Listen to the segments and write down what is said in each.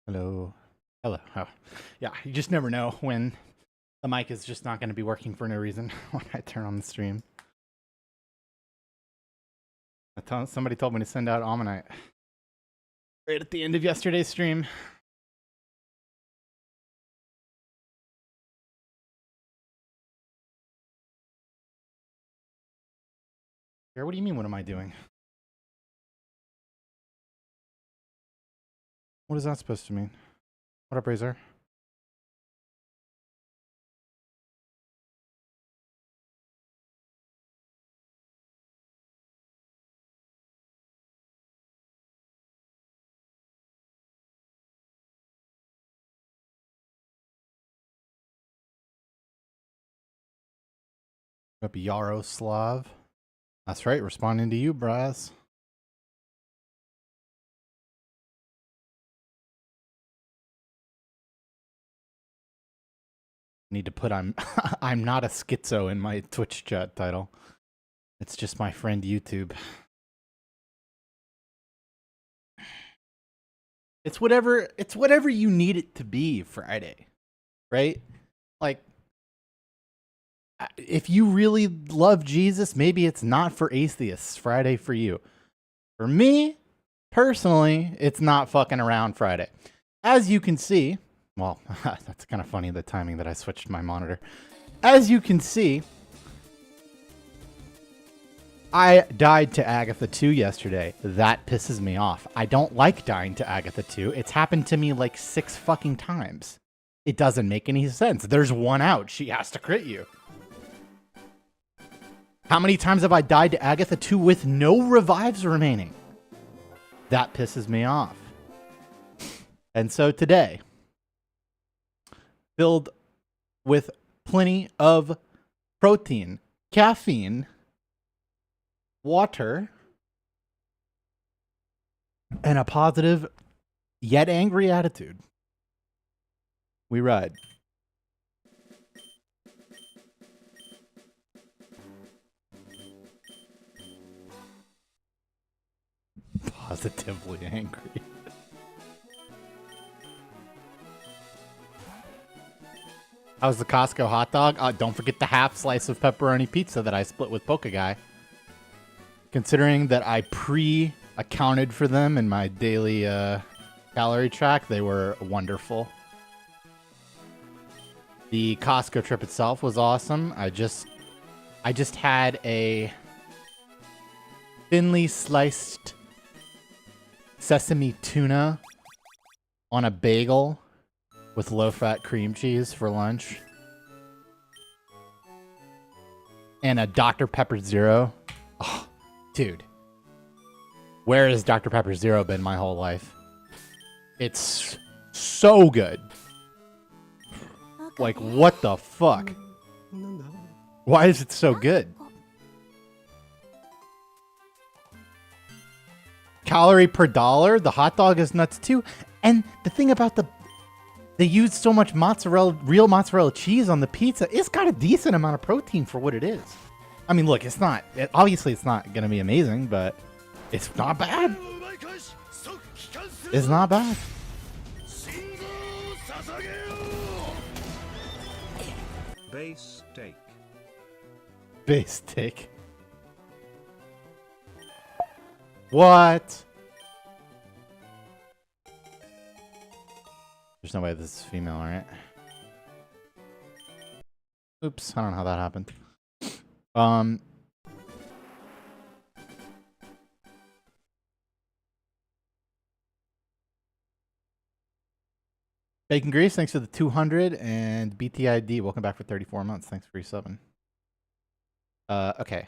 Hello. Hello. Oh. Yeah, you just never know when the mic is just not going to be working for no reason when I turn on the stream. Somebody told me to send out Almanite right at the end of yesterday's stream. What do you mean, what am I doing? What is that supposed to mean? What up, Razor? What up, Yaroslav? That's right, responding to you, Braz. Need to put I'm not a schizo in my Twitch chat title. It's just my friend YouTube. It's whatever you need it to be Friday, right? Like, if you really love Jesus, maybe it's not for atheists Friday for you. For me, personally, it's not fucking around Friday. As you can see, well, that's kind of funny, the timing that I switched my monitor. As you can see, I died to Agatha 2 yesterday. That pisses me off. I don't like dying to Agatha 2. It's happened to me like 6 fucking times. It doesn't make any sense. There's one out. She has to crit you. How many times have I died to Agatha 2 with no revives remaining? That pisses me off. And so today, filled with plenty of protein, caffeine, water, and a positive yet angry attitude, we ride. Positively angry. How's the Costco hot dog? Don't forget the half slice of pepperoni pizza that I split with Poke Guy. Considering that I pre-accounted for them in my daily calorie track, they were wonderful. The Costco trip itself was awesome. I just had a thinly sliced sesame tuna on a bagel with low-fat cream cheese for lunch. And a Dr. Pepper Zero. Oh, dude. Where has Dr. Pepper Zero been my whole life? It's so good. Like, what the fuck? Why is it so good? Calorie per dollar? The hot dog is nuts too. And the thing about they used so much real mozzarella cheese on the pizza. It's got a decent amount of protein for what it is. I mean, look, obviously it's not going to be amazing, but it's not bad. It's not bad. Base steak. Base steak. What? There's no way this is female, right? Oops, I don't know how that happened. Bacon Grease, thanks for the 200, and BTID, welcome back for 34 months. Thanks for your 7. Okay.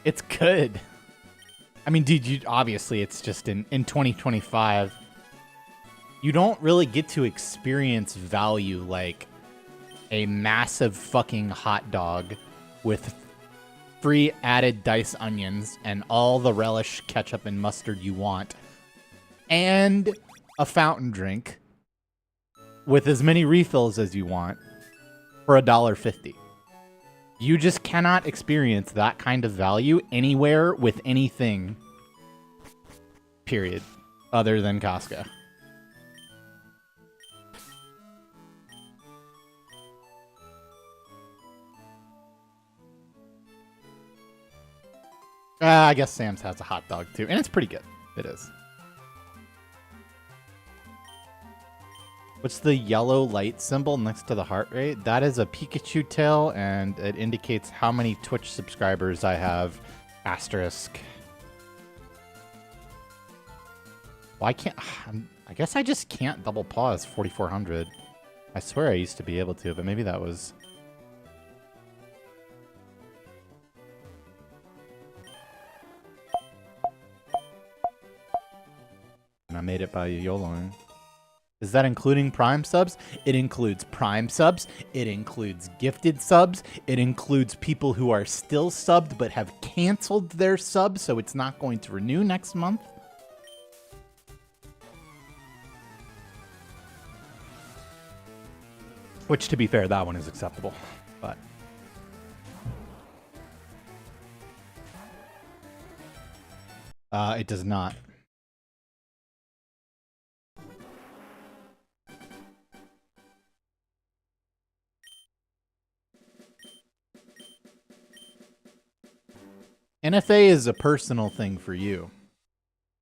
It's good. I mean, dude, obviously it's just in 2025. You don't really get to experience value like a massive fucking hot dog with free added dice onions and all the relish, ketchup, and mustard you want, and a fountain drink with as many refills as you want for $1.50. You just cannot experience that kind of value anywhere with anything, period, other than Costco. I guess Sam's has a hot dog too, and it's pretty good. It is. What's the yellow light symbol next to the heart rate? That is a Pikachu tail, and it indicates how many Twitch subscribers I have. Asterisk. Well, I can't... I guess I just can't double pause 4,400. I swear I used to be able to, but maybe that was... And I made it by YOLOing. Is that including Prime subs? It includes Prime subs. It includes gifted subs. It includes people who are still subbed but have canceled their sub, so it's not going to renew next month. Which, to be fair, that one is acceptable, but... it does not. NFA is a personal thing for you.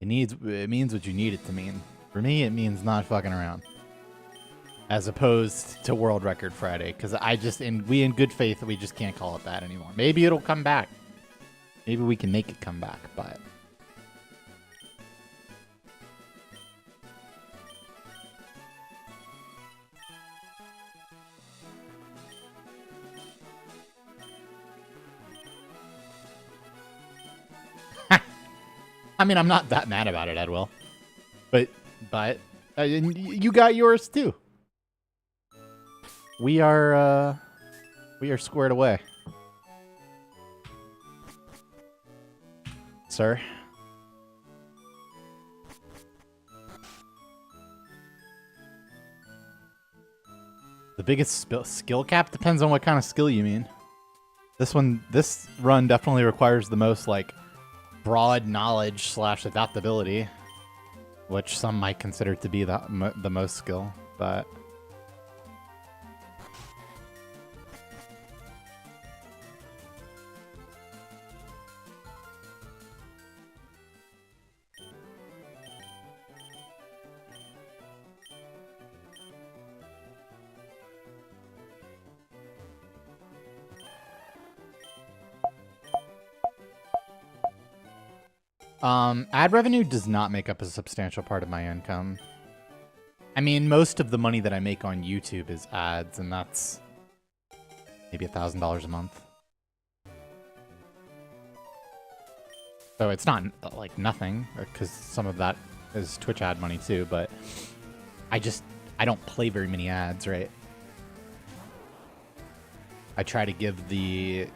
It means what you need it to mean. For me, it means not fucking around. As opposed to World Record Friday, because we in good faith, we just can't call it that anymore. Maybe it'll come back. Maybe we can make it come back, but... I mean, I'm not that mad about it, Edwill. But you got yours too. We are squared away. Sir. The biggest skill cap depends on what kind of skill you mean. This run definitely requires the most, like, broad knowledge / adaptability, which some might consider to be the most skill, but... ad revenue does not make up a substantial part of my income. I mean, most of the money that I make on YouTube is ads, and that's maybe $1,000 a month. So it's not, like, nothing, because some of that is Twitch ad money too, but I don't play very many ads, right? I try to give the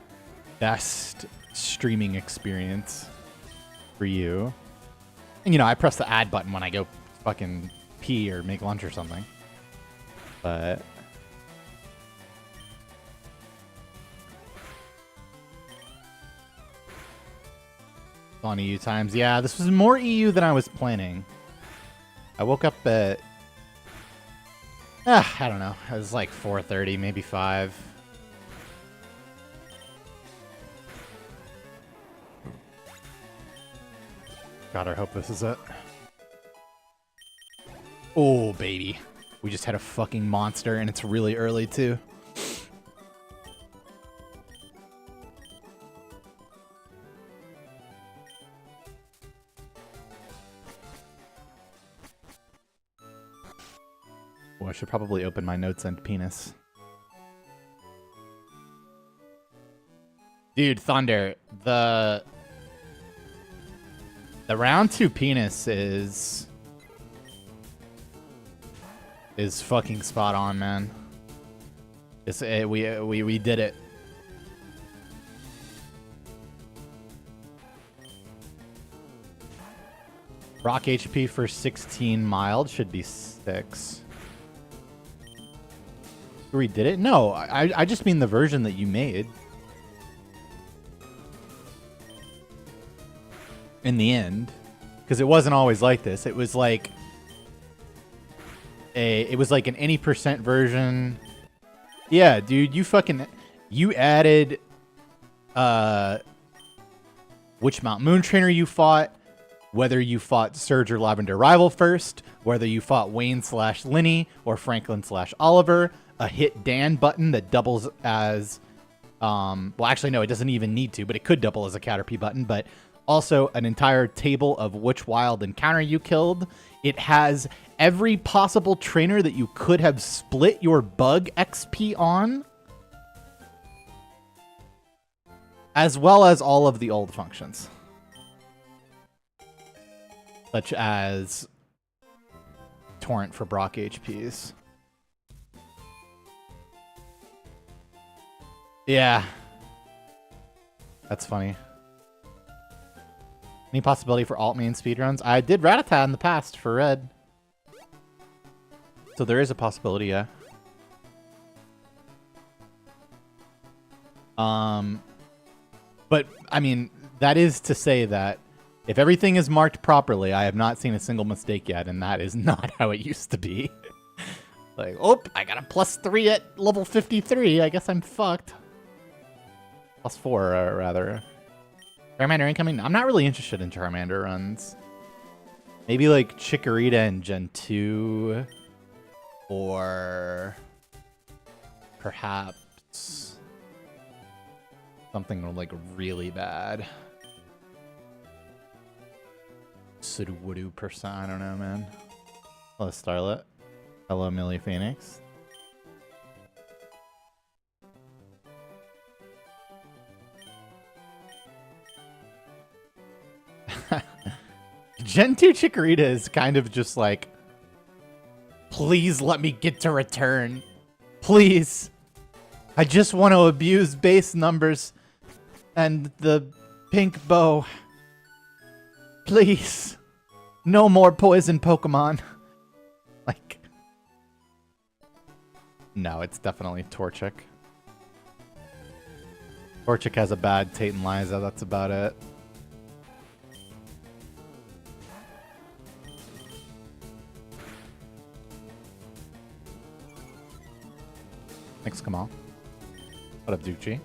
best streaming experience for you. And, you know, I press the ad button when I go fucking pee or make lunch or something. But... on EU times. Yeah, this was more EU than I was planning. I woke up at... I don't know. It was like 4:30, maybe 5. God, I hope this is it. Oh, baby. We just had a fucking monster, and it's really early, too. Oh, I should probably open my notes and penis. Dude, Thunder, the round 2 penis is fucking spot on, man. We did it. Rock HP for 16 mild should be 6. You redid it? No, I just mean the version that you made. In the end. Because it wasn't always like this. It was like an any percent version. Yeah, dude, you added which Mount Moon trainer you fought, whether you fought Surge or Lavender Rival first, whether you fought Wayne/Linny or Franklin/Oliver, a hit Dan button that doubles as well, actually no, it doesn't even need to, but it could double as a Caterpie button, but also an entire table of which wild encounter you killed. It has every possible trainer that you could have split your bug XP on, as well as all of the old functions. Such as Torrent for Brock HPs. Yeah. That's funny. Any possibility for alt main speedruns? I did Rattata in the past for red. So there is a possibility, yeah. But, I mean, that is to say that if everything is marked properly, I have not seen a single mistake yet, and that is not how it used to be. Like, oh, I got a +3 at level 53. I guess I'm fucked. +4, rather. Charmander incoming? I'm not really interested in Charmander runs. Maybe like Chikorita in Gen 2. Or perhaps something like really bad. Sudowoodo percent. I don't know, man. Hello, Starlet. Hello, Millie Phoenix. Gen 2 Chikorita is kind of just like, please let me get to return. Please. I just want to abuse base numbers and the pink bow. Please. No more poison Pokemon. Like. No, it's definitely Torchic. Torchic has a bad Tate and Liza, that's about it. Thanks, Kamal. What up, Ducci?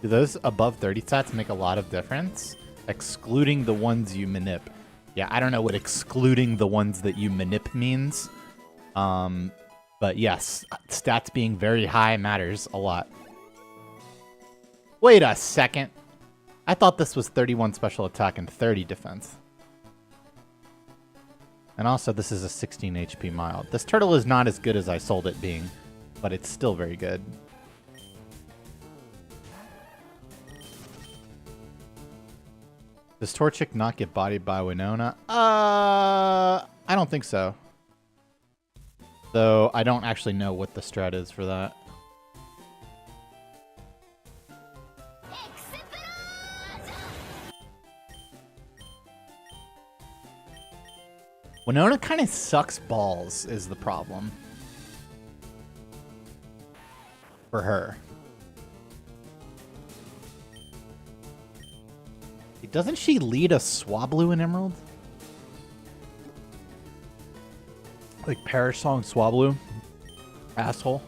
Do those above 30 stats make a lot of difference? Excluding the ones you manip. Yeah, I don't know what excluding the ones that you manip means. But yes, stats being very high matters a lot. Wait a second. I thought this was 31 special attack and 30 defense. And also, this is a 16 HP mild. This turtle is not as good as I sold it being, but it's still very good. Does Torchic not get bodied by Winona? I don't think so. Though I don't actually know what the strat is for that. Winona kind of sucks balls is the problem. For her. Doesn't she lead a Swablu in Emerald? Like Parish Song Swablu? Asshole.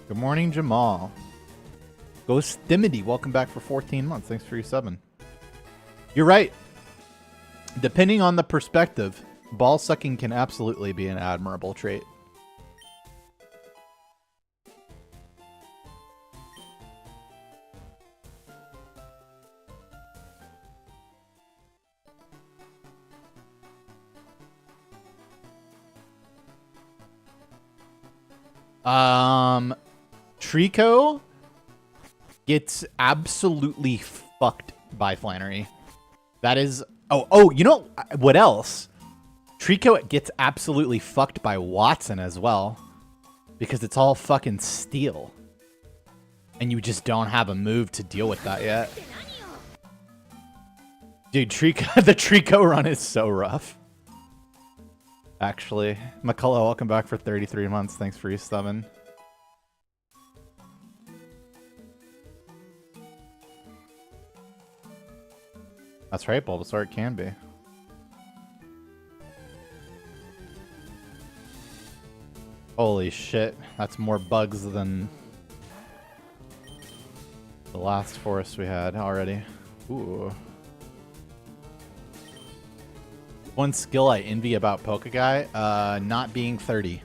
Good morning, Jamal. Ghostimity, welcome back for 14 months. Thanks for your subbing. You're right. Depending on the perspective, ball sucking can absolutely be an admirable trait. Trico gets absolutely fucked by Flannery. That is... Oh, you know what else? Trico gets absolutely fucked by Watson as well. Because it's all fucking steel. And you just don't have a move to deal with that yet. Dude, the Trico run is so rough. Actually. McCullough, welcome back for 33 months. Thanks for resubbing. That's right, Bulbasaur, it can be. Holy shit, that's more bugs than the last forest we had already. Ooh. One skill I envy about Pokeguy, not being 30.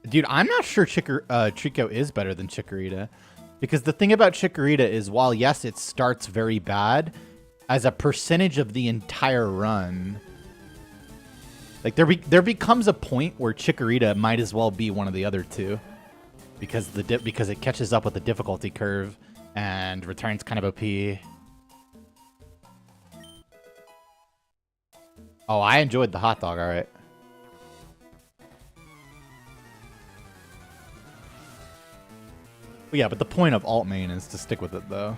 Dude, I'm not sure Trico is better than Chikorita. Because the thing about Chikorita is, while yes, it starts very bad, as a percentage of the entire run, like there becomes a point where Chikorita might as well be one of the other two, because because it catches up with the difficulty curve and returns kind of OP. Oh, I enjoyed the hot dog. All right. Yeah, but the point of alt main is to stick with it, though.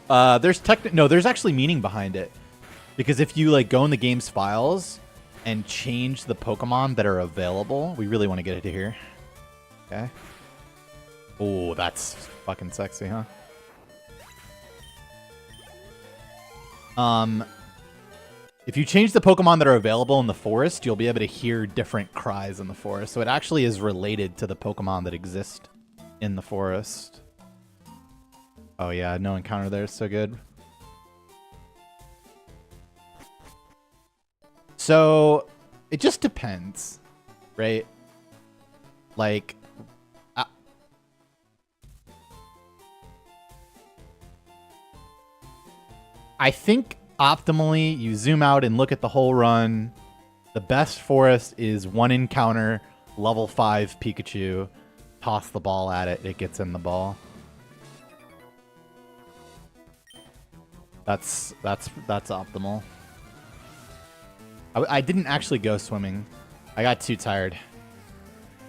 There's actually meaning behind it. Because if you like go in the game's files and change the Pokemon that are available, we really want to get it here. Okay. Oh, that's fucking sexy, huh? If you change the Pokemon that are available in the forest, you'll be able to hear different cries in the forest. So it actually is related to the Pokemon that exist in the forest. Oh yeah, no encounter there is so good. So it just depends, right? Like, I think optimally you zoom out and look at the whole run. The best forest is one encounter, level 5 Pikachu, toss the ball at it, it gets in the ball. That's optimal. I didn't actually go swimming. I got too tired.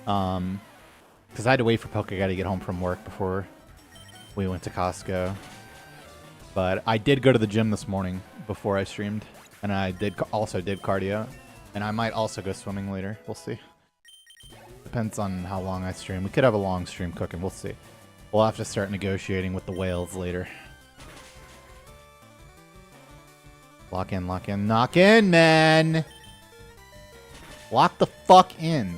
Because I had to wait for Pokeguy to get home from work before we went to Costco. But I did go to the gym this morning before I streamed, and I also did cardio, and I might also go swimming later. We'll see. Depends on how long I stream. We could have a long stream cooking. We'll see. We'll have to start negotiating with the whales later. Lock in, lock in, knock in, man! Lock the fuck in.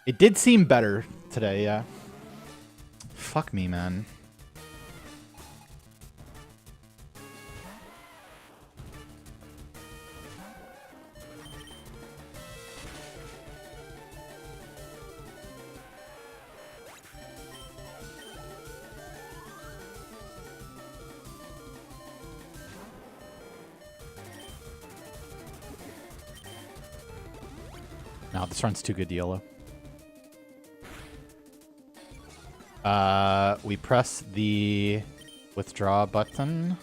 It did seem better today, yeah. Fuck me, man. No, this run's too good to YOLO. We press the withdraw button.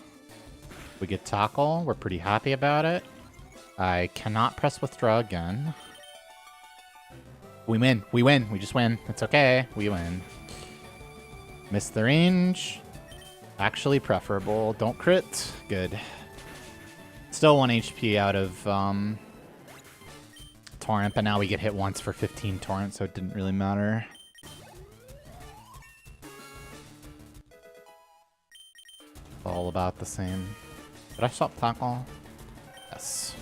We get tackle. We're pretty happy about it. I cannot press withdraw again. We win. We win. We just win. It's okay. We win. Miss the range. Actually preferable. Don't crit. Good. Still 1 HP out of Torrent, but now we get hit once for 15 Torrent, so it didn't really matter. All about the same. Did I stop tackle? Yes.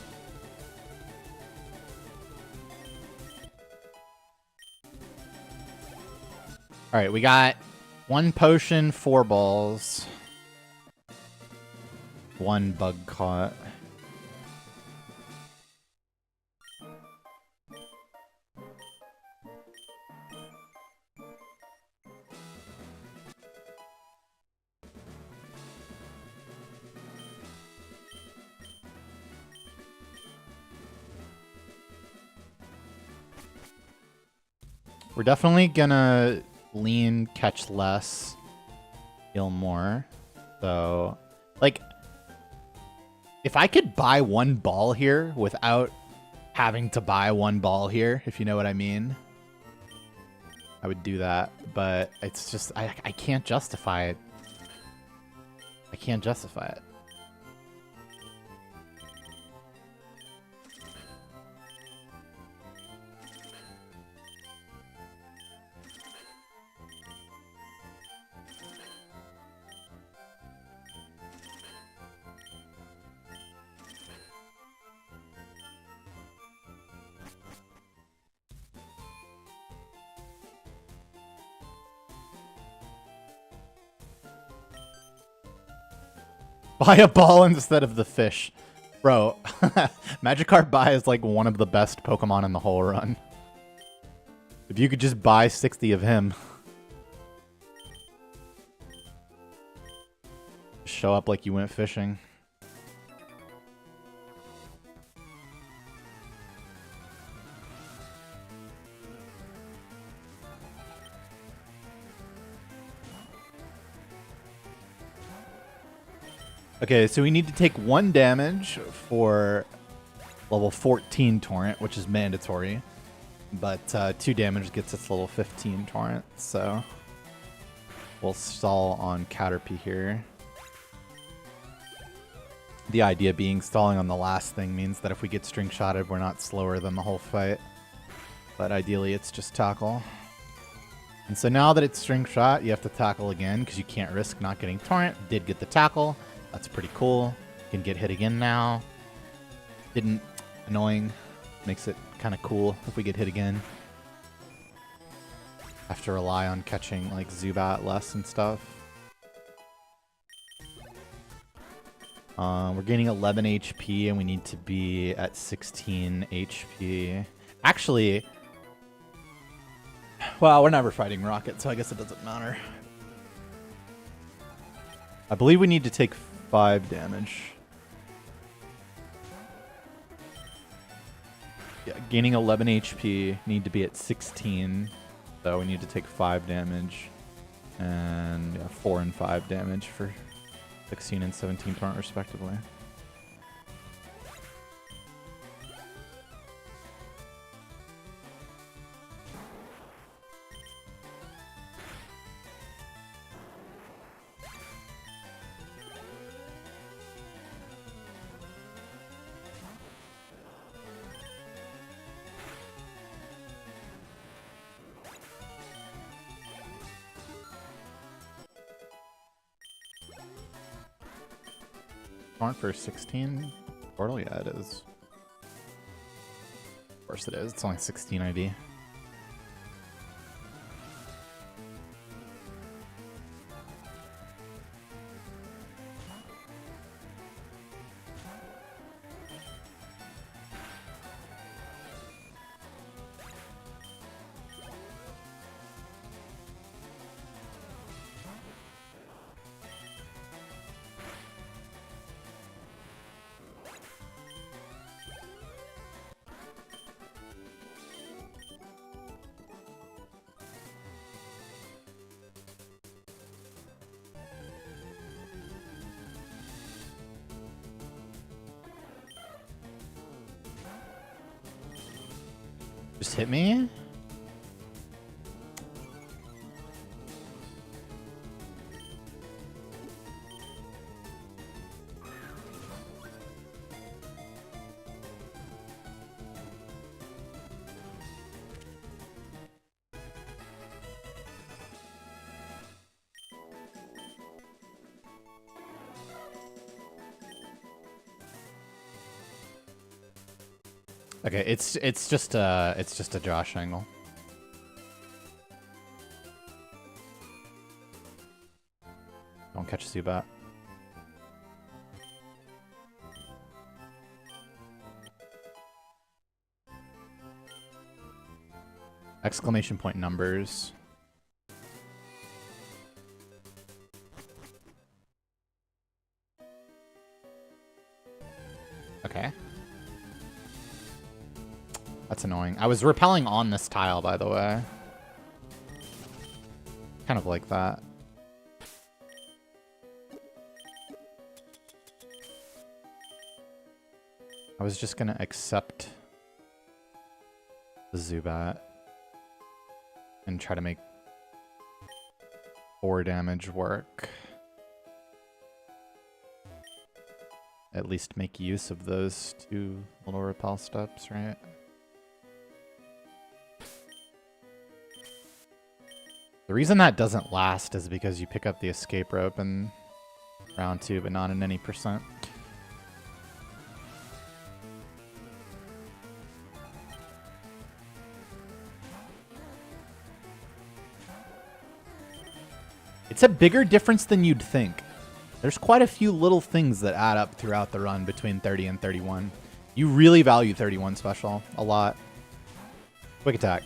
All right, we got 1 potion, 4 balls, 1 bug caught. We're definitely gonna lean, catch less, heal more. So, like, if I could buy 1 ball here without having to buy 1 ball here, if you know what I mean, I would do that. But it's just, I can't justify it. I can't justify it. Buy a ball instead of the fish. Bro, Magikarp Buy is like one of the best Pokemon in the whole run. If you could just buy 60 of him. Show up like you went fishing. Okay, so we need to take 1 damage for level 14 Torrent, which is mandatory. But 2 damage gets us level 15 Torrent, so we'll stall on Caterpie here. The idea being stalling on the last thing means that if we get string shotted, we're not slower than the whole fight. But ideally, it's just tackle. And so now that it's string shot, you have to tackle again because you can't risk not getting Torrent. Did get the tackle. That's pretty cool. Can get hit again now. Didn't. Annoying. Makes it kind of cool if we get hit again. Have to rely on catching like Zubat less and stuff. We're gaining 11 HP and we need to be at 16 HP. Actually, well, we're never fighting Rocket, so I guess it doesn't matter. I believe we need to take 5 damage. Yeah, gaining 11 HP, need to be at 16. So we need to take 5 damage. And yeah, 4 and 5 damage for 16 and 17 Torrent respectively. Torrent for 16 portal? Yeah, it is. Of course it is. It's only 16 ID. Just hit me? Okay, it's just a Josh angle. Don't catch Zubat. Exclamation point numbers. Okay. That's annoying. I was repelling on this tile, by the way. Kind of like that. I was just gonna accept the Zubat and try to make 4 damage work. At least make use of those 2 little repel steps, right? The reason that doesn't last is because you pick up the escape rope in round 2, but not in any percent. It's a bigger difference than you'd think. There's quite a few little things that add up throughout the run between 30 and 31. You really value 31 special a lot. Quick attack.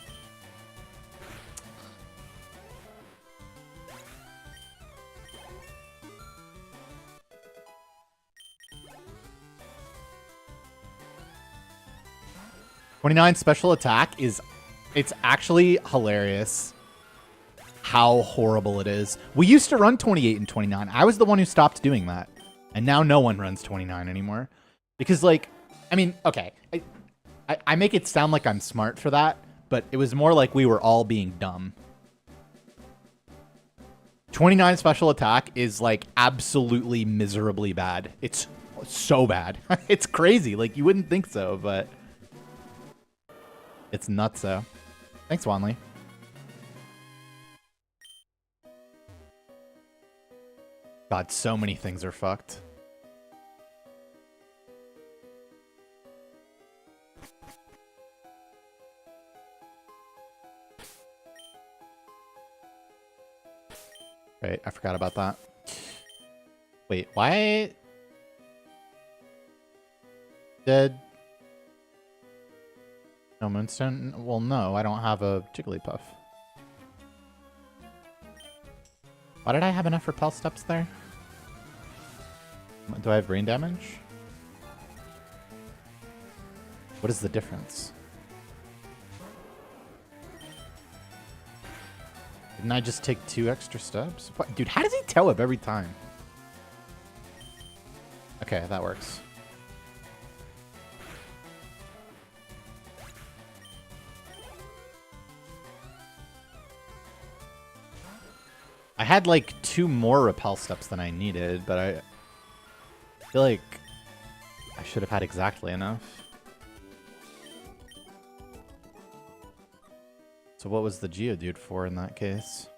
'29 special attack it's actually hilarious how horrible it is. We used to run 28 and 29. I was the one who stopped doing that. And now no one runs 29 anymore. Because, like, I mean, okay. I make it sound like I'm smart for that, but it was more like we were all being dumb. 29 special attack is, like, absolutely miserably bad. It's so bad. It's crazy. Like, you wouldn't think so, but it's nutso. Thanks, Wanley. God, so many things are fucked. Right, I forgot about that. Wait, why did no Moonstone? Well, no, I don't have a Jigglypuff. Why did I have enough repel steps there? Do I have brain damage? What is the difference? Didn't I just take 2 extra steps? What? Dude, how does he toe up every time? Okay, that works. I had like 2 more repel steps than I needed, but I feel like I should have had exactly enough. So what was the Geodude for in that case?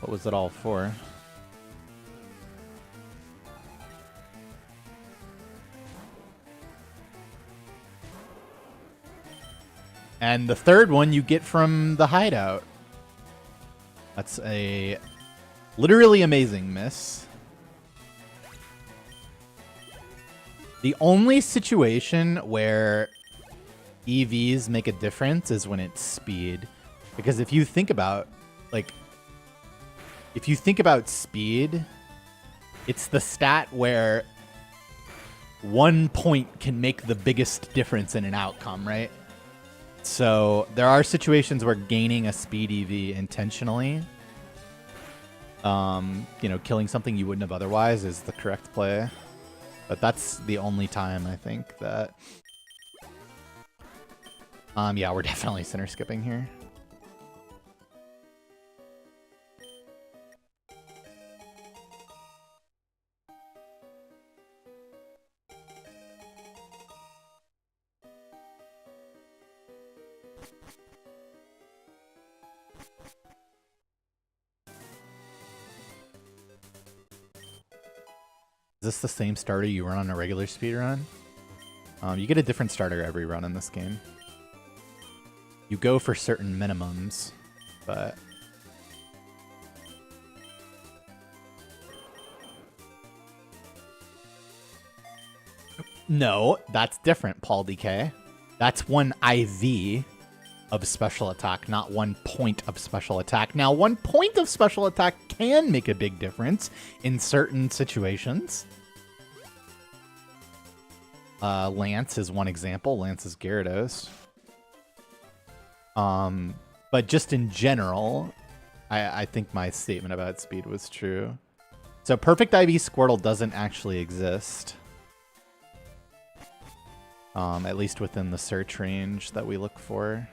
What was it all for? And the third one you get from the hideout. That's a literally amazing miss. The only situation where EVs make a difference is when it's speed. Because if you think about, like, if you think about speed, it's the stat where 1 point can make the biggest difference in an outcome, right? So there are situations where gaining a speed EV intentionally, you know, killing something you wouldn't have otherwise is the correct play. But that's the only time I think that... yeah, we're definitely center skipping here. Is this the same starter you run on a regular speedrun? You get a different starter every run in this game. You go for certain minimums, but... No, that's different, Paul DK. That's 1 IV of special attack, not 1 point of special attack. Now, 1 point of special attack can make a big difference in certain situations. Lance is one example. Lance is Gyarados. But just in general, I think my statement about speed was true. So Perfect IV Squirtle doesn't actually exist. At least within the search range that we look for.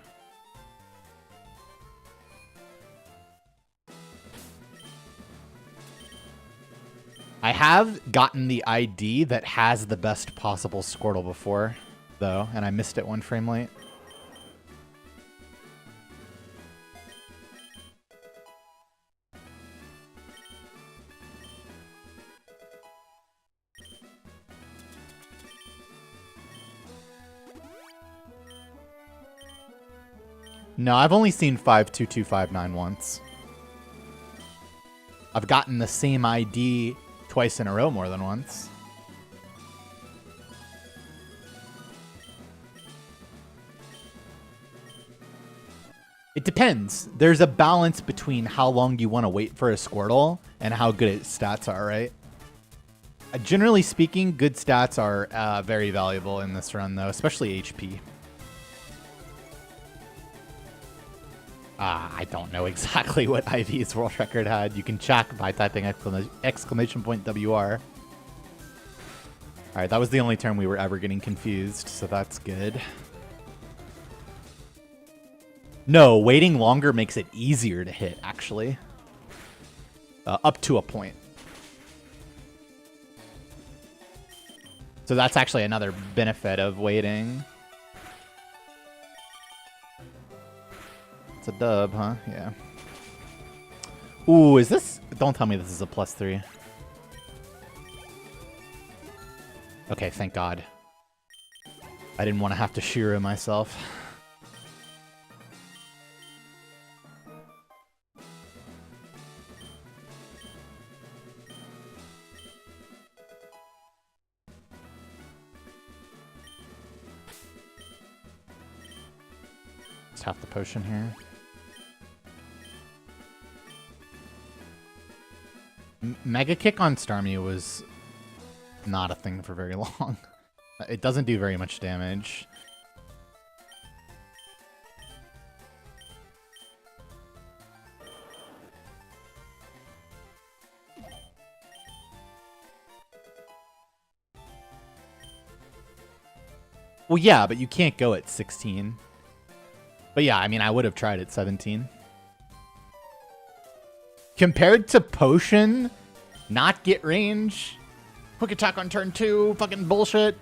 I have gotten the ID that has the best possible Squirtle before, though, and I missed it 1 frame late. No, I've only seen 52259 once. I've gotten the same ID twice in a row more than once. It depends. There's a balance between how long you want to wait for a Squirtle and how good its stats are, right? Generally speaking, good stats are very valuable in this run, though, especially HP. I don't know exactly what IV's world record had. You can check by typing exclamation point WR. All right, that was the only term we were ever getting confused, so that's good. No, waiting longer makes it easier to hit, actually. Up to a point. So that's actually another benefit of waiting. It's a dub, huh? Yeah. Ooh, is this... Don't tell me this is a +3. Okay, thank God. I didn't want to have to Shiro myself. Just half the potion here. Mega Kick on Starmie was not a thing for very long. It doesn't do very much damage. Well, yeah, but you can't go at 16. But yeah, I mean, I would have tried at 17. Compared to Potion, not get range, quick attack on turn 2, fucking bullshit.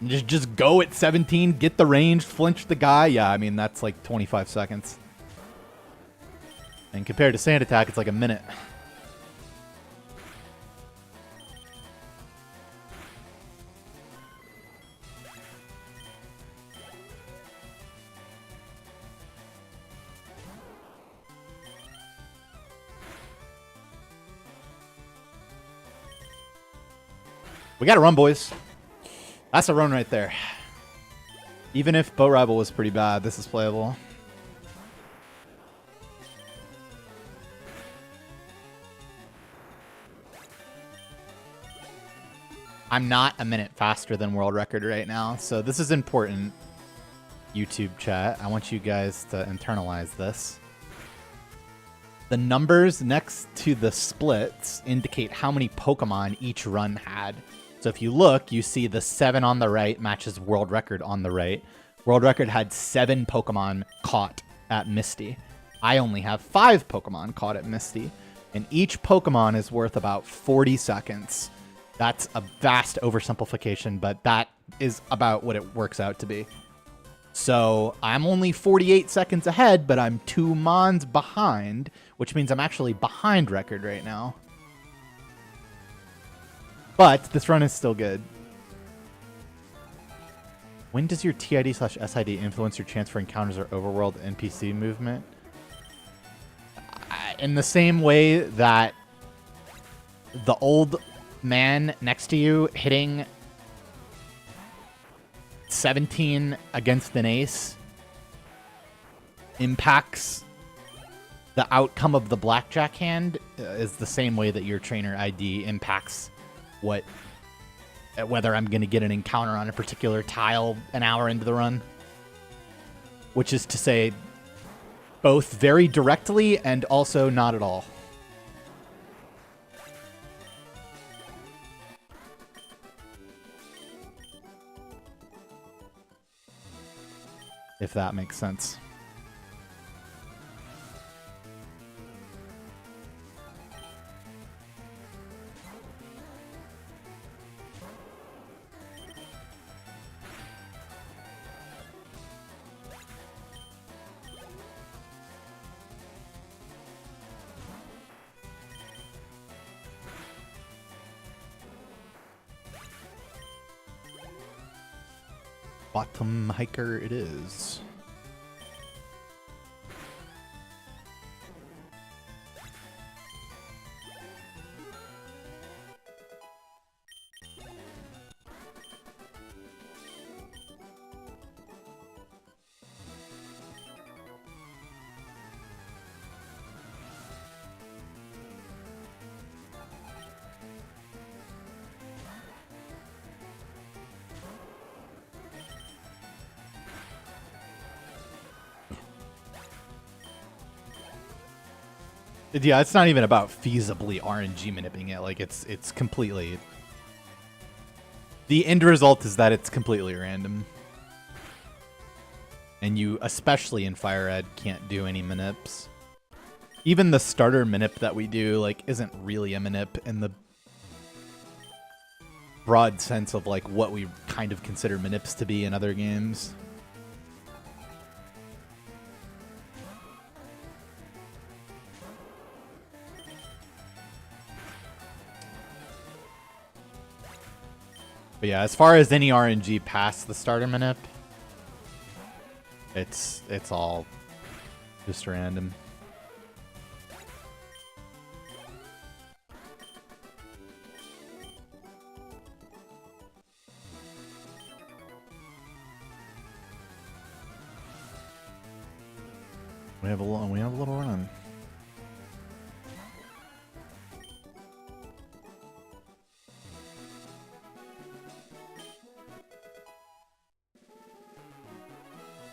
Just go at 17, get the range, flinch the guy. Yeah, I mean, that's like 25 seconds. And compared to Sand Attack, it's like a minute. We got to run, boys. That's a run right there. Even if Boat Rival was pretty bad, this is playable. I'm not a minute faster than world record right now, so this is important, YouTube chat. I want you guys to internalize this. The numbers next to the splits indicate how many Pokemon each run had. So if you look, you see the 7 on the right matches world record on the right. World record had 7 Pokemon caught at Misty. I only have 5 Pokemon caught at Misty. And each Pokemon is worth about 40 seconds. That's a vast oversimplification, but that is about what it works out to be. So I'm only 48 seconds ahead, but I'm 2 Mons behind, which means I'm actually behind record right now. But this run is still good. When does your TID/SID influence your chance for encounters or overworld NPC movement? In the same way that the old man next to you hitting 17 against an ace impacts the outcome of the blackjack hand is the same way that your trainer ID impacts whether I'm going to get an encounter on a particular tile an hour into the run. Which is to say, both very directly and also not at all. If that makes sense. Bottom hiker it is. Yeah, it's not even about feasibly RNG manipulating it. Like it's completely. The end result is that it's completely random, and you, especially in Fire Red, can't do any manips. Even the starter manip that we do, like, isn't really a manip in the broad sense of like what we kind of consider manips to be in other games. But yeah, as far as any RNG past the starter manip, it's all just random. We have a little run.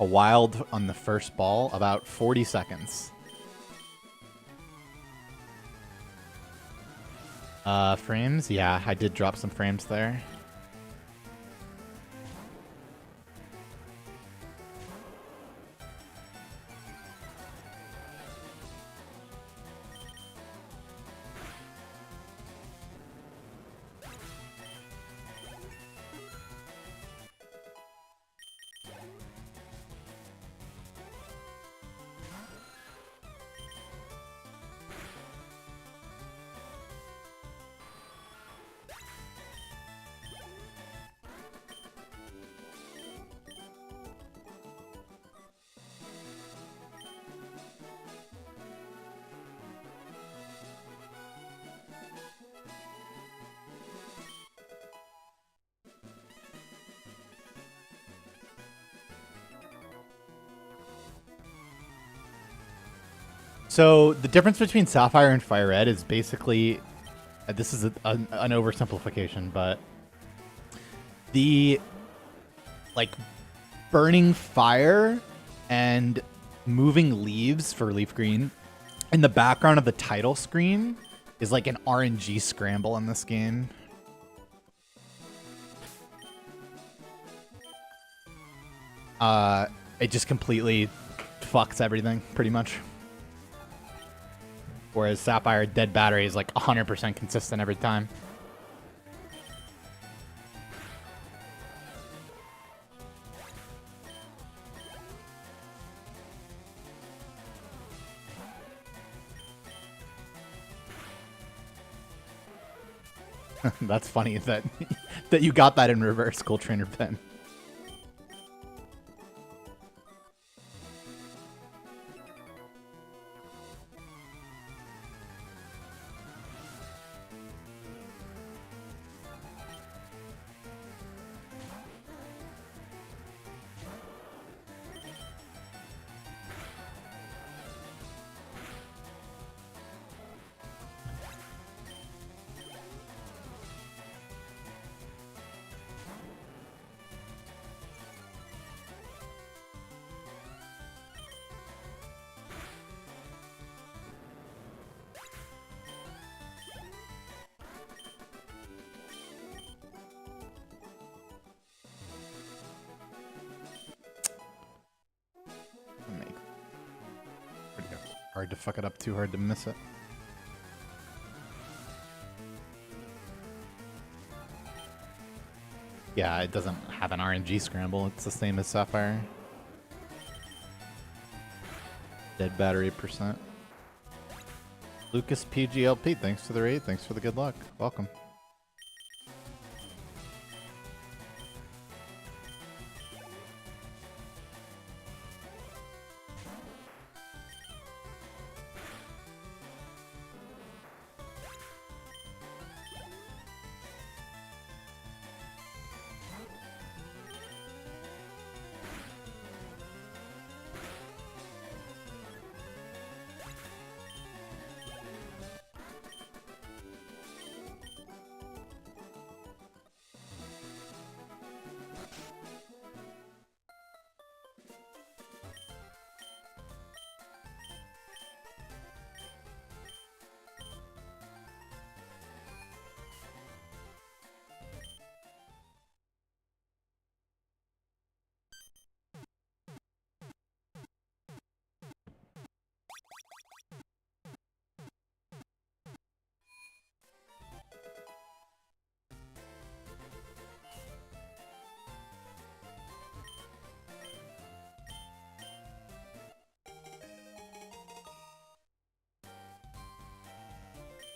A wild on the first ball, about 40 seconds. Frames? Yeah, I did drop some frames there. So the difference between Sapphire and Fire Red is basically, this is an oversimplification, but the like burning fire and moving leaves for Leaf Green in the background of the title screen is like an RNG scramble in this game. It just completely fucks everything, pretty much. Whereas Sapphire Dead Battery is like 100% consistent every time. That's funny that that you got that in reverse, Cool Trainer Pen. Hard to fuck it up, too hard to miss it. Yeah, it doesn't have an RNG scramble. It's the same as Sapphire. Dead battery %. Lucas PGLP, thanks for the raid. Thanks for the good luck. Welcome.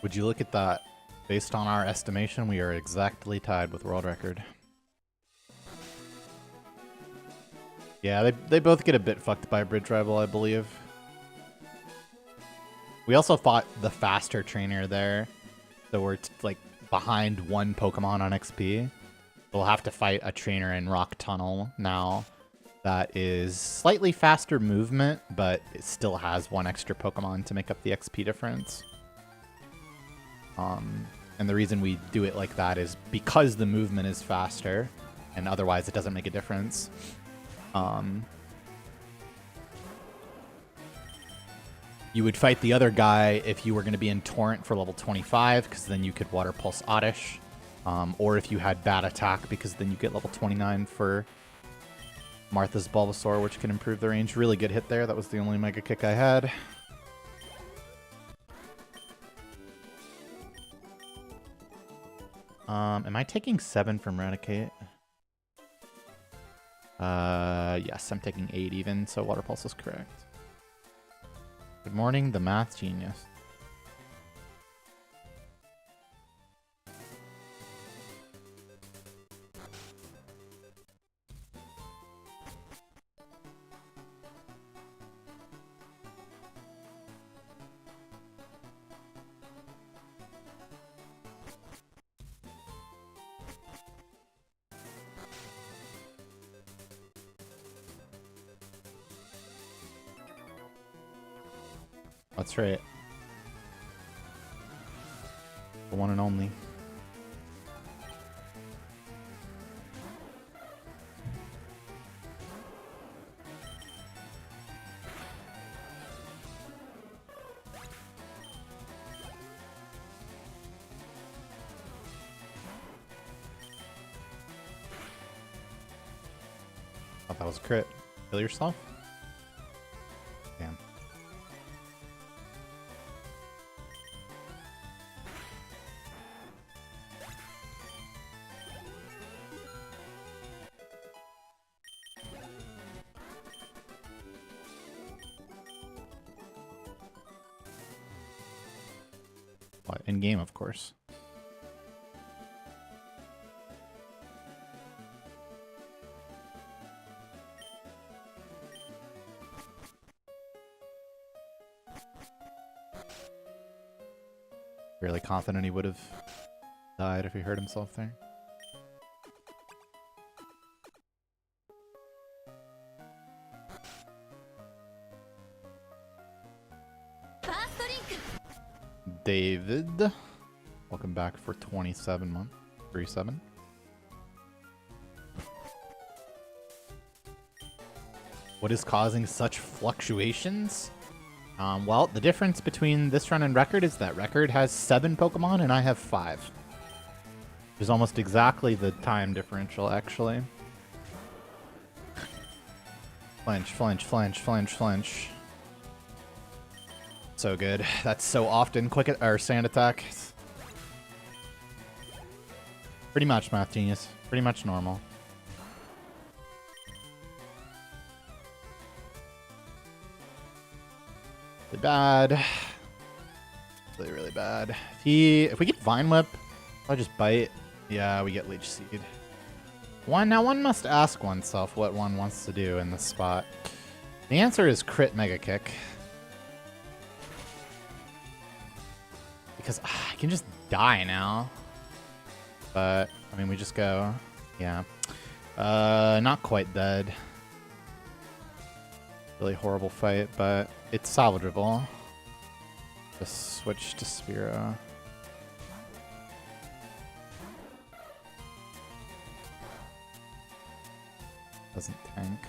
Would you look at that? Based on our estimation, we are exactly tied with world record. Yeah, they both get a bit fucked by Bridge Rival, I believe. We also fought the faster trainer there, so we're like behind one Pokemon on XP. We'll have to fight a trainer in Rock Tunnel now that is slightly faster movement, but it still has one extra Pokemon to make up the XP difference. And the reason we do it like that is because the movement is faster, and otherwise it doesn't make a difference. You would fight the other guy if you were going to be in Torrent for level 25, because then you could Water Pulse Oddish. Or if you had Bad Attack, because then you get level 29 for Martha's Bulbasaur, which can improve the range. Really good hit there. That was the only Mega Kick I had. Am I taking 7 from Raticate? Yes, I'm taking 8 even, so Water Pulse is correct. Good morning, the math genius. That's right. The one and only. Thought that was a crit. Kill yourself? Damn. What, in game, of course. Really confident he would have died if he hurt himself there. David, welcome back for 27 months. 37. What is causing such fluctuations? Well, the difference between this run and Record is that Record has 7 Pokemon and I have 5. Which is almost exactly the time differential, actually. Flinch, flinch, flinch, flinch, flinch. So good. That's so often quick or sand attack. Pretty much math genius. Pretty much normal. Really bad. Really, really bad. If we get Vine Whip, I'll just bite. Yeah, we get Leech Seed. Now one must ask oneself what one wants to do in this spot. The answer is crit Mega Kick. Because I can just die now. But, I mean, we just go. Yeah. Not quite dead. Really horrible fight, but it's salvageable. Just switch to Spearow. Doesn't tank.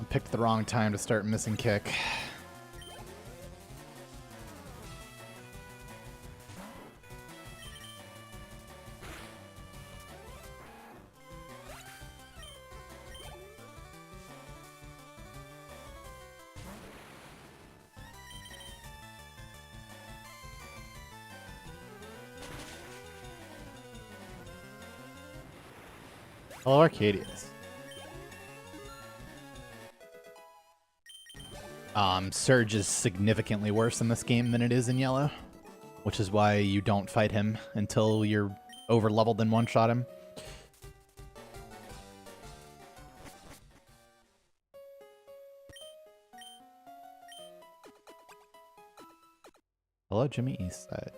Picked the wrong time to start missing kick. Hello, Arcadius. Surge is significantly worse in this game than it is in Yellow, which is why you don't fight him until you're over-leveled and one-shot him. Hello, Jimmy Eastside.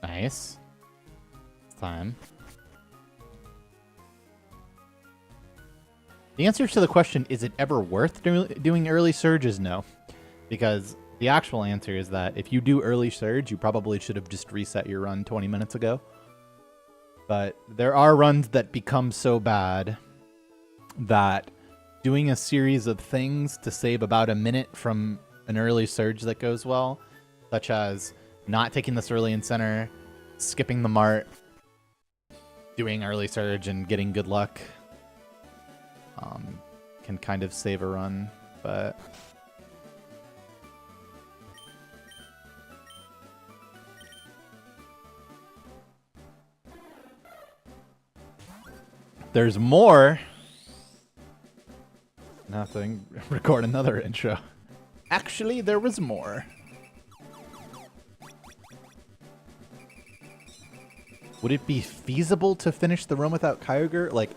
Nice. It's time. The answer to the question, is it ever worth doing early surge, is no. Because the actual answer is that if you do early surge, you probably should have just reset your run 20 minutes ago. But there are runs that become so bad that doing a series of things to save about a minute from an early surge that goes well, such as not taking this early in center, skipping the mart, doing early surge, and getting good luck, can kind of save a run, but there's more. Nothing. Record another intro. Actually, there was more. Would it be feasible to finish the run without Kyogre? Like,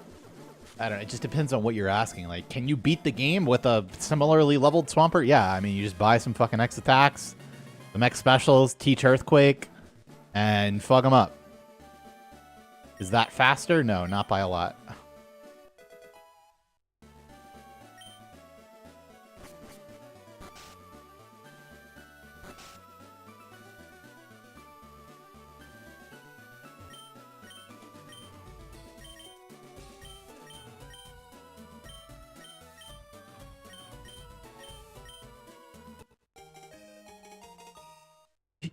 I don't know. It just depends on what you're asking. Like, can you beat the game with a similarly leveled Swampert? Yeah, I mean, you just buy some fucking X attacks, some X specials, teach Earthquake, and fuck them up. Is that faster? No, not by a lot.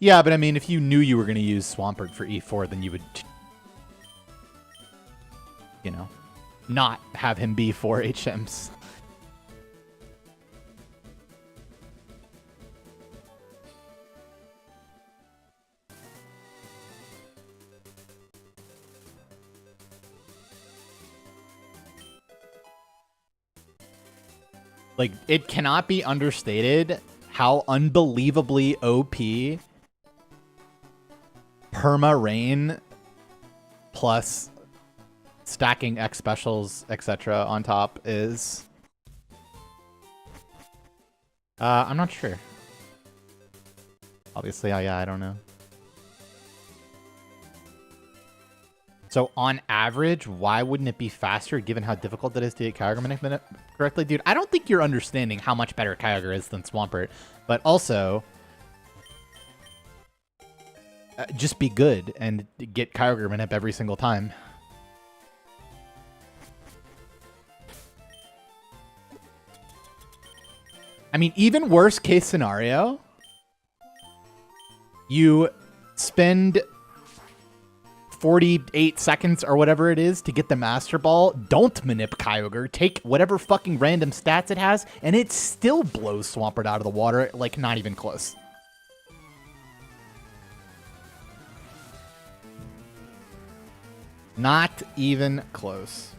Yeah, but I mean, if you knew you were going to use Swampert for E4, then you would, you know, not have him be 4 HMs. Like, it cannot be understated how unbelievably OP Perma Rain plus stacking X specials, etc. on top is. I'm not sure. Obviously, yeah, I don't know. So on average, why wouldn't it be faster given how difficult it is to get Kyogre manipulated correctly? Dude, I don't think you're understanding how much better Kyogre is than Swampert. But also, just be good and get Kyogre manip every single time. I mean, even worst case scenario, you spend 48 seconds or whatever it is to get the Master Ball. Don't manip Kyogre. Take whatever fucking random stats it has, and it still blows Swampert out of the water, like not even close. Not even close.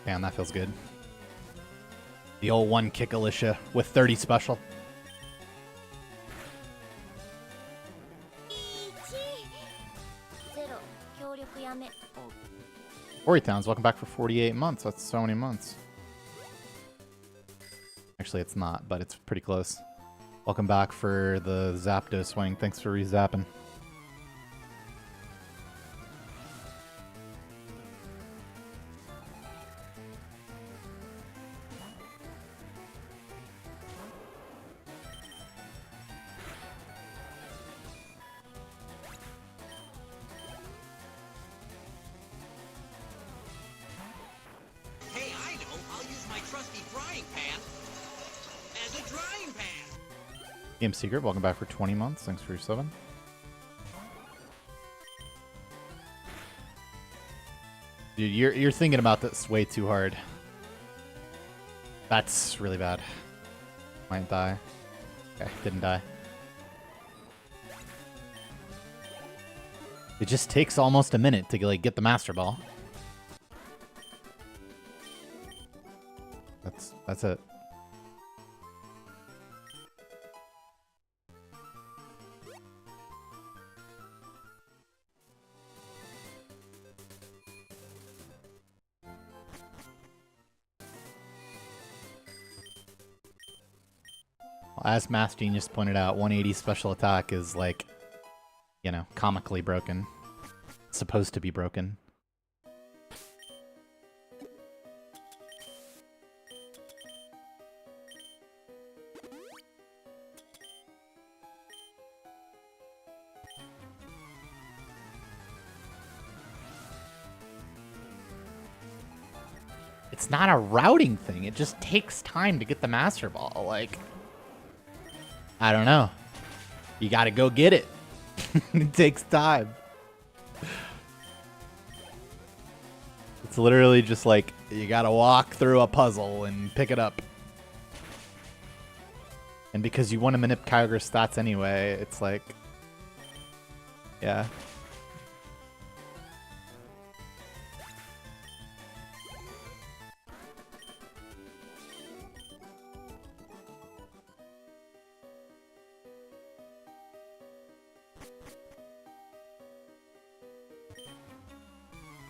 Damn, that feels good. The old one kick Alicia with 30 special. Towns, welcome back for 48 months. That's so many months. Actually, it's not, but it's pretty close. Welcome back for the Zapdos swing. Thanks for re-zapping. Game Secret, welcome back for 20 months. Thanks for your 7. Dude, you're thinking about this way too hard. That's really bad. Might die. Okay, didn't die. It just takes almost a minute to like get the Master Ball. That's it. As Mass Genius pointed out, 180 special attack is like, you know, comically broken. It's supposed to be broken. It's not a routing thing. It just takes time to get the Master Ball. Like, I don't know. You gotta go get it. It takes time. It's literally just like, you gotta walk through a puzzle and pick it up. And because you want to manip Kyogre's stats anyway, it's like, yeah.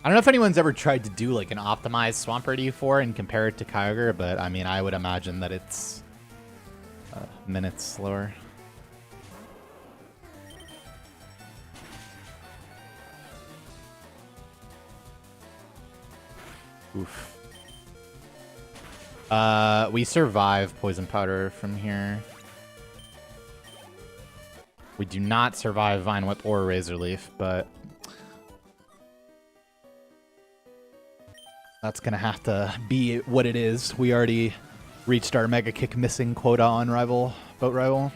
I don't know if anyone's ever tried to do like an optimized Swampert E4 and compare it to Kyogre, but I mean, I would imagine that it's minutes slower. Oof. We survive Poison Powder from here. We do not survive Vine Whip or Razor Leaf, but that's going to have to be what it is. We already reached our Mega Kick missing quota on Boat Rival.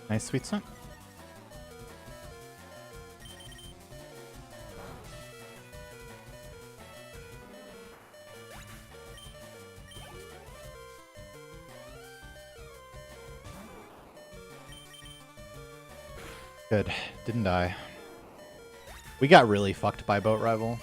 Nice Sweet Scent. Good. Didn't die. We got really fucked by Boat Rival.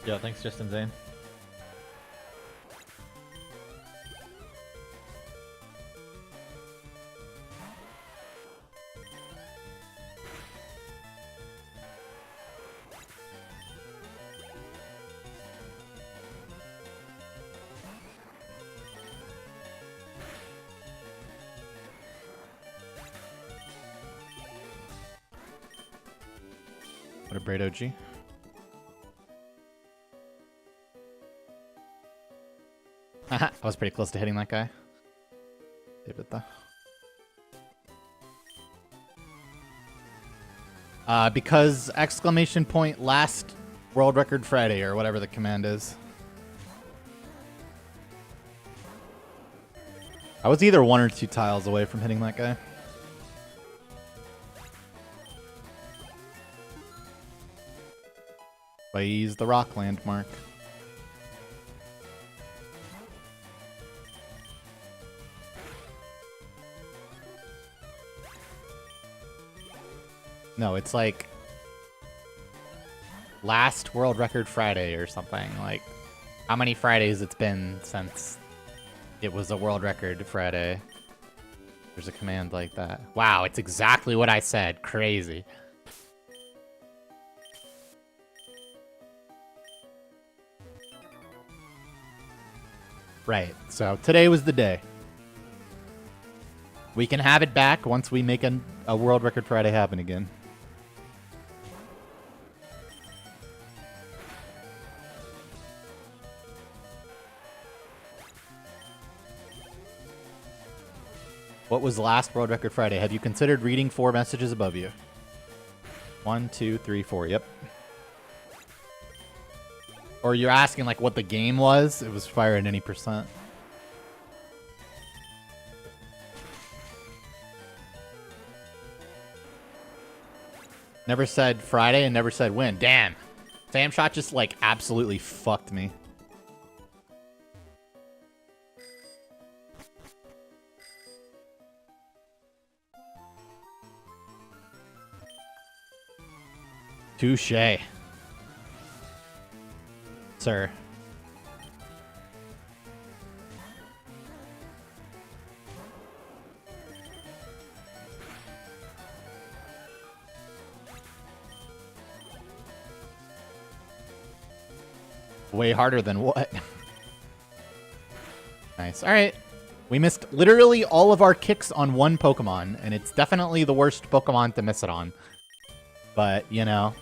Yo, thanks, Justin Zane. What a great OG. I was pretty close to hitting that guy. Did it though. Because exclamation point last world record Friday or whatever the command is. I was either 1 or 2 tiles away from hitting that guy. But I used the rock landmark. No, it's like last world record Friday or something. Like how many Fridays it's been since it was a world record Friday. There's a command like that. Wow, it's exactly what I said. Crazy. Right, so today was the day. We can have it back once we make a world record Friday happen again. What was last world record Friday? Have you considered reading 4 messages above you? 1, 2, 3, 4. Yep. Or you're asking like what the game was? It was fire at any percent. Never said Friday and never said when. Damn. Sam Shot just like absolutely fucked me. Touché. Sir. Way harder than what? Nice. All right. We missed literally all of our kicks on one Pokemon, and it's definitely the worst Pokemon to miss it on. But, you know.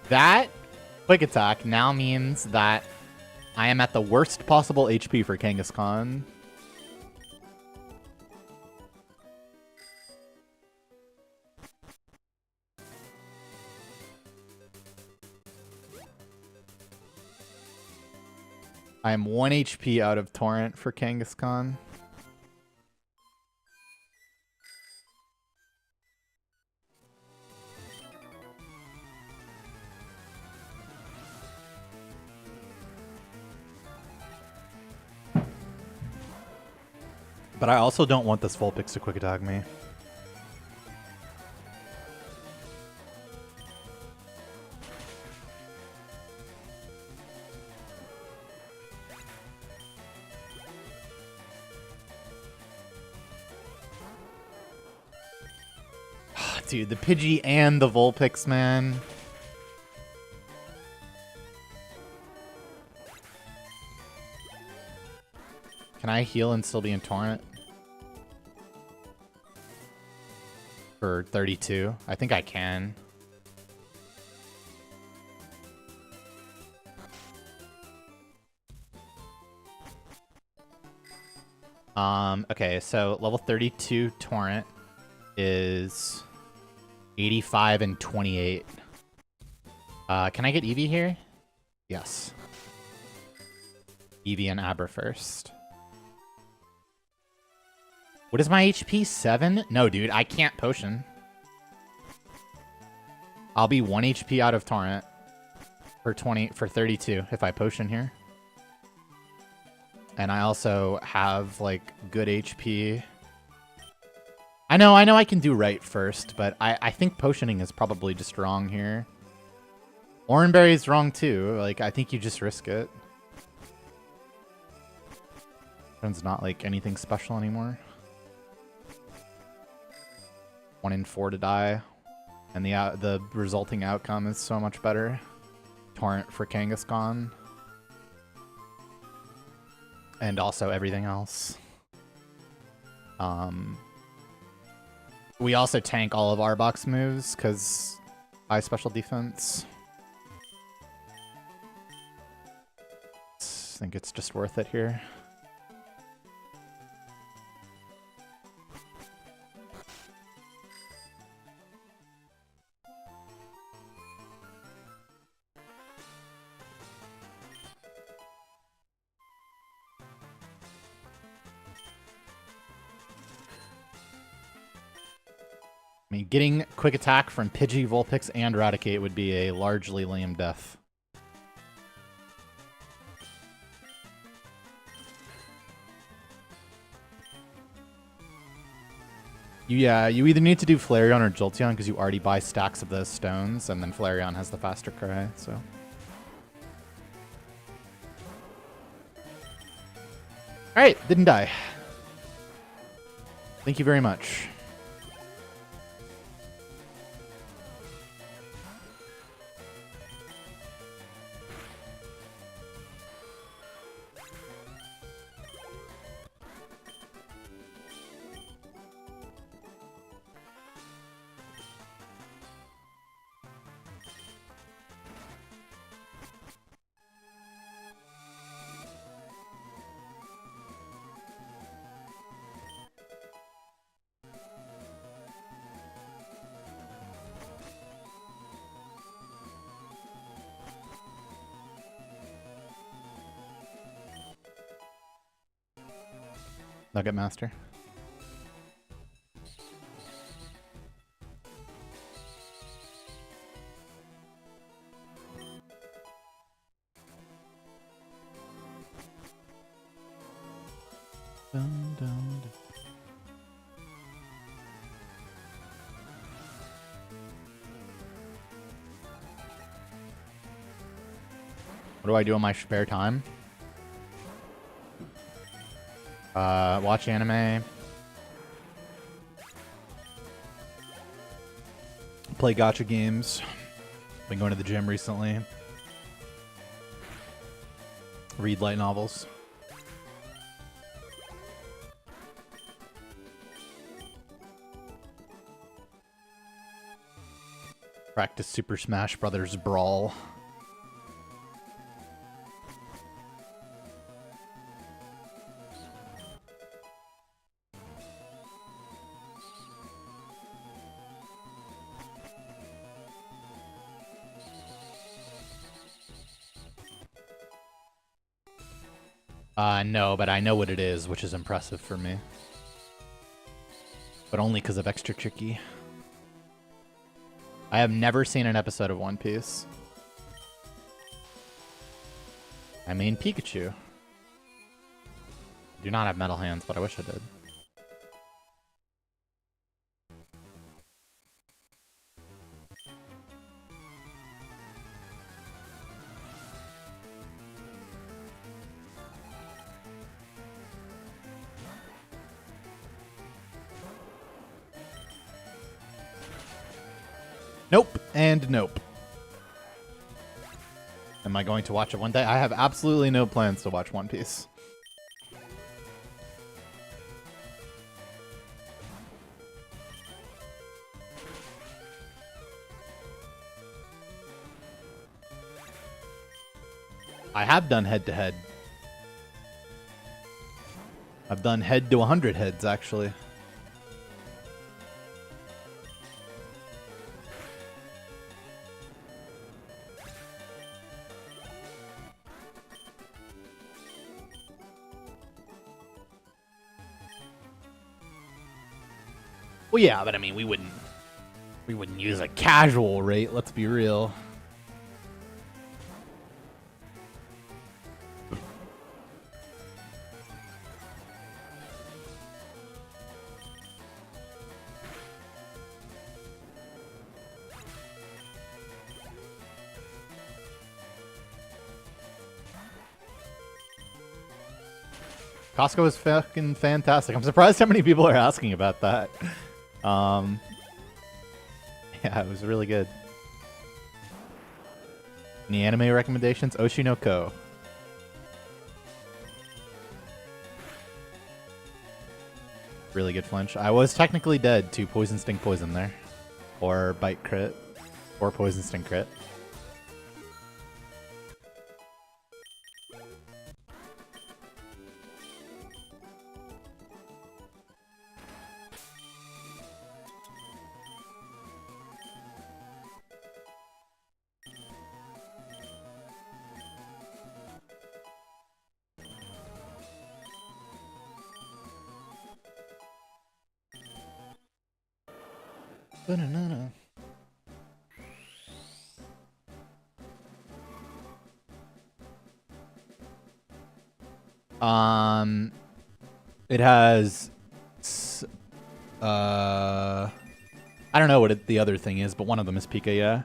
That quick attack now means that I am at the worst possible HP for Kangaskhan. I am 1 HP out of Torrent for Kangaskhan. But I also don't want this Vulpix to quick attack me. Dude, the Pidgey and the Vulpix, man. Can I heal and still be in Torrent? For 32? I think I can. Okay, so level 32 Torrent is 85 and 28. Can I get Eevee here? Yes. Eevee and Abra first. What is my HP? 7? No, dude, I can't potion. I'll be 1 HP out of Torrent for 32 if I potion here. And I also have, like, good HP. I know I can do right first, but I think potioning is probably just wrong here. Oranberry is wrong too. Like, I think you just risk it. It's not like anything special anymore. 1 in 4 to die, and the resulting outcome is so much better. Torrent for Kangaskhan, and also everything else. We also tank all of our box moves because high special defense. I think it's just worth it here. I mean, getting quick attack from Pidgey, Vulpix, and Raticate would be a largely lame death. Yeah, you either need to do Flareon or Jolteon because you already buy stacks of those stones, and then Flareon has the faster cry, so... Alright, didn't die. Thank you very much. Nugget Master. Dun, dun, dun. What do I do in my spare time? Watch anime. Play gacha games. Been going to the gym recently. Read light novels. Practice Super Smash Brothers Brawl. No, but I know what it is, which is impressive for me. But only because of Extra Tricky. I have never seen an episode of One Piece. I mean Pikachu. I do not have metal hands, but I wish I did. Nope and nope. Am I going to watch it one day? I have absolutely no plans to watch One Piece. I have done head-to-head. I've done head to 100 heads, actually. Well, yeah, but I mean, we wouldn't use a casual rate. Let's be real. Costco is fucking fantastic. I'm surprised how many people are asking about that. Yeah, it was really good. Any anime recommendations? Oshinoko. Really good flinch. I was technically dead to Poison Sting Poison there. Or Bite Crit. Or Poison Sting Crit. Banana. It has, I don't know what the other thing is, but one of them is Pika, yeah.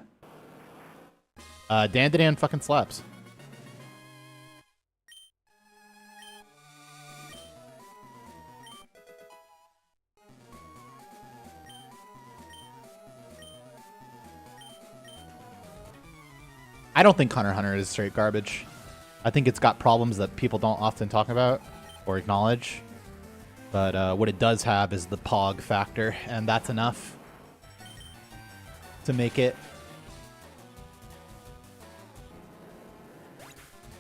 Dandadan fucking slaps. I don't think Hunter x Hunter is straight garbage. I think it's got problems that people don't often talk about or acknowledge. But what it does have is the Pog factor, and that's enough to make it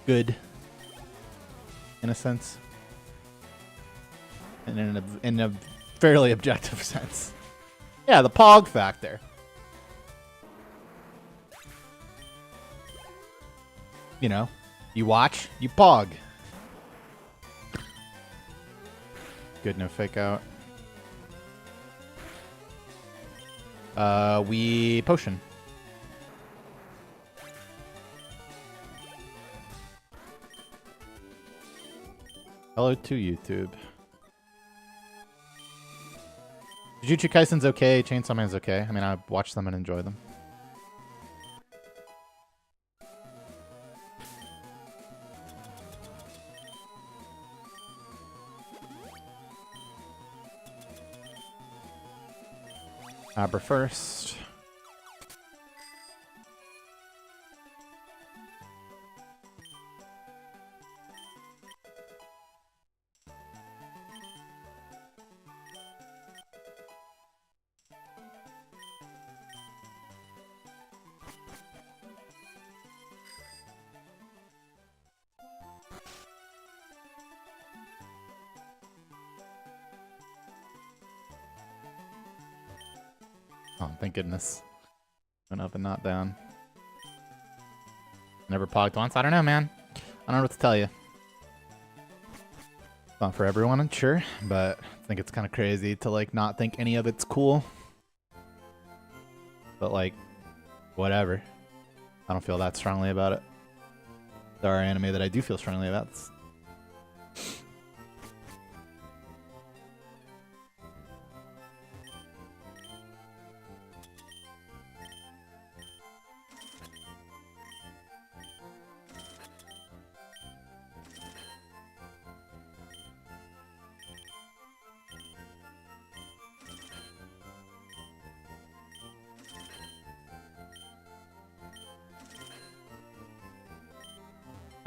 good, in a sense. And in a fairly objective sense. Yeah, the Pog factor. You know, you watch, you Pog. Good, no fake out. We potion. Hello to YouTube. Jujutsu Kaisen's okay. Chainsaw Man's okay. I mean, I watch them and enjoy them. Abra first. Oh, thank goodness. Went up and not down. Never pogged once? I don't know, man. I don't know what to tell you. Not for everyone, I'm sure, but I think it's kind of crazy to, like, not think any of it's cool. But, like, whatever. I don't feel that strongly about it. There are anime that I do feel strongly about.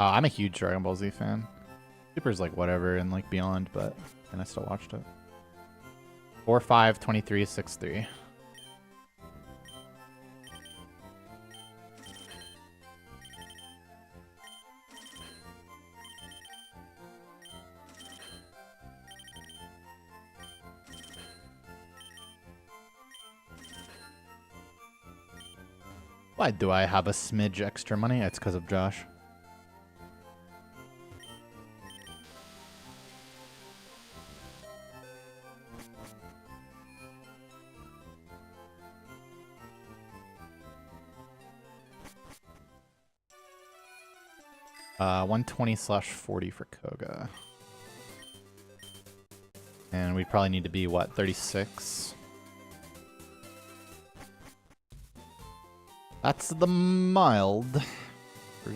I'm a huge Dragon Ball Z fan. Super's like whatever and like beyond, but and I still watched it. 4-5, 23, 6-3. Why do I have a smidge extra money? It's because of Josh. Uh, 120/40 for Koga. And we probably need to be, what, 36? That's the mild. For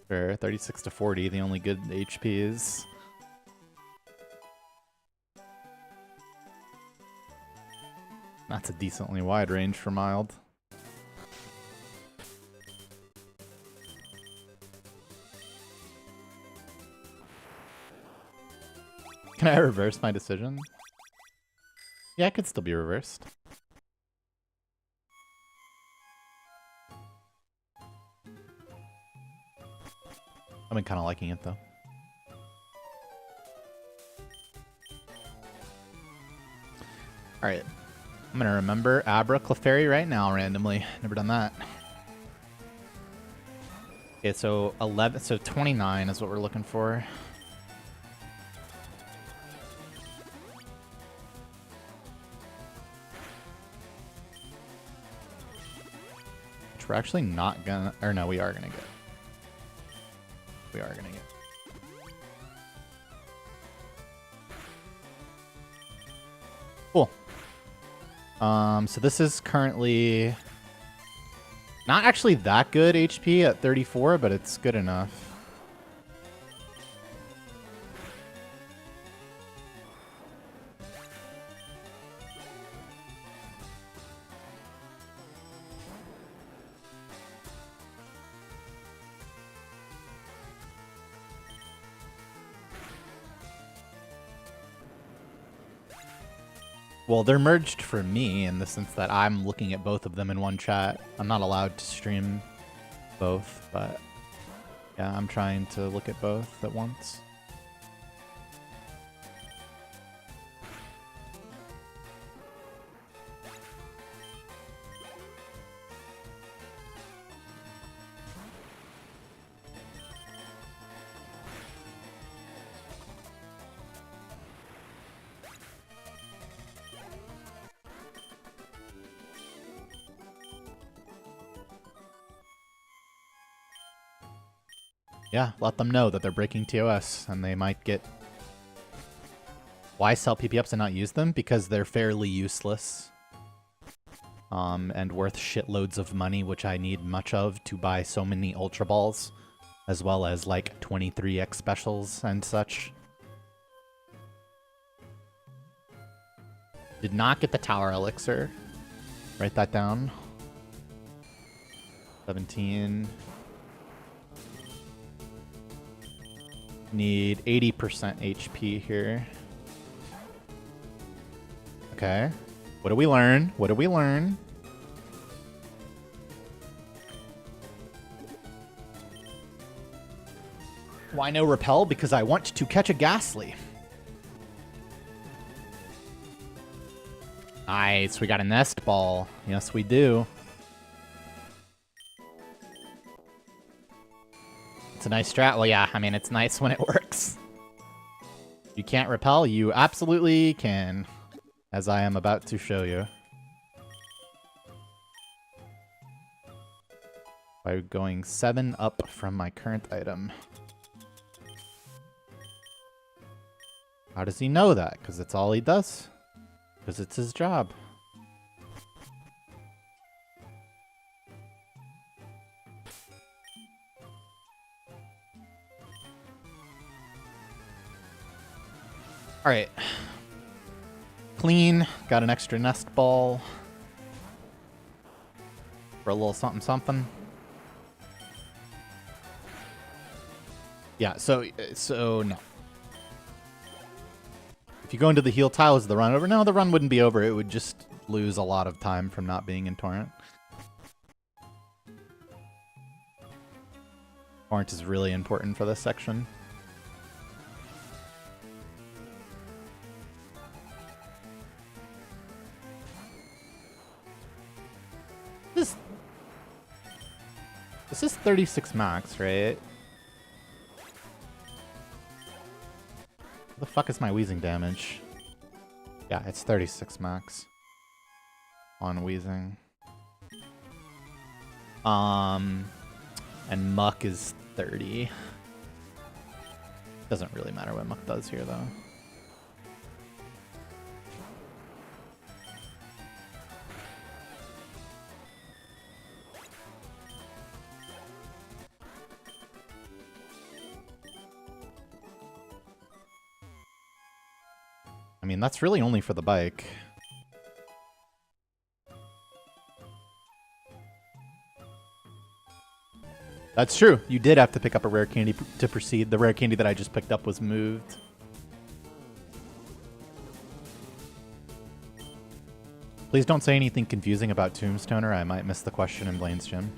sure, 36/40, the only good HPs. That's a decently wide range for mild. Can I reverse my decision? Yeah, it could still be reversed. I've been kind of liking it, though. Alright. I'm going to remember Abra Clefairy right now randomly. Never done that. Okay, so 11, so 29 is what we're looking for. Which we're actually not gonna, or no, we are gonna get. We are gonna get. Cool. So this is currently not actually that good HP at 34, but it's good enough. Well, they're merged for me in the sense that I'm looking at both of them in one chat. I'm not allowed to stream both, but yeah, I'm trying to look at both at once. Yeah, let them know that they're breaking TOS and they might get... Why sell PP ups and not use them? Because they're fairly useless. And worth shitloads of money, which I need much of to buy so many Ultra Balls. As well as like 23x specials and such. Did not get the Tower Elixir. Write that down. 17... Need 80% HP here. Okay. What do we learn? What do we learn? Why no repel? Because I want to catch a Ghastly. Nice. We got a Nest Ball. Yes, we do. It's a nice strat. Well, yeah, I mean, it's nice when it works. You can't repel, you absolutely can, as I am about to show you. By going 7 up from my current item. How does he know that? Because it's all he does. Because it's his job. Alright. Clean. Got an extra Nest Ball. For a little something something. Yeah, so no. If you go into the heal tile, is the run over? No, the run wouldn't be over. It would just lose a lot of time from not being in Torrent. Torrent is really important for this section. This is 36 max, right? What the fuck is my wheezing damage? Yeah, it's 36 max on wheezing. And Muck is 30. Doesn't really matter what Muck does here, though. I mean, that's really only for the bike. That's true. You did have to pick up a rare candy to proceed. The rare candy that I just picked up was moved. Please don't say anything confusing about Tombstone, or I might miss the question in Blaine's gym.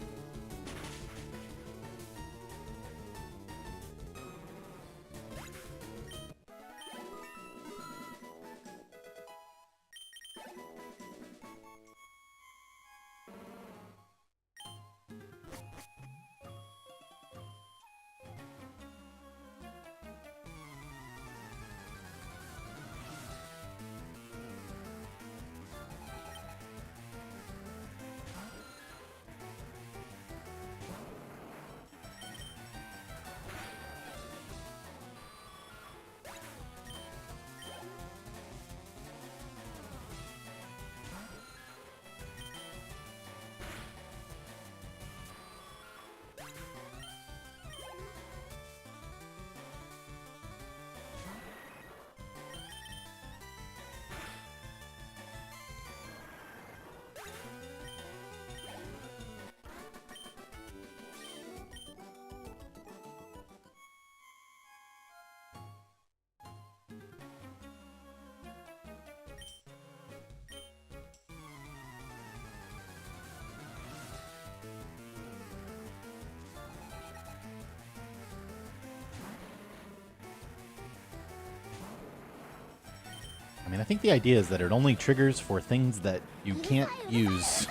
I mean, I think the idea is that it only triggers for things that you can't use.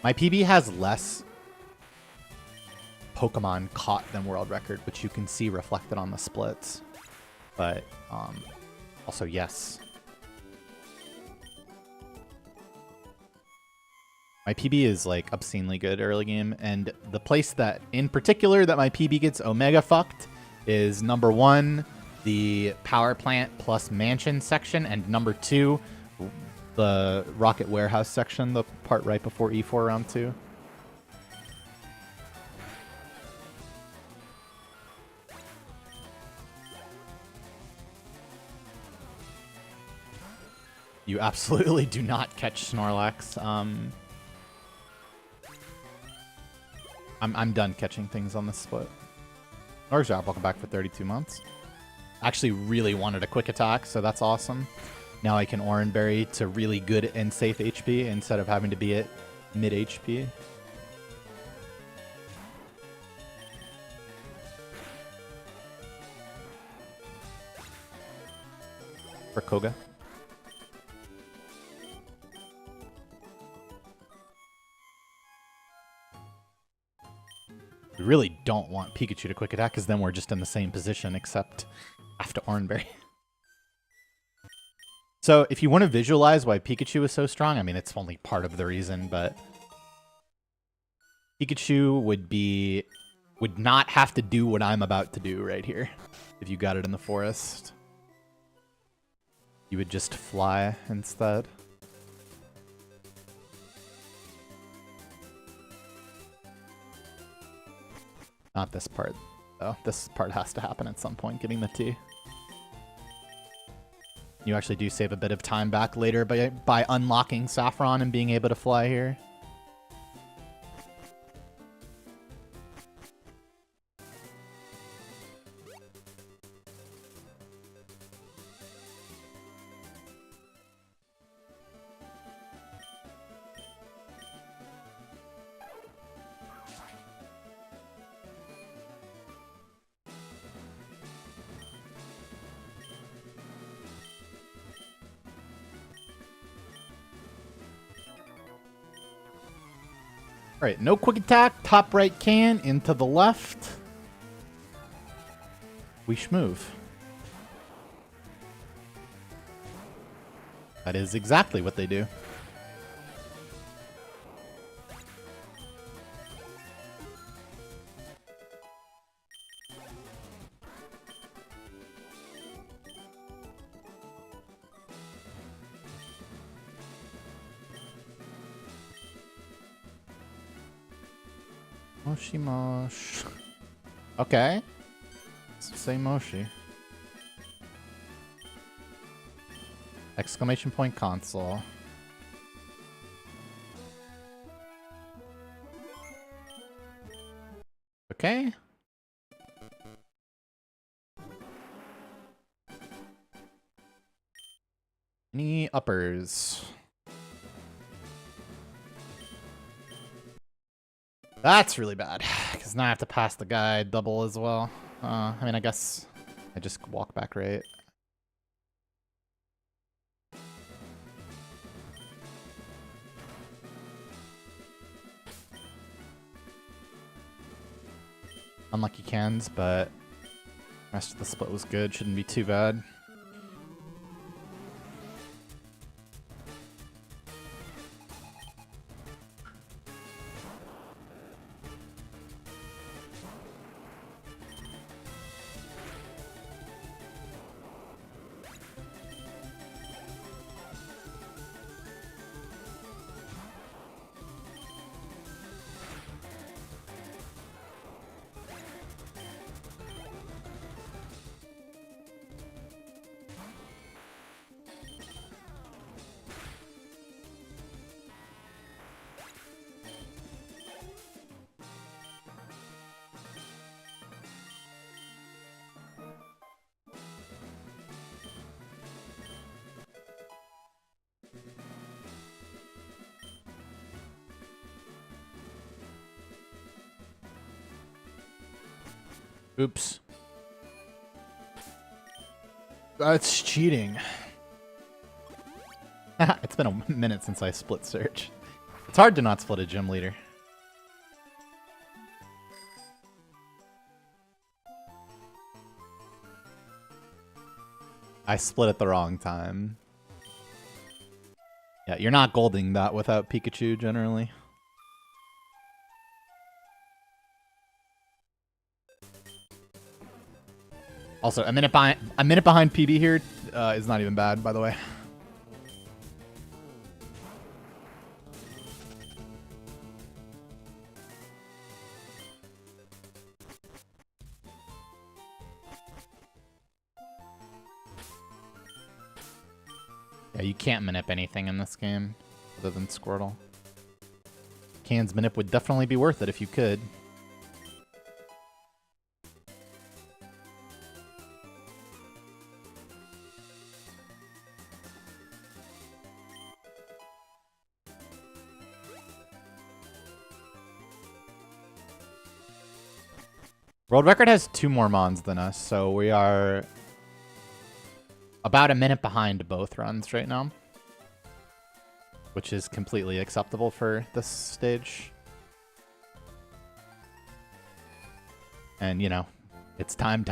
My PB has less Pokemon caught than world record, which you can see reflected on the splits. But also, yes. My PB is like obscenely good early game, and the place that in particular that my PB gets Omega fucked is number 1, the power plant plus mansion section, and number 2, the rocket warehouse section, the part right before E4 round 2. You absolutely do not catch Snorlax. I'm done catching things on this split. Norgzhap, welcome back for 32 months. Actually really wanted a quick attack, so that's awesome. Now I can Oranberry to really good and safe HP instead of having to be at mid HP. For Koga. We really don't want Pikachu to quick attack, because then we're just in the same position, except after Oranberry. So if you want to visualize why Pikachu is so strong, I mean, it's only part of the reason, but Pikachu would not have to do what I'm about to do right here if you got it in the forest. You would just fly instead. Not this part, though. This part has to happen at some point, getting the T. You actually do save a bit of time back later by unlocking Saffron and being able to fly here. Alright, no quick attack. Top right can, into the left. We schmoove. That is exactly what they do. Moshi mosh. Okay. Say moshi. Exclamation point console. Okay. Any uppers? That's really bad, because now I have to pass the guy double as well. I mean, I guess I just walk back right. Unlucky cans, but the rest of the split was good. Shouldn't be too bad. Oops. That's cheating. It's been a minute since I split search. It's hard to not split a gym leader. I split at the wrong time. Yeah, you're not golding that without Pikachu generally. Also, a minute behind PB here is not even bad, by the way. Yeah, you can't manip anything in this game other than Squirtle. Can's manip would definitely be worth it if you could. World record has 2 more mons than us, so we are about a minute behind both runs right now, which is completely acceptable for this stage. And, you know, it's time.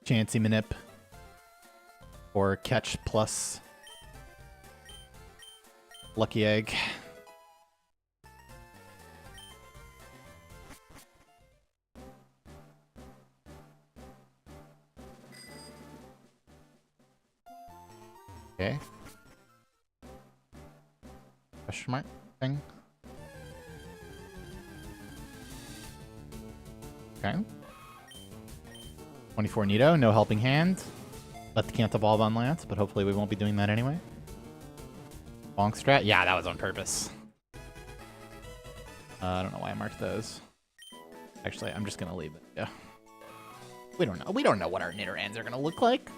Chansey manip or catch plus lucky egg. Okay. Question mark thing. Okay. 24 Nito, no helping hand. Let the Can't evolve on Lance, but hopefully we won't be doing that anyway. Bonk strat? Yeah, that was on purpose. I don't know why I marked those. Actually, I'm just gonna leave it. Yeah. We don't know. We don't know what our Nidorans are gonna look like.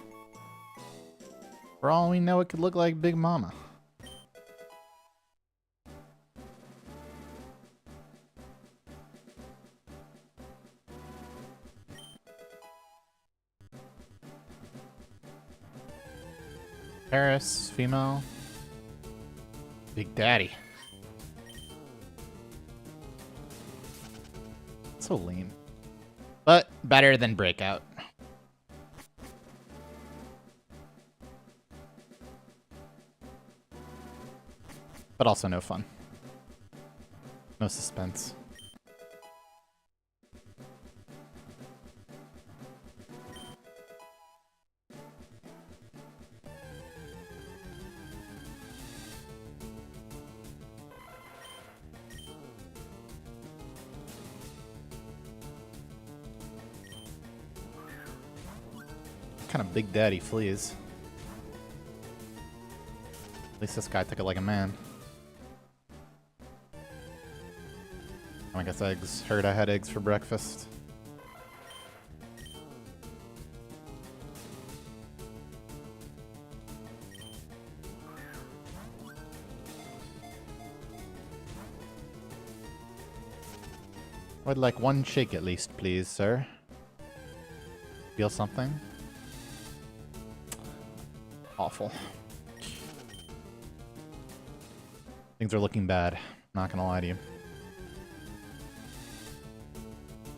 For all we know, it could look like Big Mama. Paris, female. Big Daddy. So lame. But better than Breakout. But also no fun. No suspense. Kind of Big Daddy fleas. At least this guy took it like a man. I guess eggs. Heard I had eggs for breakfast. I'd like one shake at least, please, sir. Feel something? Awful. Things are looking bad. Not gonna lie to you.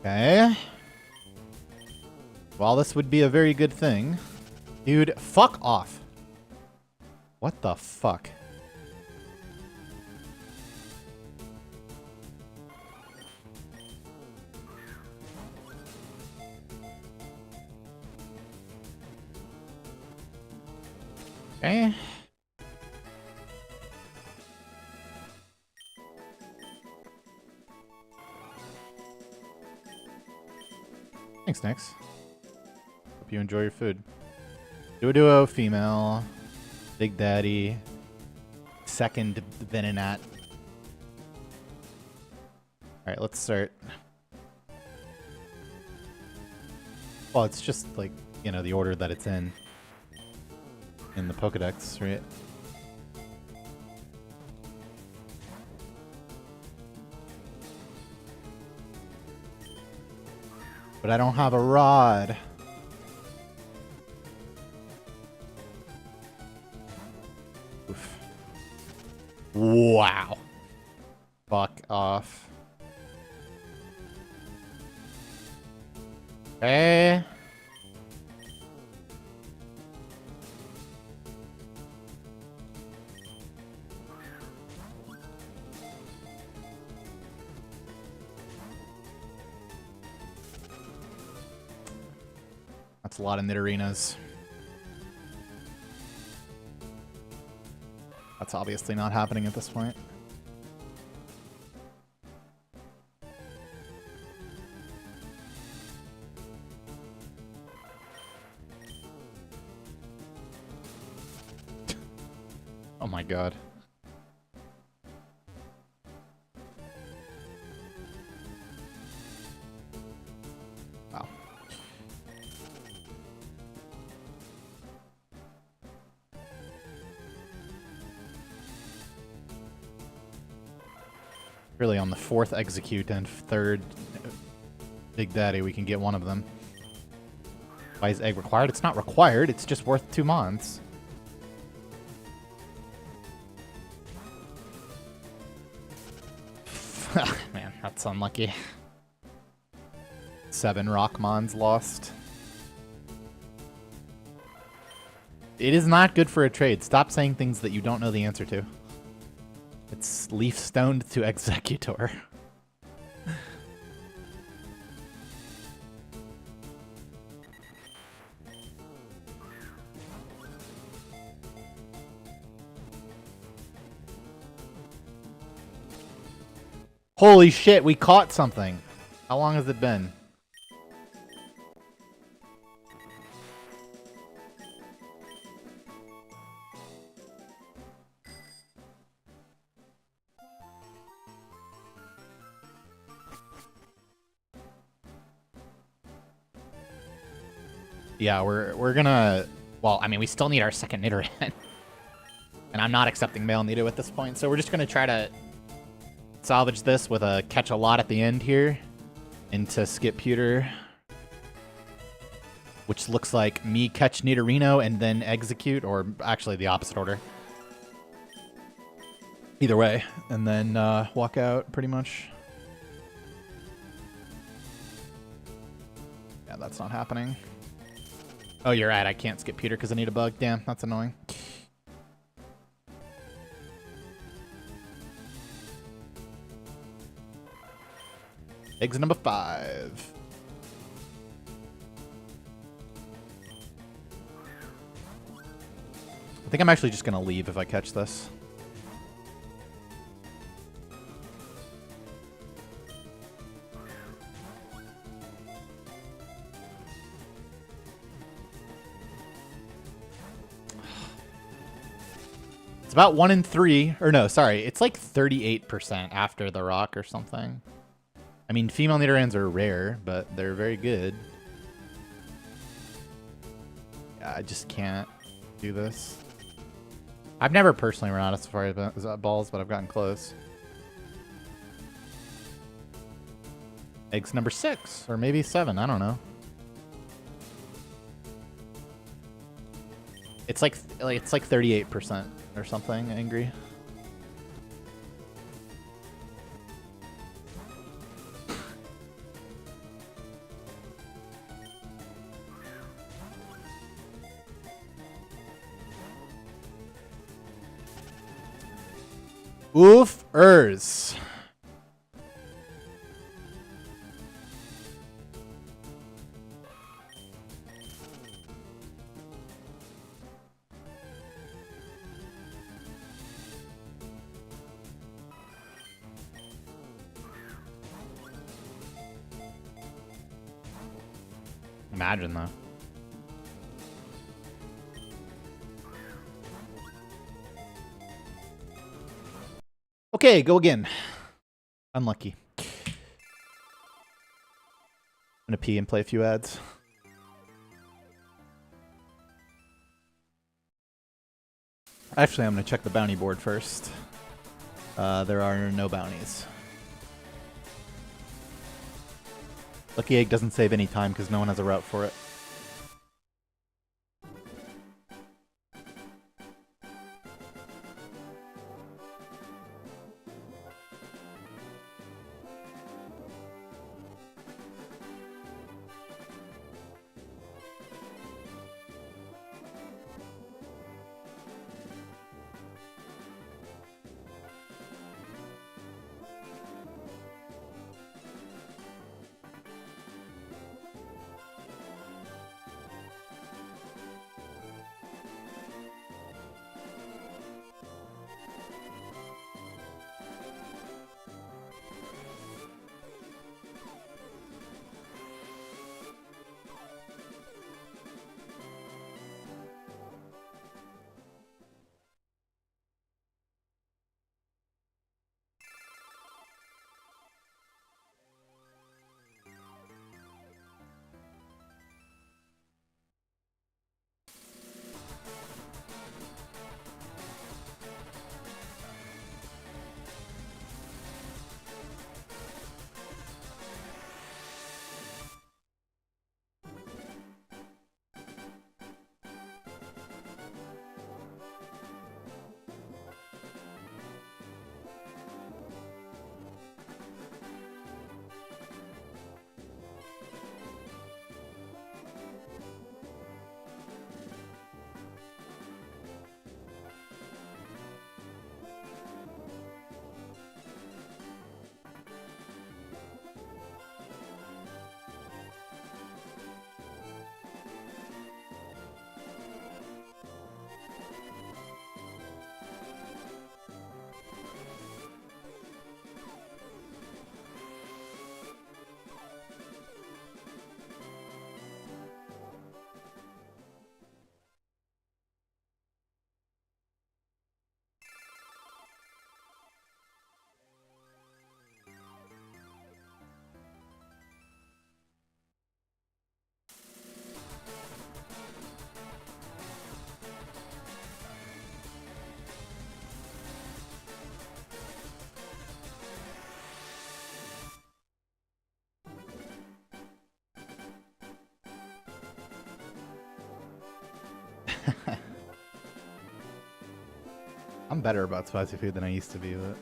Okay. Well, this would be a very good thing. Dude, fuck off. What the fuck? Okay. Thanks, Nix. Hope you enjoy your food. Duo, female. Big Daddy. Second Venonat. Alright, let's start. Well, it's just like, you know, the order that it's in the Pokedex, right? But I don't have a rod. Oof. Wow. Fuck off. Okay. That's a lot of Nidorinas. That's obviously not happening at this point. Oh my god. Wow. Really, on the fourth execute and third Big Daddy, we can get one of them. Why is egg required? It's not required, it's just worth 2 months. Man, that's unlucky. 7 Rockmons lost. It is not good for a trade. Stop saying things that you don't know the answer to. It's Leaf Stoned to Executor. Holy shit, we caught something. How long has it been? Yeah, we're gonna Well, I mean, we still need our second Nidoran. And I'm not accepting male Nido at this point, so we're just going to try to salvage this with a catch a lot at the end here into skip Pewter. Which looks like me catch Nidorino and then execute, or actually the opposite order. Either way, and then walk out pretty much. Yeah, that's not happening. Oh, you're right. I can't skip Pewter because I need a bug. Damn, that's annoying. Exit number 5. I think I'm actually just going to leave if I catch this. It's about 1 in 3. Or no, sorry. It's like 38% after the rock or something. I mean, female Nidorans are rare, but they're very good. Yeah, I just can't do this. I've never personally run out of Safari balls, but I've gotten close. Eggs number 6, or maybe 7, I don't know. It's like 38% or something, angry. Oof-ers. Imagine though. Okay, go again. Unlucky. I'm gonna pee and play a few ads. Actually, I'm gonna check the bounty board first. There are no bounties. Lucky Egg doesn't save any time because no one has a route for it. I'm better about spicy food than I used to be, but...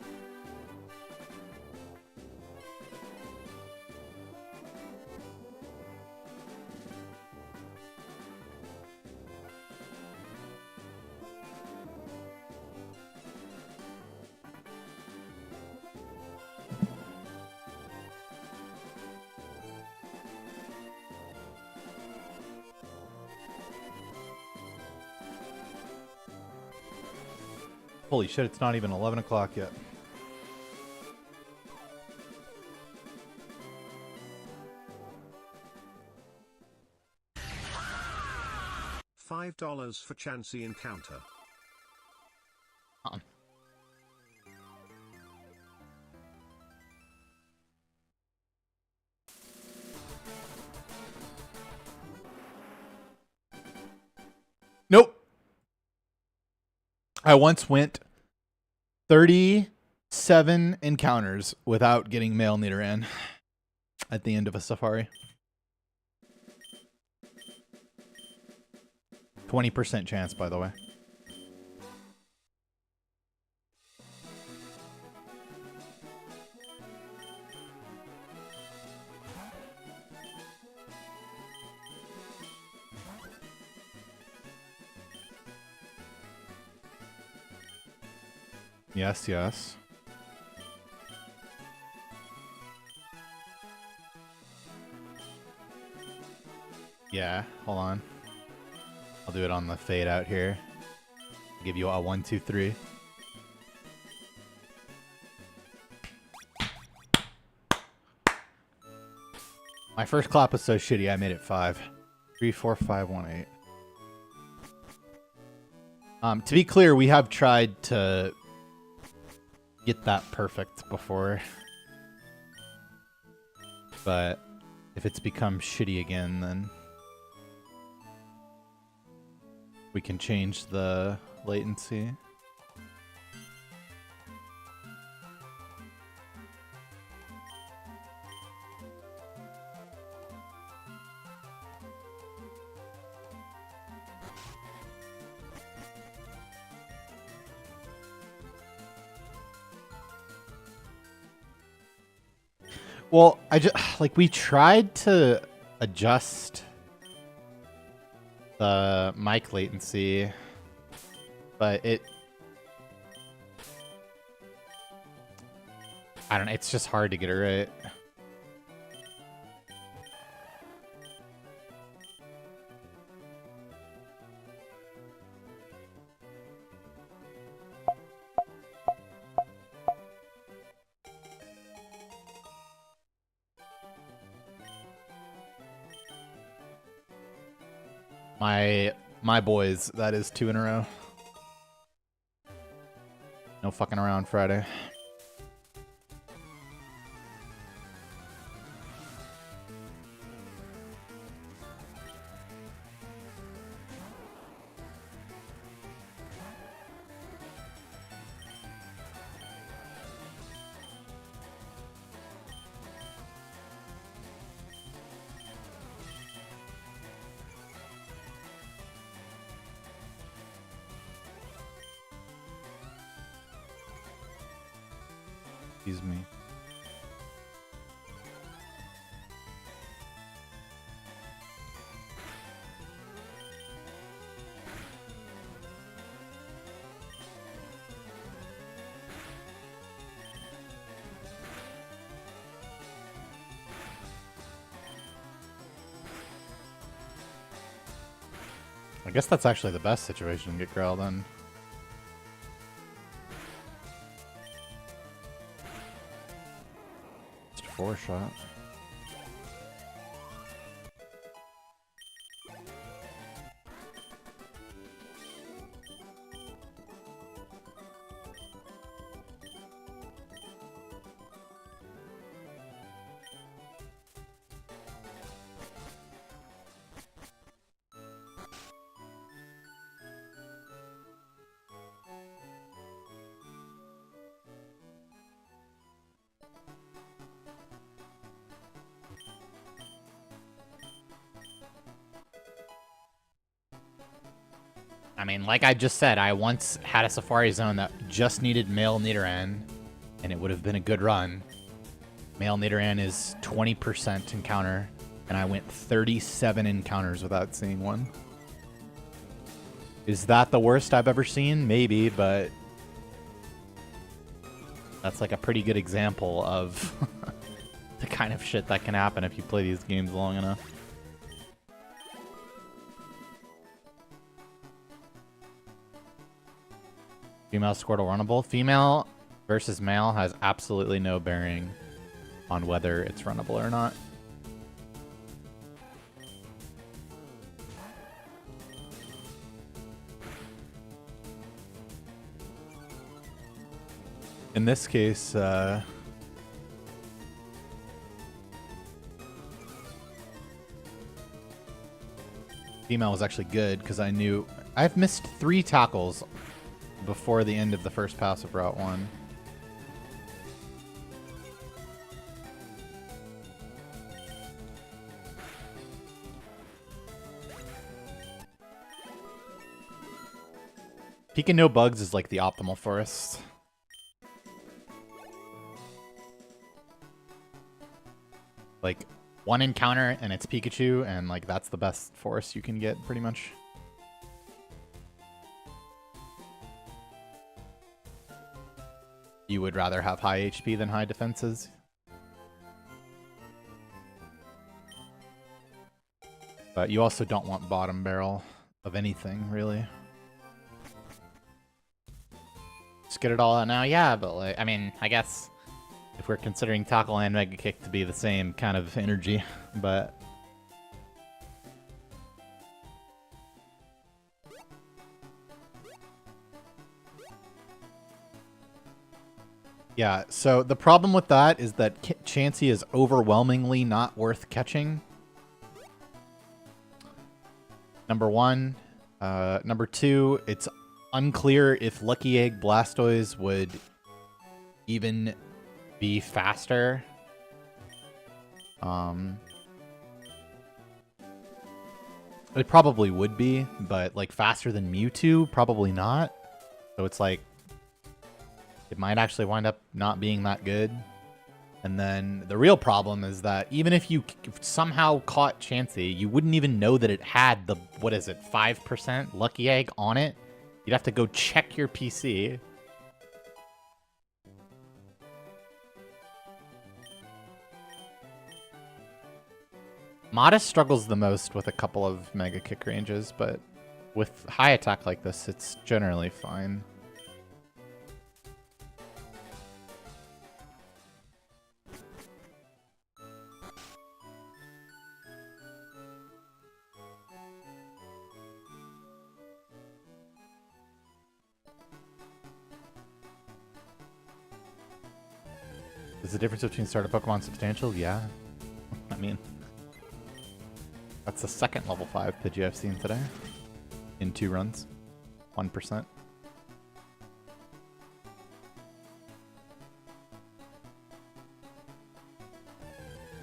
Holy shit, it's not even 11 o'clock yet. $5 for Chansey Encounter. Nope. I once went 37 encounters without getting male Nidoran at the end of a safari. 20% chance, by the way. Yes, yes. Yeah, hold on. I'll do it on the fade out here. Give you a 1, 2, 3. My first clap was so shitty, I made it 5. 3, 4, 5, 1, 8. To be clear, we have tried to get that perfect before. But if it's become shitty again, then we can change the latency. Well, I just like we tried to adjust the mic latency, but I don't know, it's just hard to get it right. My boys, that is 2 in a row. No fucking around Friday. Excuse me. I guess that's actually the best situation to get growled in. Just a 4-shot. I mean, like I just said, I once had a Safari Zone that just needed male Nidoran, and it would have been a good run. Male Nidoran is 20% encounter, and I went 37 encounters without seeing one. Is that the worst I've ever seen? Maybe, but that's like a pretty good example of the kind of shit that can happen if you play these games long enough. Female Squirtle runnable. Female versus male has absolutely no bearing on whether it's runnable or not. In this case, female was actually good because I knew I've missed 3 tackles before the end of the first pass of Route 1. Pika no bugs is like the optimal forest. Like 1 encounter and it's Pikachu, and like that's the best forest you can get pretty much. You would rather have high HP than high defenses. But you also don't want bottom barrel of anything, really. Just get it all out now? Yeah, but like, I mean, I guess if we're considering Tackle and Mega Kick to be the same kind of energy, but... Yeah, so the problem with that is that Chansey is overwhelmingly not worth catching. Number 1. Number 2, it's unclear if Lucky Egg Blastoise would even be faster. It probably would be, but like faster than Mewtwo, probably not. So it's like, it might actually wind up not being that good. And then the real problem is that even if you somehow caught Chansey, you wouldn't even know that it had the, what is it, 5% Lucky Egg on it? You'd have to go check your PC. Modest struggles the most with a couple of Mega Kick ranges, but with high attack like this, it's generally fine. Is the difference between starter Pokemon substantial? Yeah. I mean, that's the second level 5 Pidgey I've seen today. In 2 runs. 1%.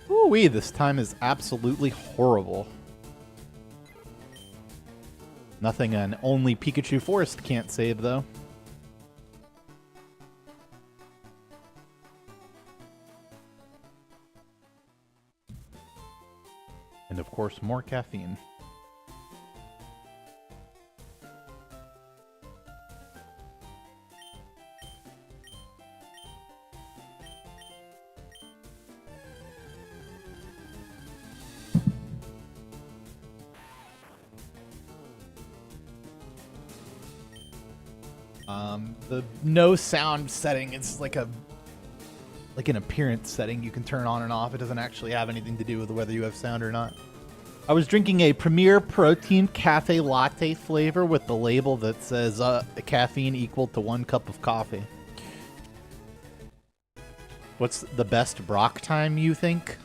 Ooh-wee, this time is absolutely horrible. Nothing an only Pikachu Forest can't save, though. And of course, more caffeine. The no sound setting is like an appearance setting you can turn on and off. It doesn't actually have anything to do with whether you have sound or not. I was drinking a Premier Protein Cafe Latte flavor with the label that says caffeine equal to 1 cup of coffee. What's the best Brock time, you think?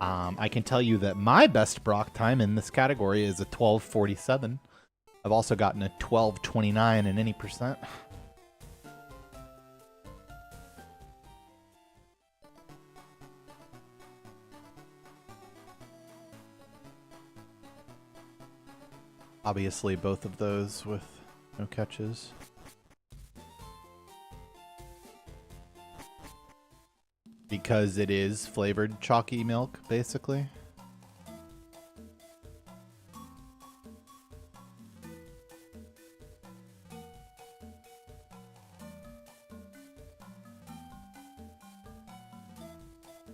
I can tell you that my best Brock time in this category is a 12:47. I've also gotten a 12:29 in any percent. Obviously, both of those with no catches. Because it is flavored chalky milk, basically.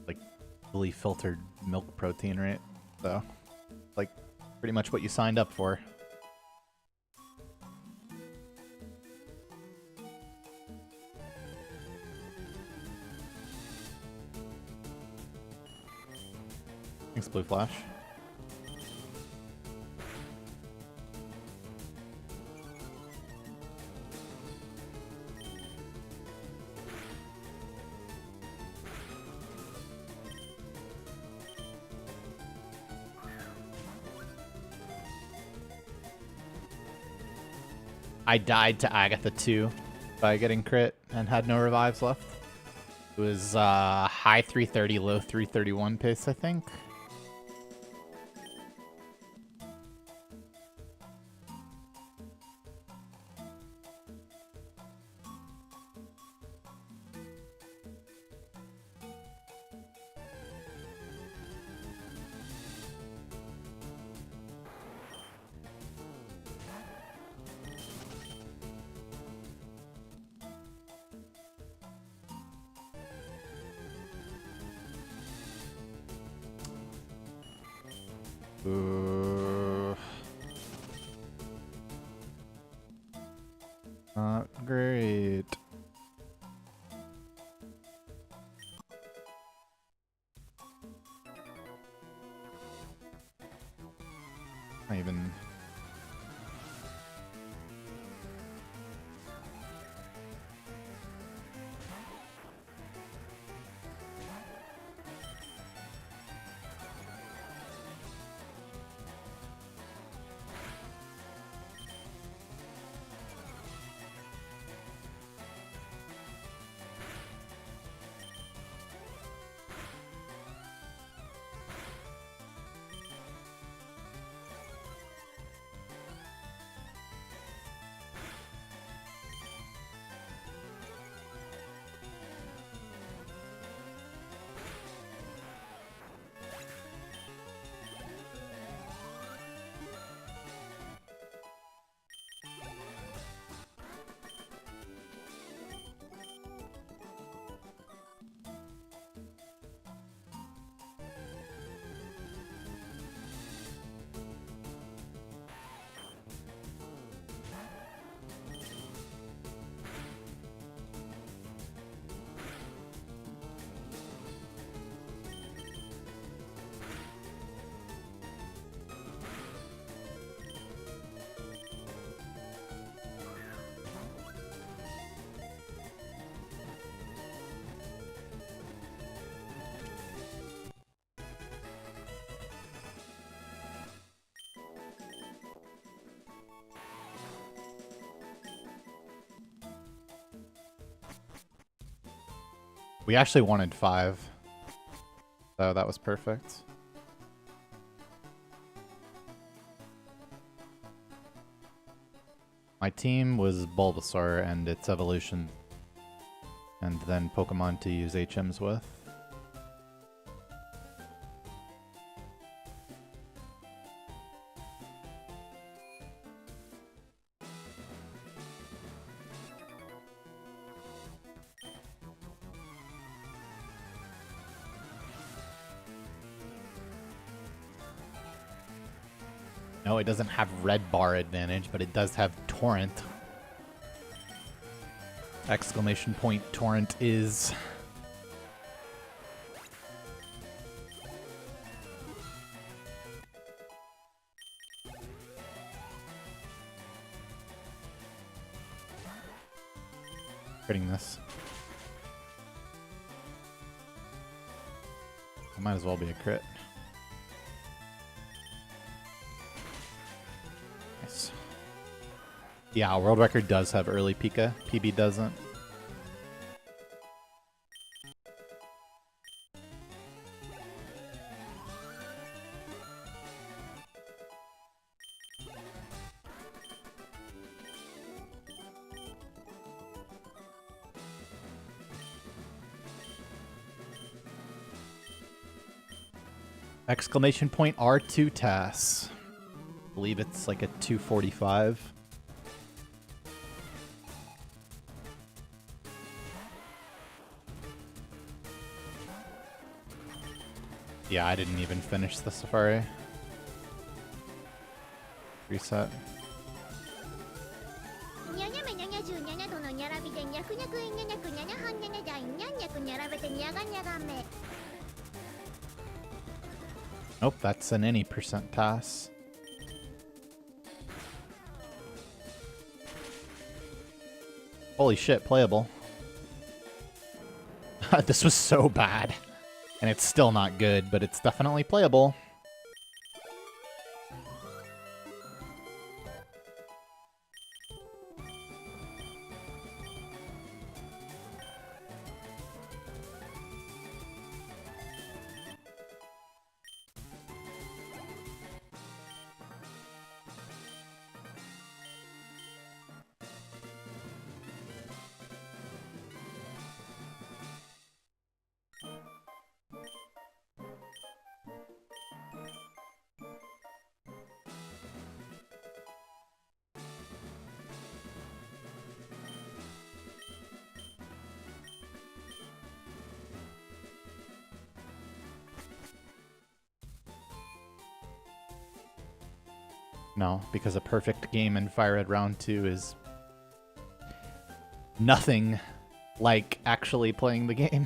Like, fully filtered milk protein, right? So, like, pretty much what you signed up for. Thanks, Blue Flash. I died to Agatha 2 by getting crit and had no revives left. It was high 330, low 331 pace, I think. Not great. Not even... We actually wanted 5. So that was perfect. My team was Bulbasaur and its evolution. And then Pokemon to use HMs with. No, it doesn't have red bar advantage, but it does have Torrent. Exclamation point Torrent is... critting this. It might as well be a crit. Nice. Yeah, world record does have early Pika. PB doesn't. Exclamation point R2 TAS. I believe it's like a 245. Yeah, I didn't even finish the safari. Reset. Nope, that's an any percent pass. Holy shit, playable. This was so bad. And it's still not good, but it's definitely playable. No, because a perfect game in Fire Red Round 2 is nothing like actually playing the game.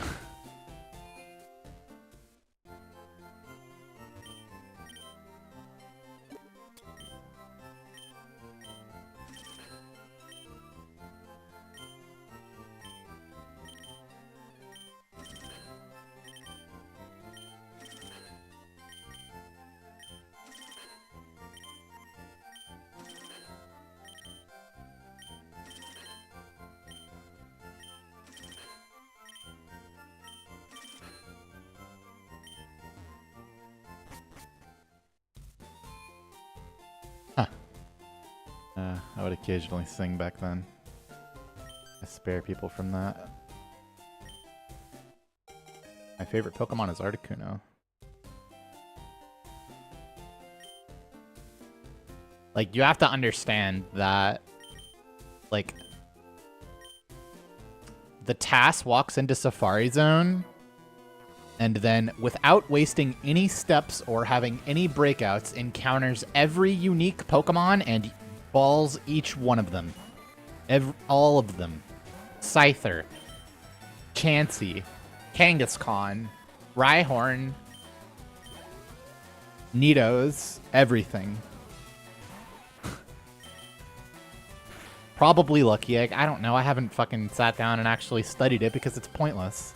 I would occasionally sing back then. I spare people from that. My favorite Pokemon is Articuno. Like, you have to understand that, like, the TAS walks into Safari Zone and then, without wasting any steps or having any breakouts, encounters every unique Pokemon and balls each one of them. All of them. Scyther, Chansey, Kangaskhan, Rhyhorn, Nidos, everything. Probably Lucky Egg. I don't know. I haven't fucking sat down and actually studied it because it's pointless.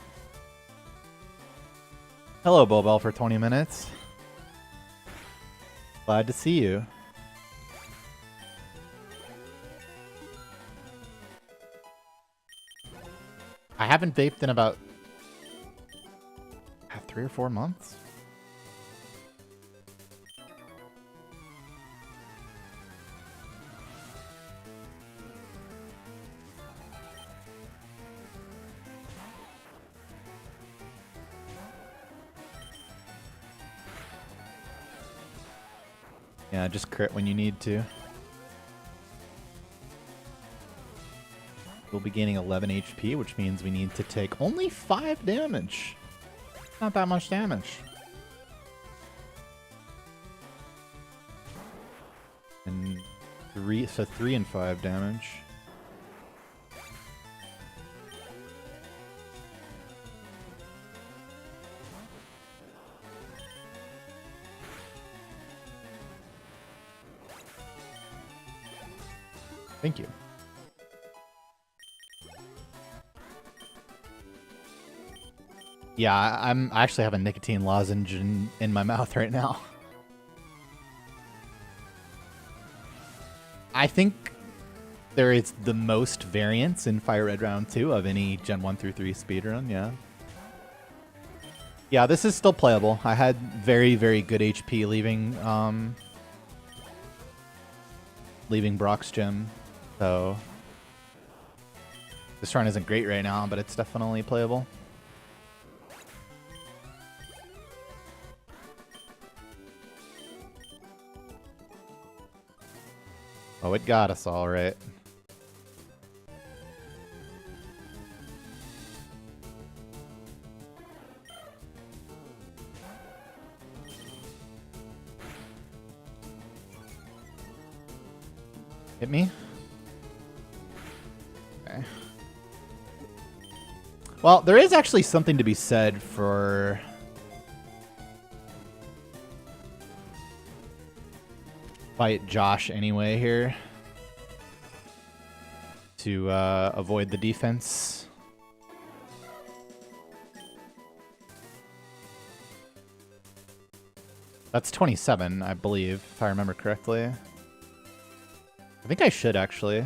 Hello, Bobel, for 20 minutes. Glad to see you. I haven't vaped in about 3 or 4 months. Yeah, just crit when you need to. We'll be gaining 11 HP, which means we need to take only 5 damage. Not that much damage. And 3 and 5 damage. Thank you. Yeah, I actually have a nicotine lozenge in my mouth right now. I think there is the most variance in Fire Red Round 2 of any Gen 1 through 3 speedrun, yeah. Yeah, this is still playable. I had very, very good HP leaving Brock's gym, so this run isn't great right now, but it's definitely playable. Oh, it got us all right. Hit me? Okay. Well, there is actually something to be said for... fight Josh anyway here. To avoid the defense. That's 27, I believe, if I remember correctly. I think I should, actually.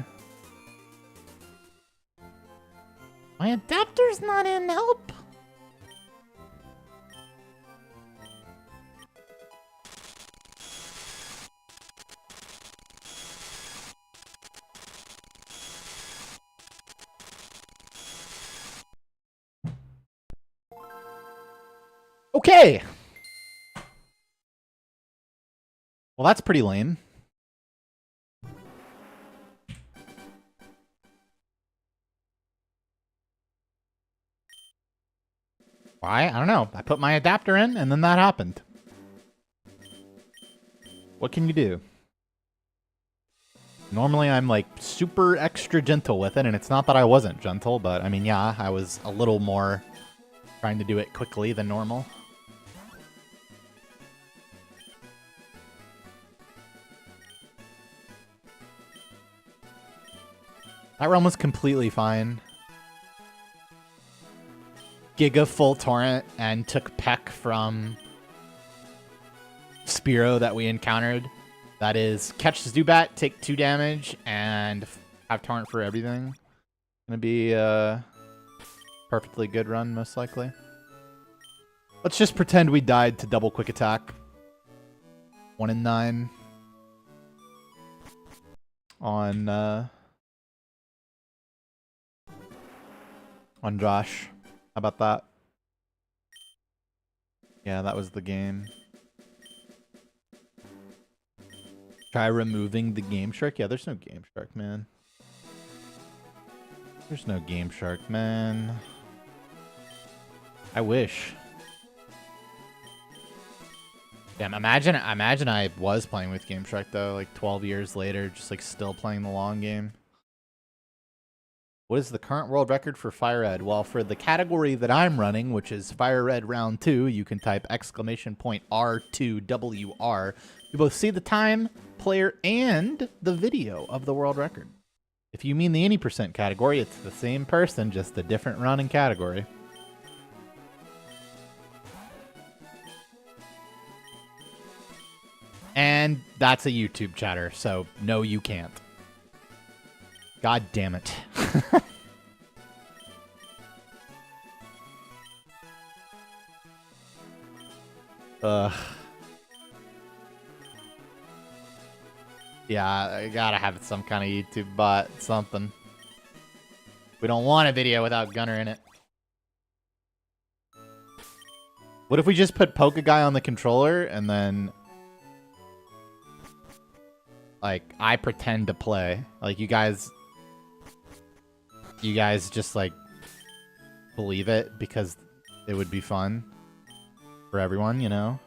My adapter's not in, help! Okay! Well, that's pretty lame. Why? I don't know. I put my adapter in, and then that happened. What can you do? Normally, I'm, like, super extra gentle with it, and it's not that I wasn't gentle, but, I mean, yeah, I was a little more trying to do it quickly than normal. That run was completely fine. Giga full torrent and took Peck from Spearow that we encountered. That is catch Zubat, take 2 damage, and have torrent for everything. Gonna be a perfectly good run, most likely. Let's just pretend we died to double quick attack. 1 in 9. On Josh. How about that? Yeah, that was the game. Try removing the Game Shark? Yeah, there's no Game Shark, man. There's no Game Shark, man. I wish. Damn, imagine I was playing with Game Shark, though, like 12 years later, just like still playing the long game. What is the current world record for Fire Red? Well, for the category that I'm running, which is Fire Red Round 2, you can type !R2WR. You both see the time, player, and the video of the world record. If you mean the any percent category, it's the same person, just a different run and category. And that's a YouTube chatter, so no, you can't. God damn it. Yeah, I gotta have some kind of YouTube bot, something. We don't want a video without Gunner in it. What if we just put Pokeguy on the controller and then... like, I pretend to play. Like, you guys just, like, believe it because it would be fun for everyone, you know?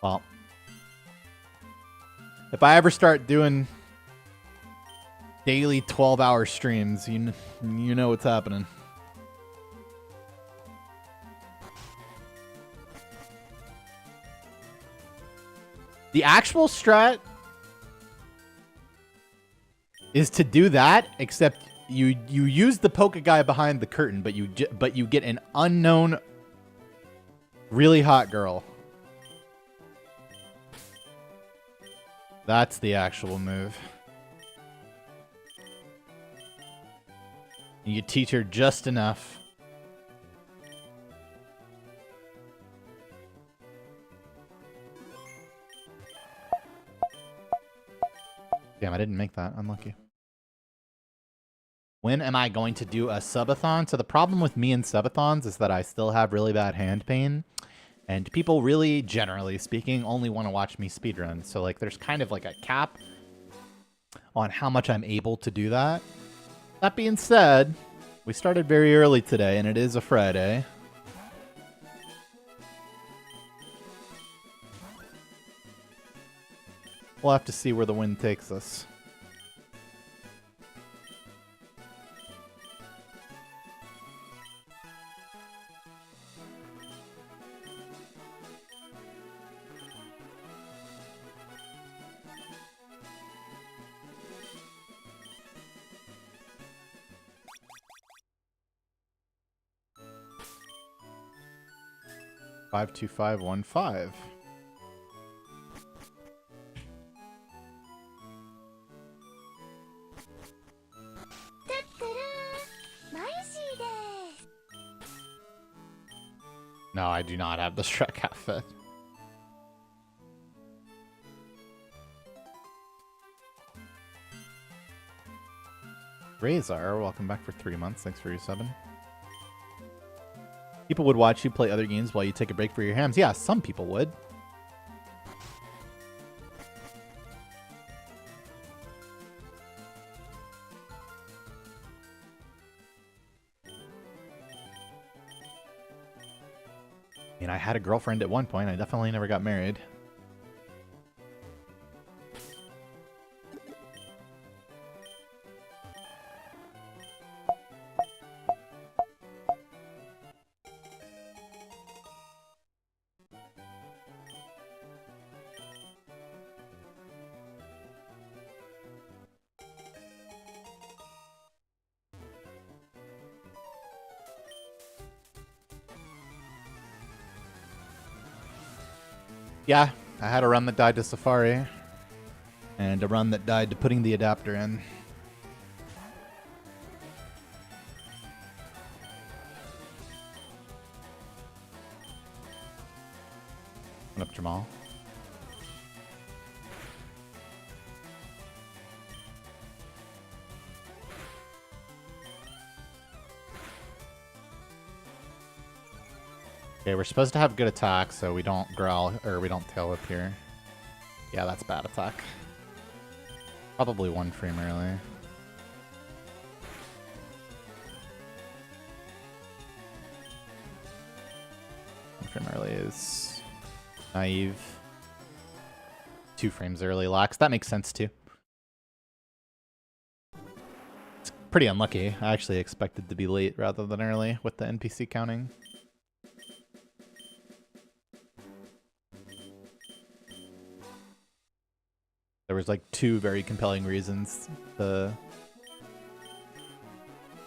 Well, if I ever start doing daily 12-hour streams, you know what's happening. The actual strat is to do that, except you use the Pokeguy behind the curtain, but you get an unknown, really hot girl. That's the actual move. You teach her just enough. Damn, I didn't make that. Unlucky. When am I going to do a subathon? So the problem with me and subathons is that I still have really bad hand pain. And people really, generally speaking, only want to watch me speedrun. So like there's kind of like a cap on how much I'm able to do that. That being said, we started very early today, and it is a Friday. We'll have to see where the wind takes us. Five two five one five. No, I do not have the Shrek outfit. Razor, welcome back for 3 months. Thanks for your subbing. People would watch you play other games while you take a break for your hams. Yeah, some people would. I mean, I had a girlfriend at one point. I definitely never got married. Yeah, I had a run that died to Safari, and a run that died to putting the adapter in. What up, Jamal? Okay, we're supposed to have good attack, so we don't growl, or we don't tail whip here. Yeah, that's bad attack. Probably 1 frame early. One frame early is naive. 2 frames early lax. That makes sense too. It's pretty unlucky. I actually expected to be late rather than early with the NPC counting. There was like 2 very compelling reasons to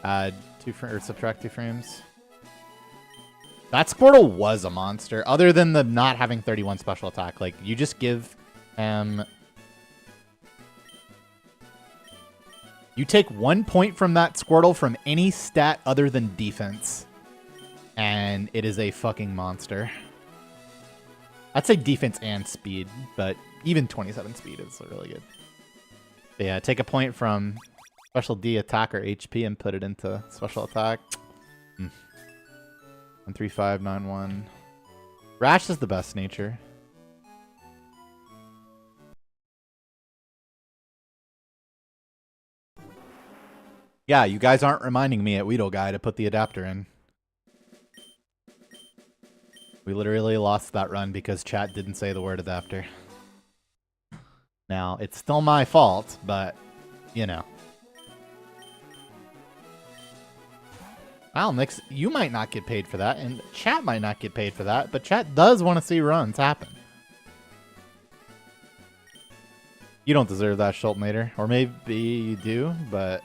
add 2 or subtract 2 frames. That Squirtle was a monster, other than the not having 31 special attack. Like, you just give him... You take 1 point from that Squirtle from any stat other than defense, and it is a fucking monster. I'd say defense and speed, but even 27 speed is really good. But yeah, take a point from special D attack or HP and put it into special attack. 13591. Rash is the best nature. Yeah, you guys aren't reminding me at Weedle Guy to put the adapter in. We literally lost that run because chat didn't say the word adapter. Now, it's still my fault, but, you know. Wow, Nix, you might not get paid for that, and chat might not get paid for that, but chat does want to see runs happen. You don't deserve that, Schultmater. Or maybe you do, but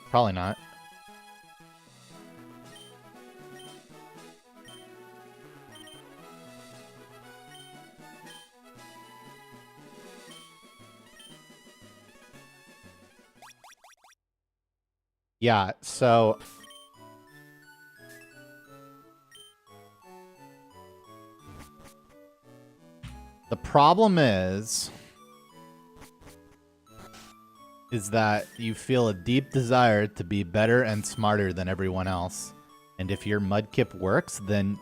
probably not. Yeah, so... The problem is that you feel a deep desire to be better and smarter than everyone else. And if your Mudkip works, then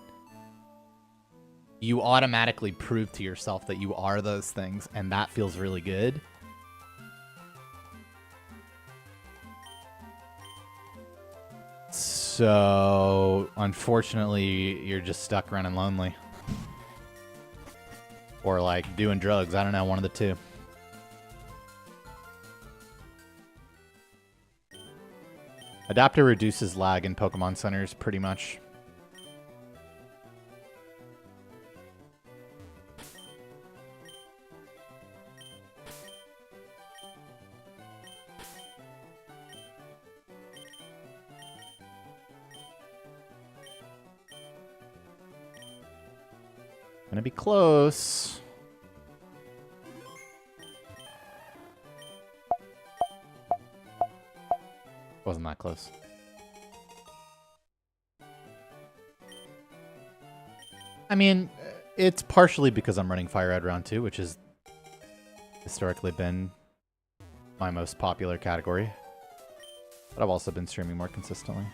you automatically prove to yourself that you are those things, and that feels really good. So, unfortunately, you're just stuck running lonely. Or, like, doing drugs. I don't know, one of the two. Adapter reduces lag in Pokemon centers, pretty much. Gonna be close. Wasn't that close. I mean, it's partially because I'm running Fire Red Round 2, which has historically been my most popular category. But I've also been streaming more consistently.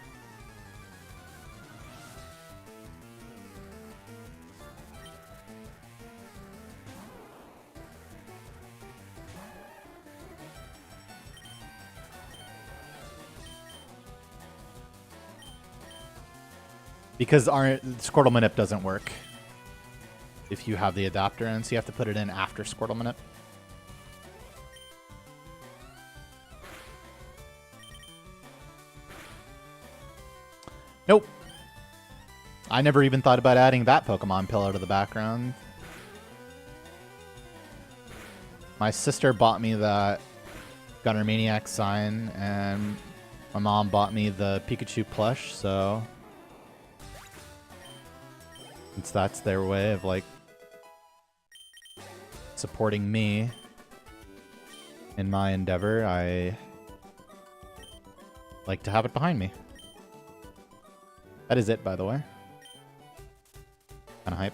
Because our Squirtle Manip doesn't work if you have the adapter in, so you have to put it in after Squirtle Manip. Nope. I never even thought about adding that Pokemon pillow to the background. My sister bought me the Gunnermaniac sign, and my mom bought me the Pikachu plush, so... since that's their way of, like, supporting me in my endeavor, I like to have it behind me. That is it, by the way. Kinda hype.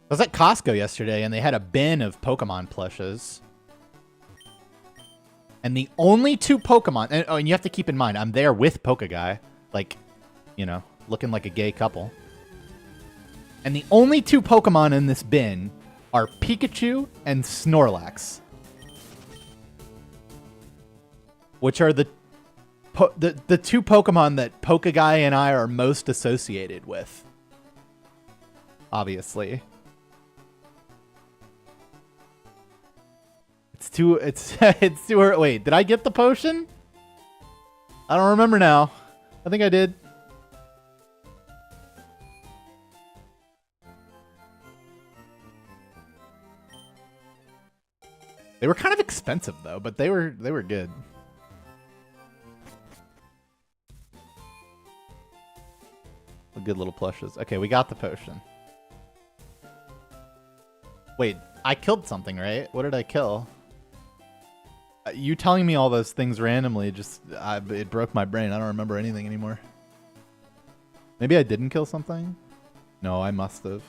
I was at Costco yesterday, and they had a bin of Pokemon plushes. And the only two Pokemon... and you have to keep in mind, I'm there with Pokeguy. Like, you know, looking like a gay couple. And the only two Pokemon in this bin are Pikachu and Snorlax. Which are the two Pokemon that Pokeguy and I are most associated with. Obviously. It's too early. Wait, did I get the potion? I don't remember now. I think I did. They were kind of expensive though, but they were good. Good little plushes. Okay, we got the potion. Wait, I killed something, right? What did I kill? You telling me all those things randomly just it broke my brain. I don't remember anything anymore. Maybe I didn't kill something? No, I must have.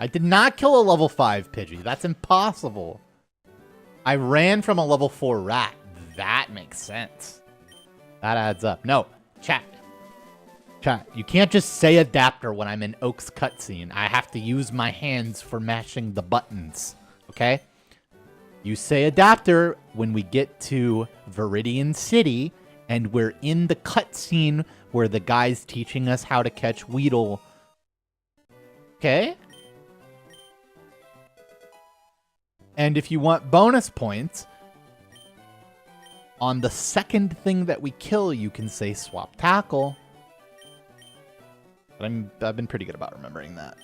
I did not kill a level 5 Pidgey. That's impossible. I ran from a level 4 rat. That makes sense. That adds up. No, chat. Chat, you can't just say adapter when I'm in Oak's cutscene. I have to use my hands for mashing the buttons, okay? You say adapter when we get to Viridian City and we're in the cutscene where the guy's teaching us how to catch Weedle. Okay? And if you want bonus points, on the second thing that we kill, you can say swap tackle. But I've been pretty good about remembering that.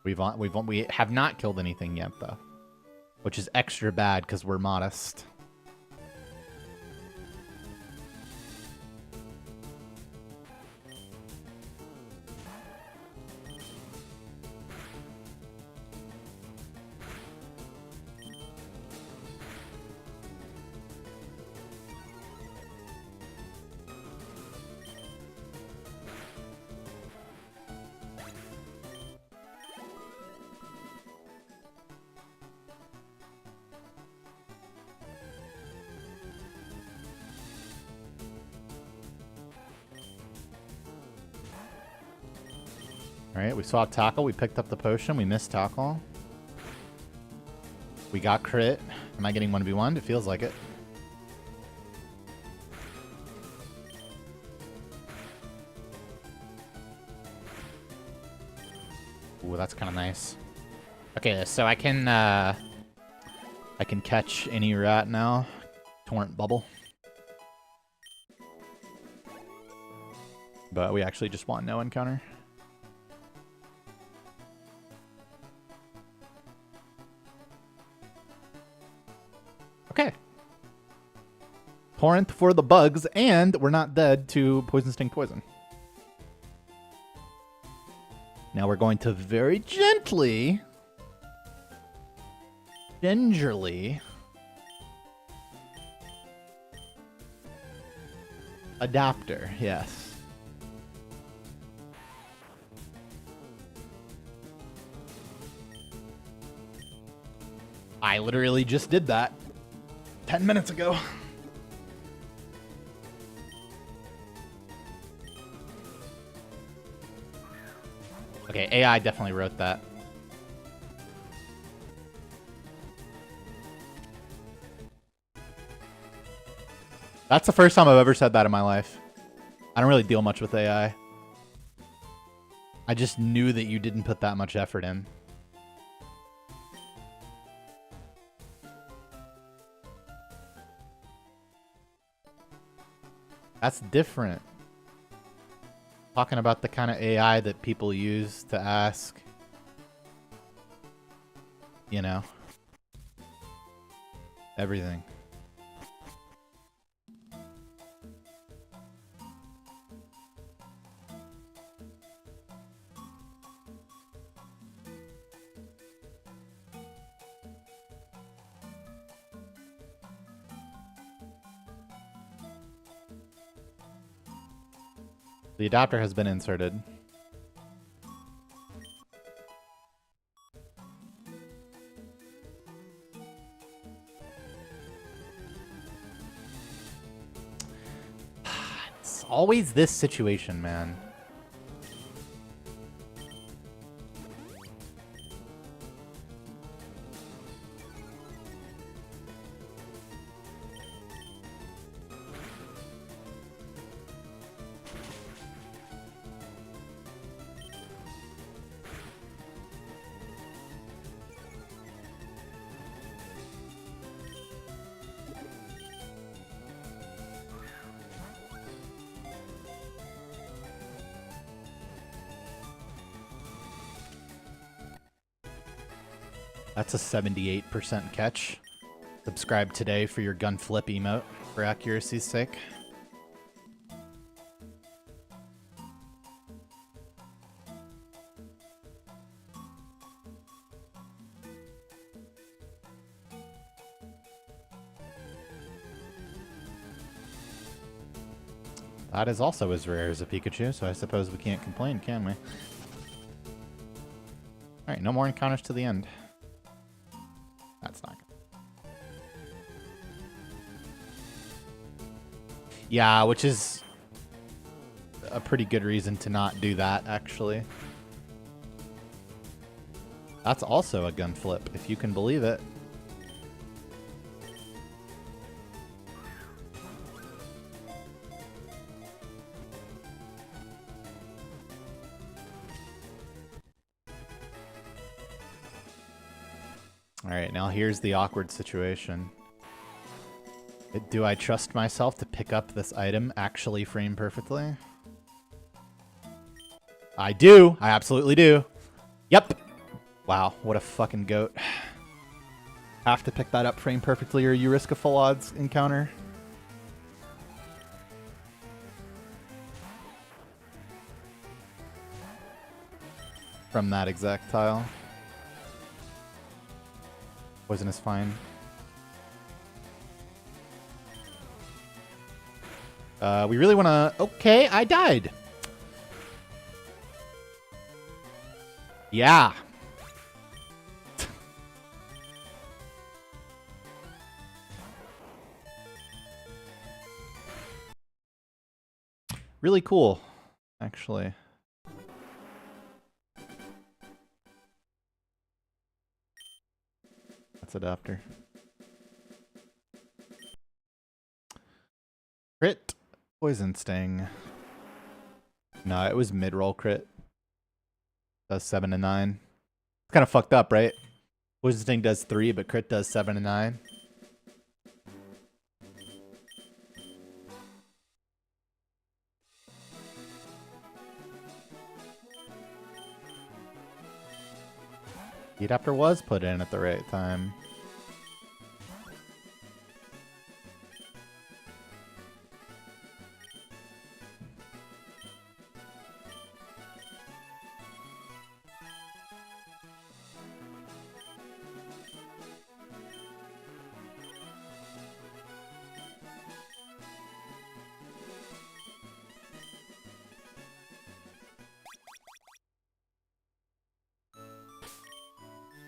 We have not killed anything yet though, which is extra bad because we're modest. Alright, we saw tackle. We picked up the potion. We missed tackle. We got crit. Am I getting 1v1'd? It feels like it. Ooh, that's kind of nice. Okay, so I can catch any rat now. Torrent bubble. But we actually just want no encounter. Okay. Torrent for the bugs, and we're not dead to poison sting poison. Now we're going to very gently, gingerly adapter, yes. I literally just did that 10 minutes ago. Okay, AI definitely wrote that. That's the first time I've ever said that in my life. I don't really deal much with AI. I just knew that you didn't put that much effort in. That's different. Talking about the kind of AI that people use to ask, you know, everything. The adapter has been inserted. It's always this situation, man. That's a 78% catch. Subscribe today for your gun flip emote for accuracy's sake. That is also as rare as a Pikachu, so I suppose we can't complain, can we? Alright, no more encounters to the end. That's not good. Yeah, which is a pretty good reason to not do that, actually. That's also a gun flip, if you can believe it. Alright, now here's the awkward situation. Do I trust myself to pick up this item actually framed perfectly? I do! I absolutely do. Yep! Wow, what a fucking goat. Have to pick that up framed perfectly or you risk a full odds encounter. From that exact tile. Poison is fine. We really want to... Okay, I died. Yeah. Really cool, actually. That's adapter. Crit. Poison sting. No, it was mid-roll crit. Does 7 to 9. It's kind of fucked up, right? Poison sting does 3, but crit does 7 to 9. The adapter was put in at the right time.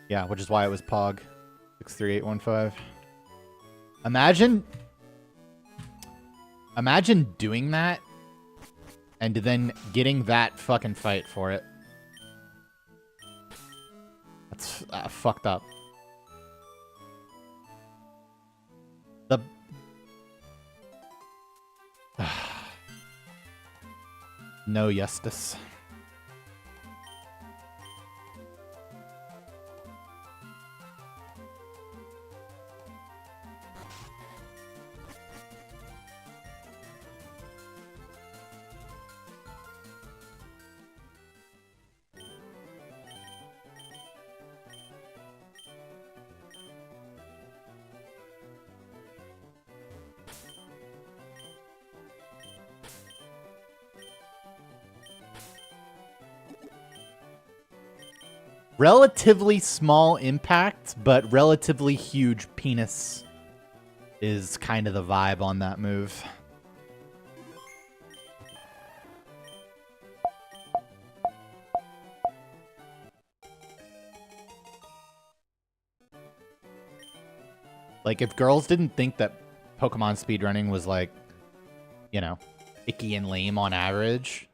Yeah, which is why it was Pog. 63815. Imagine doing that and then getting that fucking fight for it. That's fucked up. The no justice. Relatively small impact, but relatively huge penis is kind of the vibe on that move. Like, if girls didn't think that Pokemon speedrunning was, like, you know, icky and lame on average,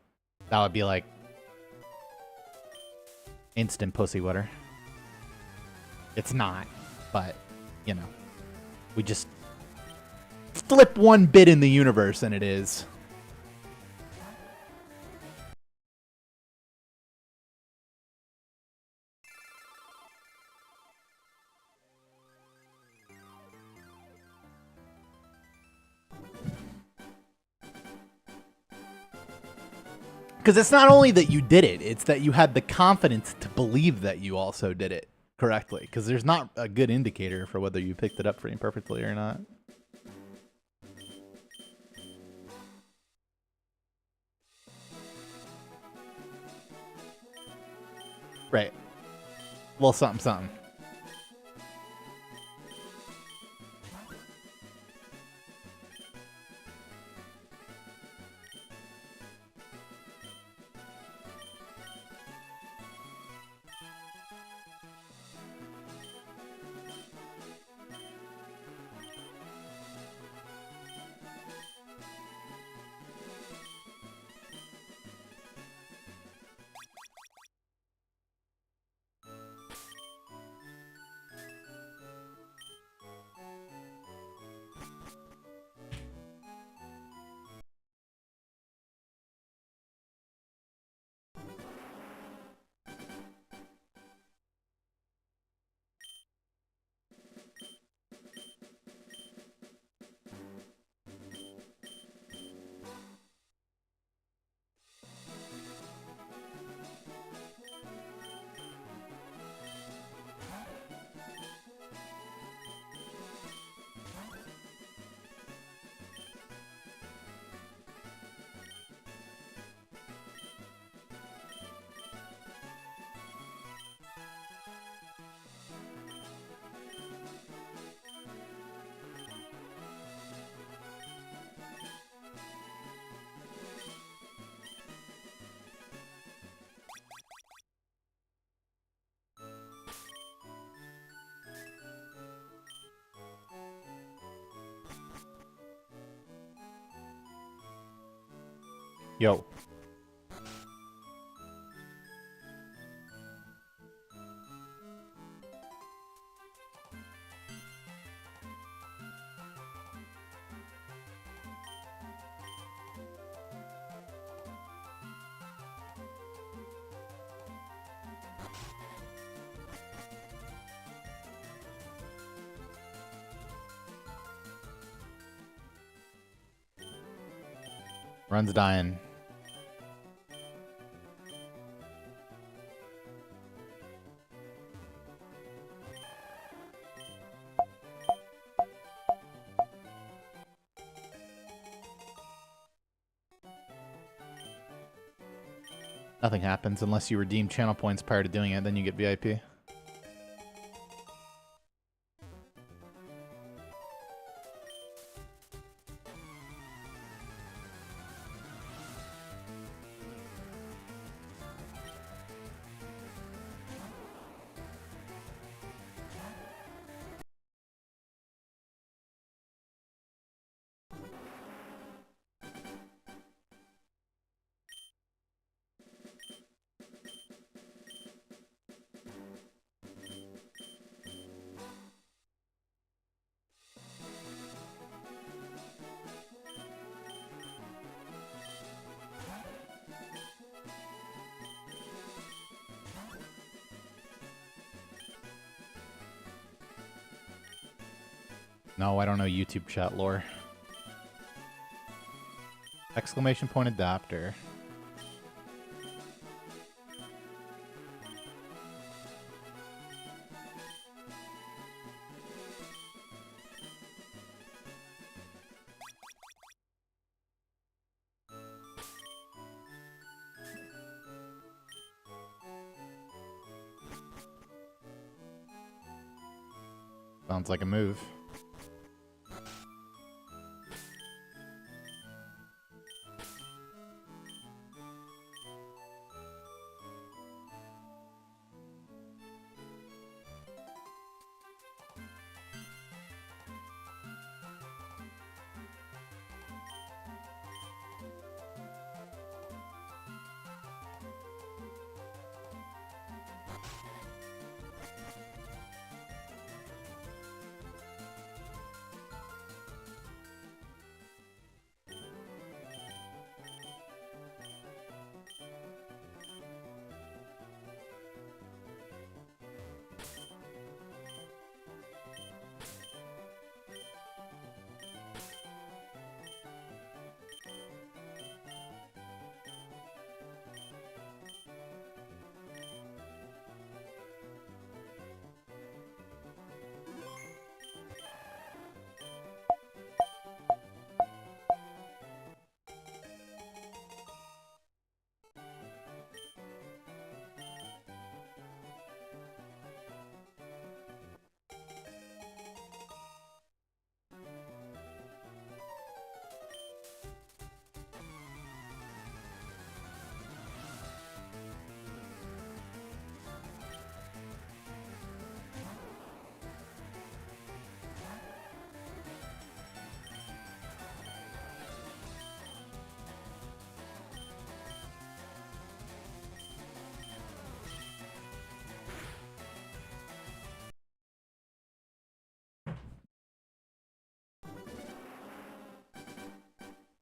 that would be, like, instant pussy water. It's not, but, you know, we just flip one bit in the universe and it is. Because it's not only that you did it, it's that you had the confidence to believe that you also did it correctly. Because there's not a good indicator for whether you picked it up frame perfectly or not. Right. Well, something, something. Yo. Run's dying. Nothing happens unless you redeem channel points prior to doing it, then you get VIP. No, I don't know YouTube chat lore. Exclamation point adapter. Sounds like a move.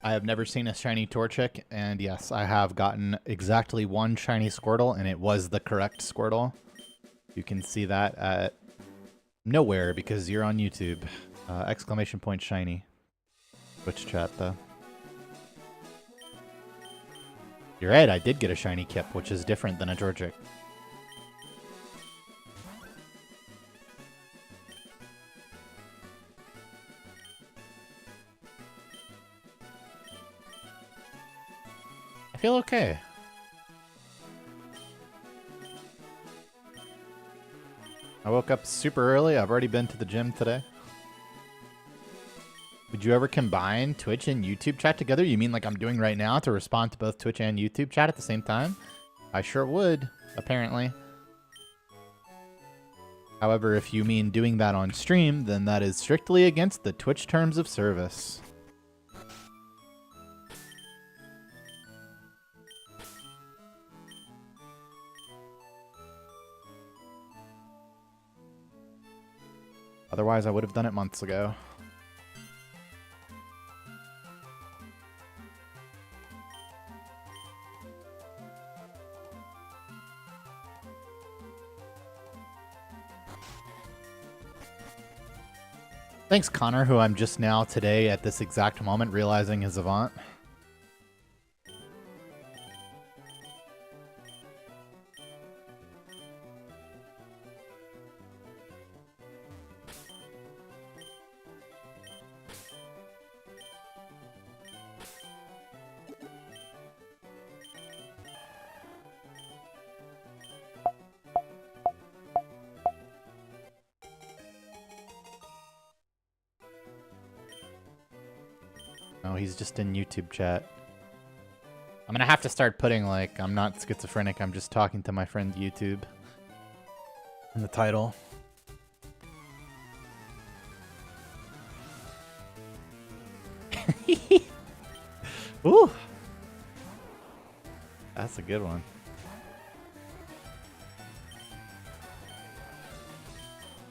I have never seen a shiny Torchic, and yes, I have gotten exactly one shiny Squirtle, and it was the correct Squirtle. You can see that at nowhere because you're on YouTube. Exclamation point shiny. Twitch chat, though. You're right, I did get a shiny Kip, which is different than a Torchic. I feel okay. I woke up super early. I've already been to the gym today. Would you ever combine Twitch and YouTube chat together? You mean like I'm doing right now to respond to both Twitch and YouTube chat at the same time? I sure would, apparently. However, if you mean doing that on stream, then that is strictly against the Twitch terms of service. Otherwise, I would have done it months ago. Thanks, Connor, who I'm just now today at this exact moment realizing is Avant. No, he's just in YouTube chat. I'm gonna have to start putting, like, I'm not schizophrenic, I'm just talking to my friend YouTube in the title. Ooh! That's a good one.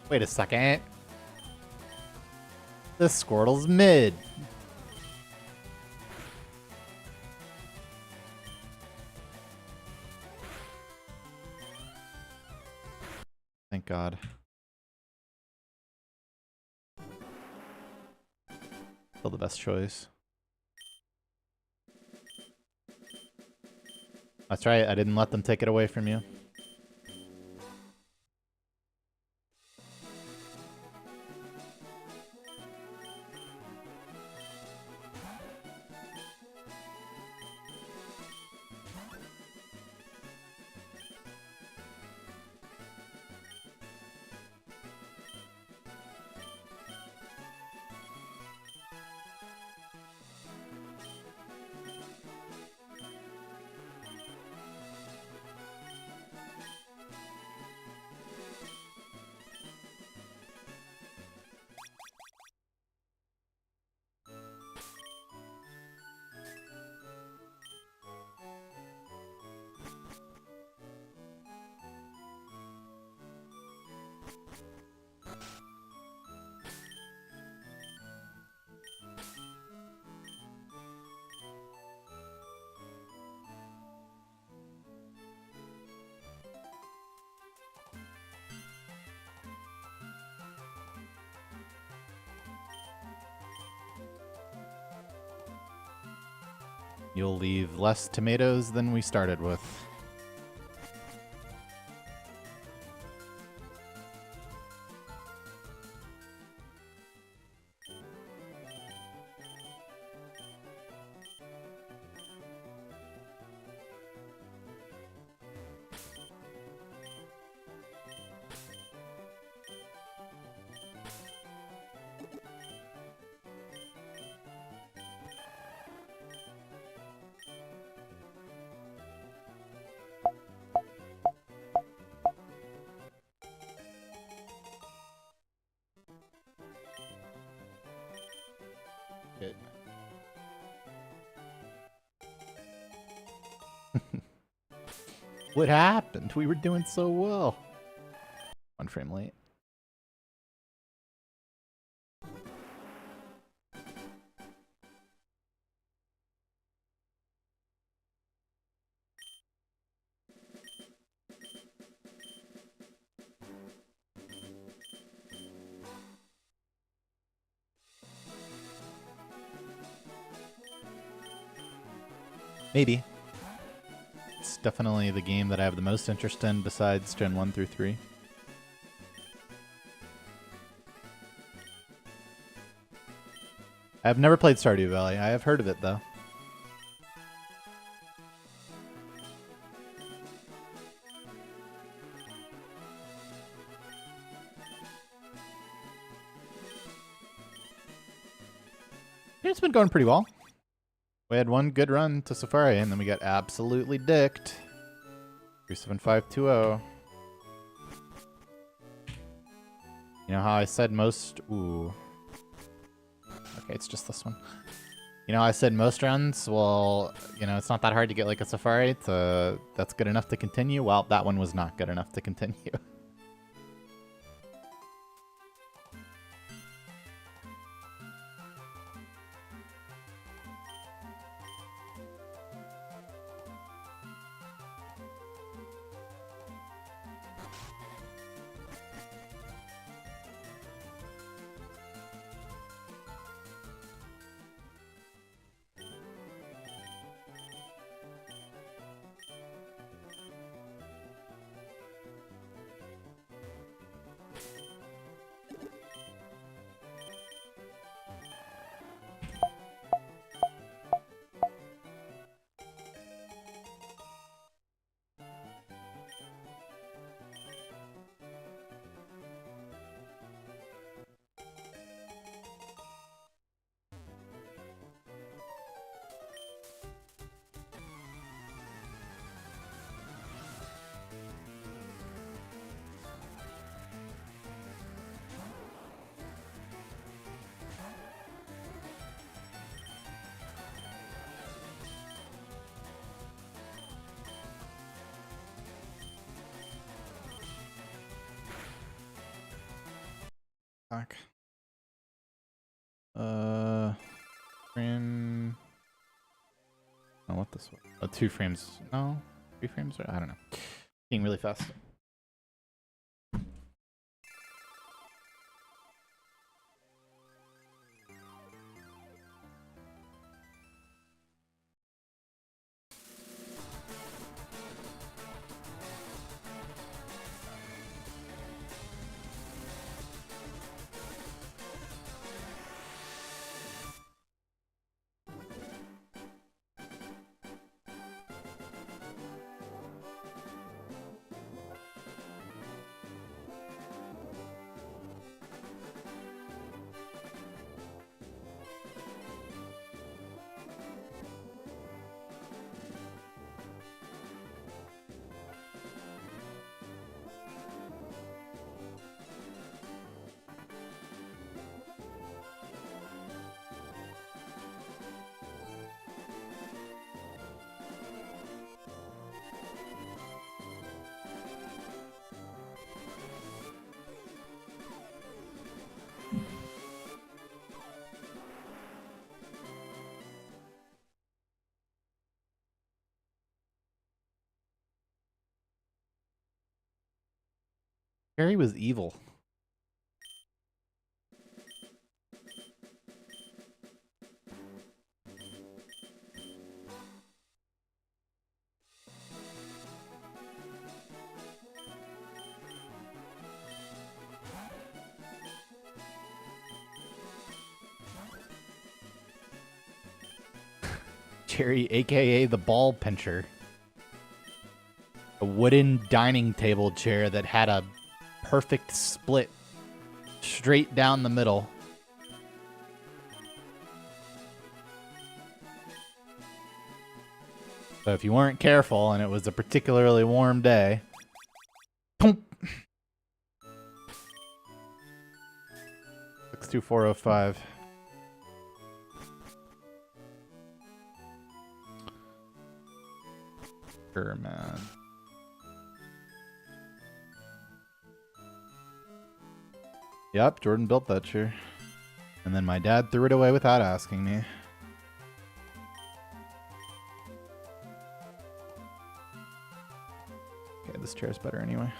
Wait a second. The Squirtle's mid. Thank God. Still the best choice. That's right, I didn't let them take it away from you. You'll leave less tomatoes than we started with. Good. What happened? We were doing so well. 1 frame late. Maybe. It's definitely the game that I have the most interest in besides Gen 1 through 3. I've never played Stardew Valley. I have heard of it, though. It's been going pretty well. We had 1 good run to Safari, and then we got absolutely dicked. 37520. You know how I said most... Ooh. Okay, it's just this one. You know how I said most runs? Well, you know, it's not that hard to get like a Safari. That's good enough to continue. Well, that one was not good enough to continue. back. Frame. Oh, what this was? Oh, 2 frames. No, 3 frames. I don't know. Being really fast. Harry was evil. Jerry, aka the ball pincher. A wooden dining table chair that had a perfect split straight down the middle. So if you weren't careful and it was a particularly warm day, boom. 62405. Sure, man. Yep, Jordan built that chair. And then my dad threw it away without asking me. Okay, this chair's better anyway.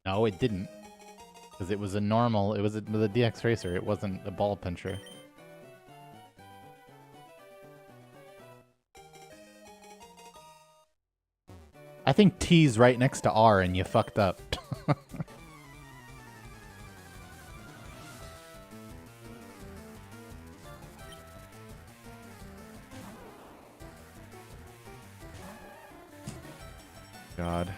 No, it didn't. Because it was a normal, it was the DX Racer, it wasn't a ball pincher. I think T's right next to R and you fucked up. God.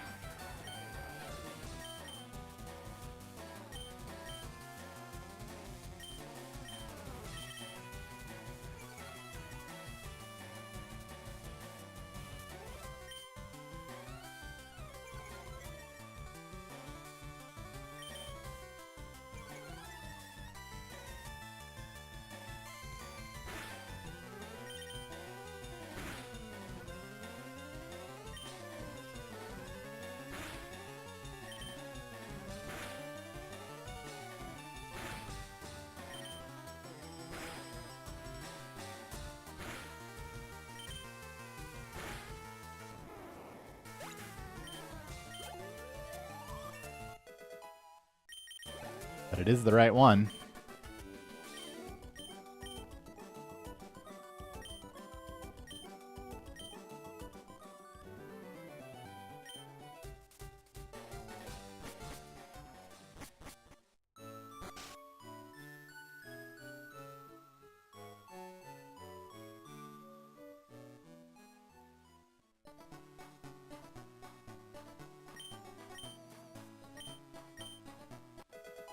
But it is the right one.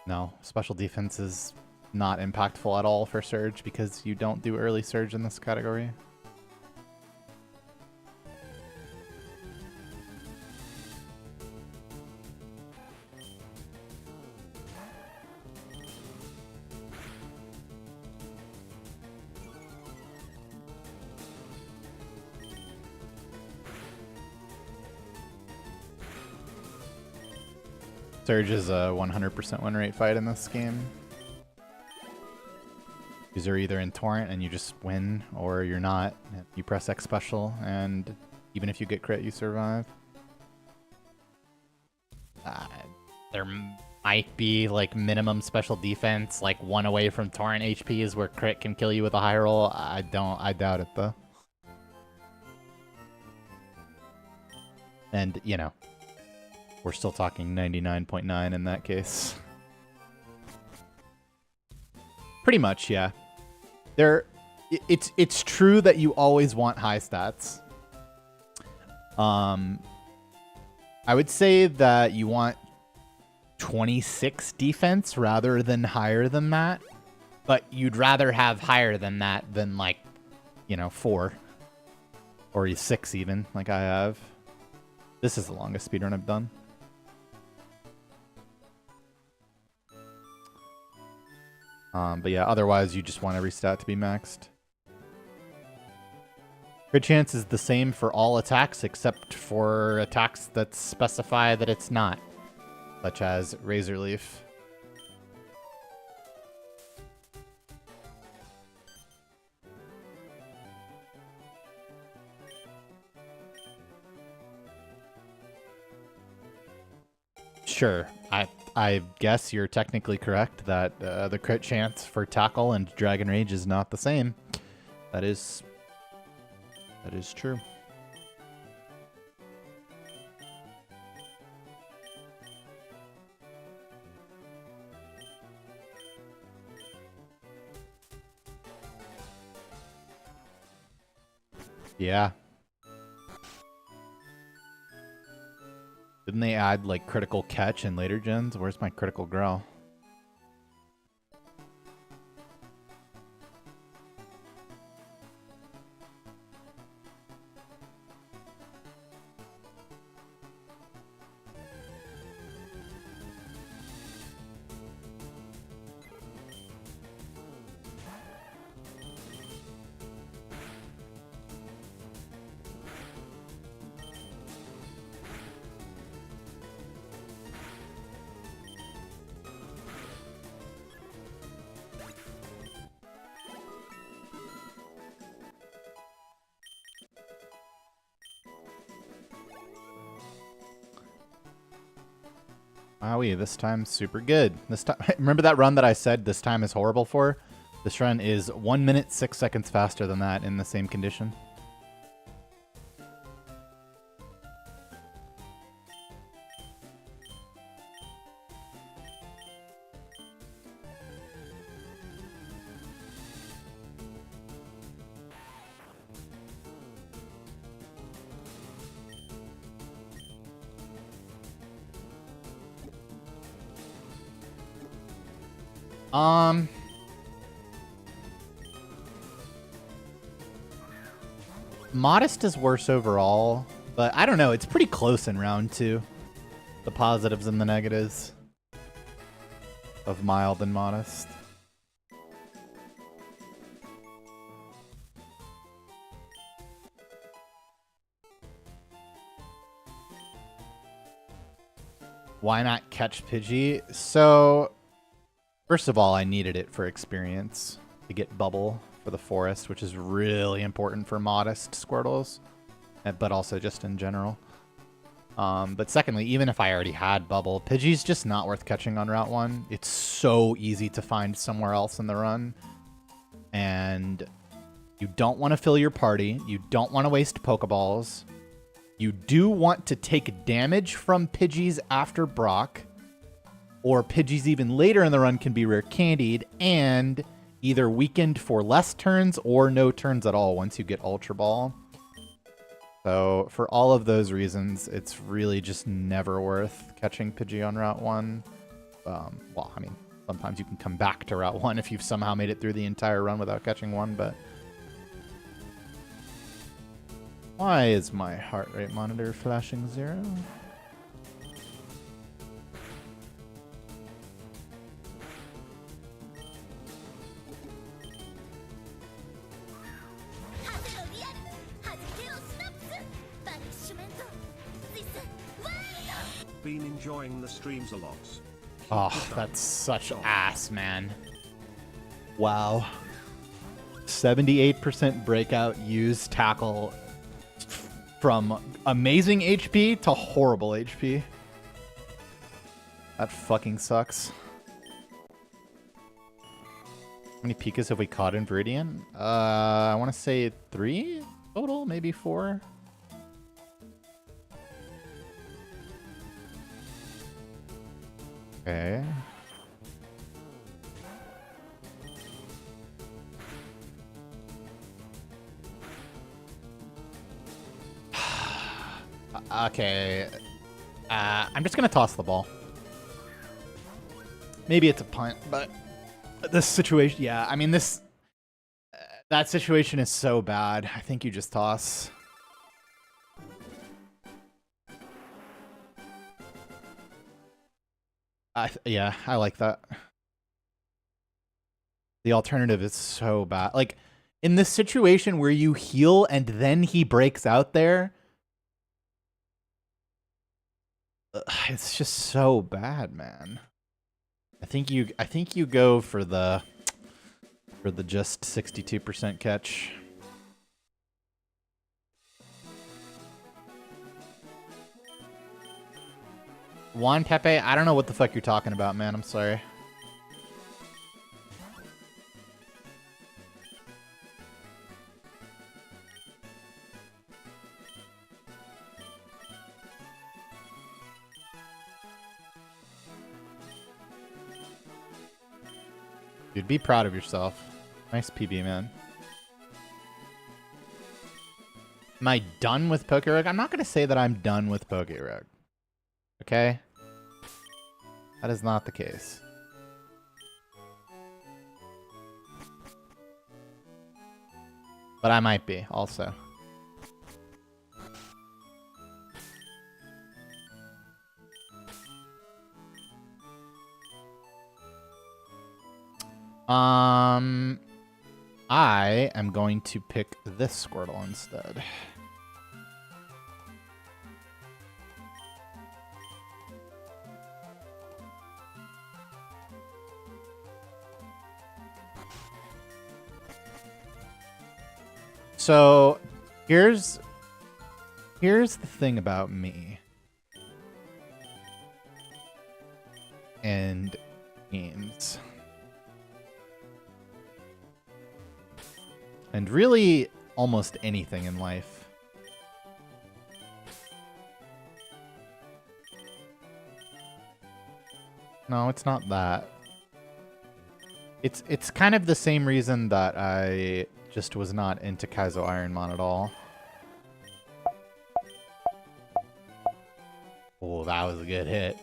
No, special defense is not impactful at all for Surge because you don't do early Surge in this category. Surge is a 100% win rate fight in this game. These are either in Torrent and you just win, or you're not. You press X special, and even if you get crit, you survive. There might be like minimum special defense, like 1 away from Torrent HP is where crit can kill you with a high roll. I doubt it though. And, you know, we're still talking 99.9 in that case. Pretty much, yeah. It's true that you always want high stats. I would say that you want 26 defense rather than higher than that, but you'd rather have higher than that than, like, you know, 4 or 6 even, like I have. This is the longest speedrun I've done. But yeah, otherwise you just want every stat to be maxed. Crit chance is the same for all attacks except for attacks that specify that it's not, such as Razor Leaf. Sure, I guess you're technically correct that the crit chance for Tackle and Dragon Rage is not the same. That is true. Yeah. Didn't they add, like, critical catch in later gens? Where's my critical growl? Wowie, this time's super good. This time, remember that run that I said this time is horrible for? This run is 1 minute 6 seconds faster than that in the same condition. Modest is worse overall, but I don't know. It's pretty close in round 2. The positives and the negatives of mild and modest. Why not catch Pidgey? So, first of all, I needed it for experience to get Bubble for the forest, which is really important for modest Squirtles, but also just in general. But secondly, even if I already had Bubble, Pidgey's just not worth catching on Route 1. It's so easy to find somewhere else in the run. And you don't want to fill your party. You don't want to waste Pokeballs. You do want to take damage from Pidgeys after Brock, or Pidgeys even later in the run can be rare candied, and either weakened for less turns or no turns at all once you get Ultra Ball. So for all of those reasons, it's really just never worth catching Pidgey on Route 1. Well, I mean, sometimes you can come back to Route 1 if you've somehow made it through the entire run without catching one, but... Why is my heart rate monitor flashing 0? been enjoying the streams a lot. Oh, that's such ass, man. Wow. 78% breakout use tackle from amazing HP to horrible HP. That fucking sucks. How many Pikas have we caught in Viridian? I want to say 3 total, maybe 4. Okay. Okay. I'm just gonna toss the ball. Maybe it's a punt, but this situation, yeah. I mean, that situation is so bad. I think you just toss. Yeah, I like that. The alternative is so bad. Like, in this situation where you heal and then he breaks out there, it's just so bad, man. I think you go for the just 62% catch. Juan Pepe, I don't know what the fuck you're talking about, man. I'm sorry. Dude, be proud of yourself. Nice PB, man. Am I done with Pokerug? I'm not going to say that I'm done with Pokerug. Okay? That is not the case. But I might be, also. I am going to pick this Squirtle instead. So, here's the thing about me and games. And really, almost anything in life. No, it's not that. It's kind of the same reason that I just was not into Kaizo Ironmon at all. Oh, that was a good hit.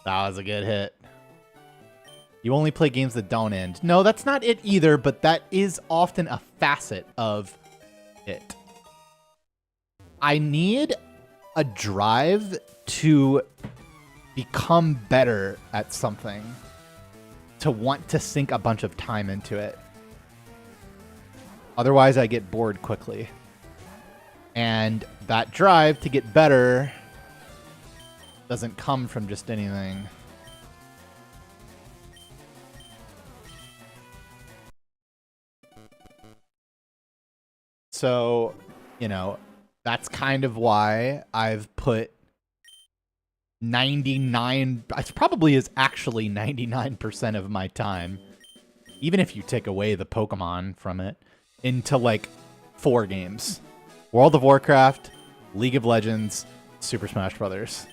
That was a good hit. You only play games that don't end. No, that's not it either, but that is often a facet of it. I need a drive to become better at something, to want to sink a bunch of time into it. Otherwise, I get bored quickly. And that drive to get better doesn't come from just anything. So, you know, that's kind of why I've put 99, it probably is actually 99% of my time, even if you take away the Pokemon from it, into like 4 games. World of Warcraft, League of Legends, Super Smash Brothers.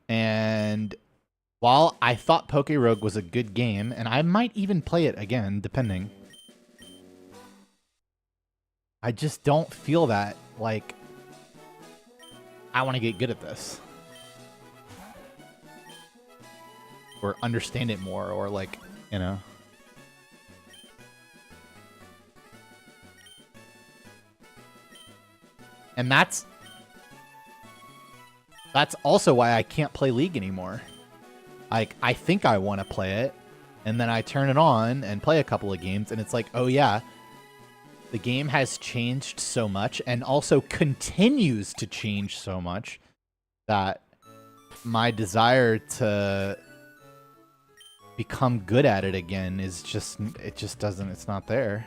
And while I thought Pokérogue was a good game, and I might even play it again, depending, I just don't feel that, like, I want to get good at this. Or understand it more, or like, you know. And that's also why I can't play League anymore. Like, I think I want to play it, and then I turn it on and play a couple of games, and it's like, oh yeah, the game has changed so much and also continues to change so much that my desire to become good at it again is just, it's not there.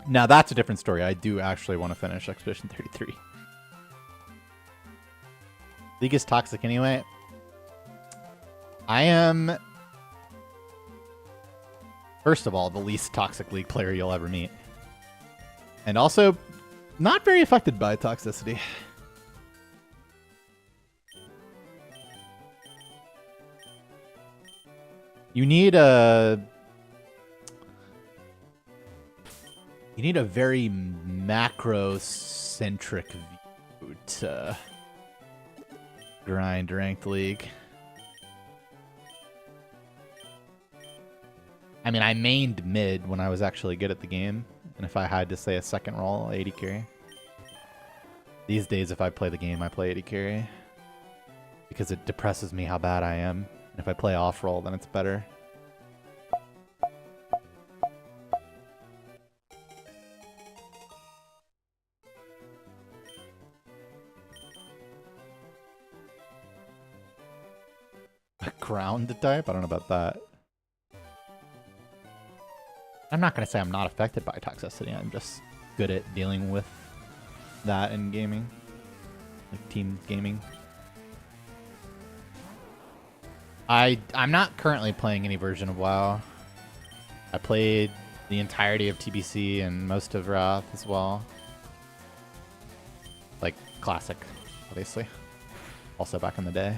Now, that's a different story. I do actually want to finish Expedition 33. League is toxic anyway. I am, first of all, the least toxic League player you'll ever meet. And also, not very affected by toxicity. You need a very macro-centric view to grind ranked League. I mean, I mained mid when I was actually good at the game, and if I had to say a second role, AD carry. These days, if I play the game, I play AD carry because it depresses me how bad I am. And if I play off role, then it's better. Ground type? I don't know about that. I'm not going to say I'm not affected by toxicity. I'm just good at dealing with that in gaming. Like team gaming. I'm not currently playing any version of WoW. I played the entirety of TBC and most of Wrath as well. Like classic, obviously. Also back in the day.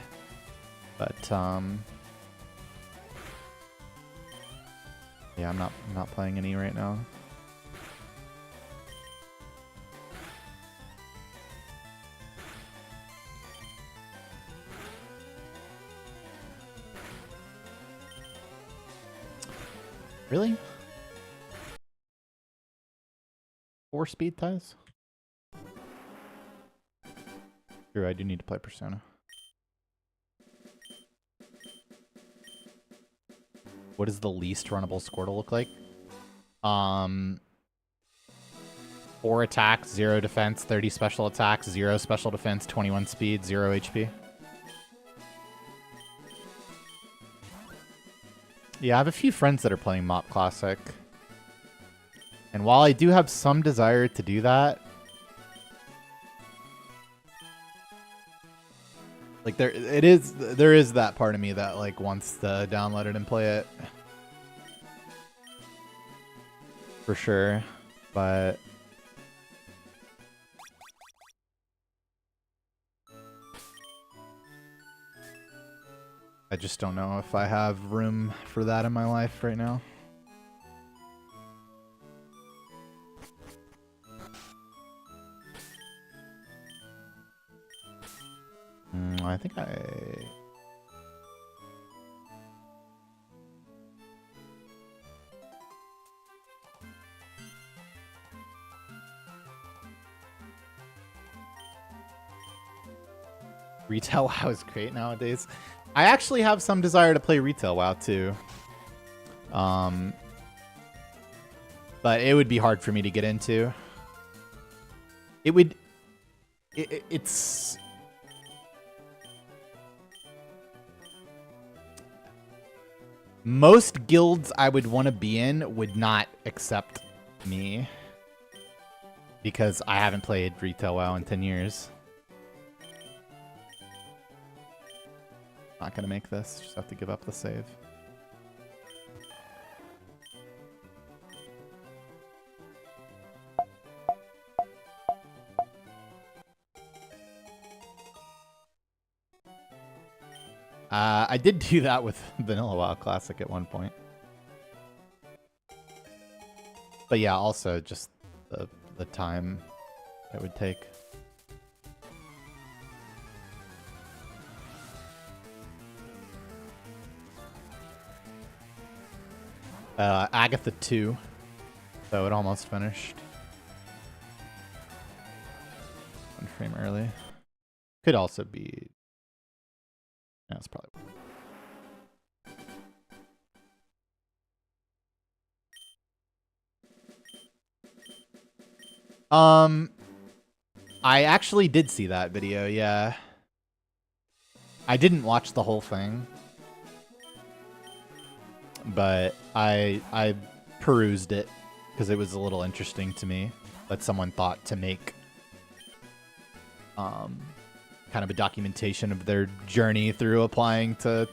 But yeah, I'm not playing any right now. Really? 4 speed ties? Sure, I do need to play Persona. What does the least runnable Squirtle look like? 4 attacks, 0 defense, 30 special attacks, 0 special defense, 21 speed, 0 HP. Yeah, I have a few friends that are playing Mop Classic. And while I do have some desire to do that, like there is that part of me that like wants to download it and play it. For sure. But I just don't know if I have room for that in my life right now. I think I... Retail WoW is great nowadays. I actually have some desire to play Retail WoW too. But it would be hard for me to get into. It's... Most guilds I would want to be in would not accept me. Because I haven't played Retail WoW in 10 years. Not gonna make this, just have to give up the save. I did do that with Vanilla WoW Classic at one point. But yeah, also just the time it would take. Agatha 2. So it almost finished. 1 frame early. Could also be... No, it's probably... I actually did see that video, yeah. I didn't watch the whole thing. But I perused it because it was a little interesting to me that someone thought to make kind of a documentation of their journey through applying to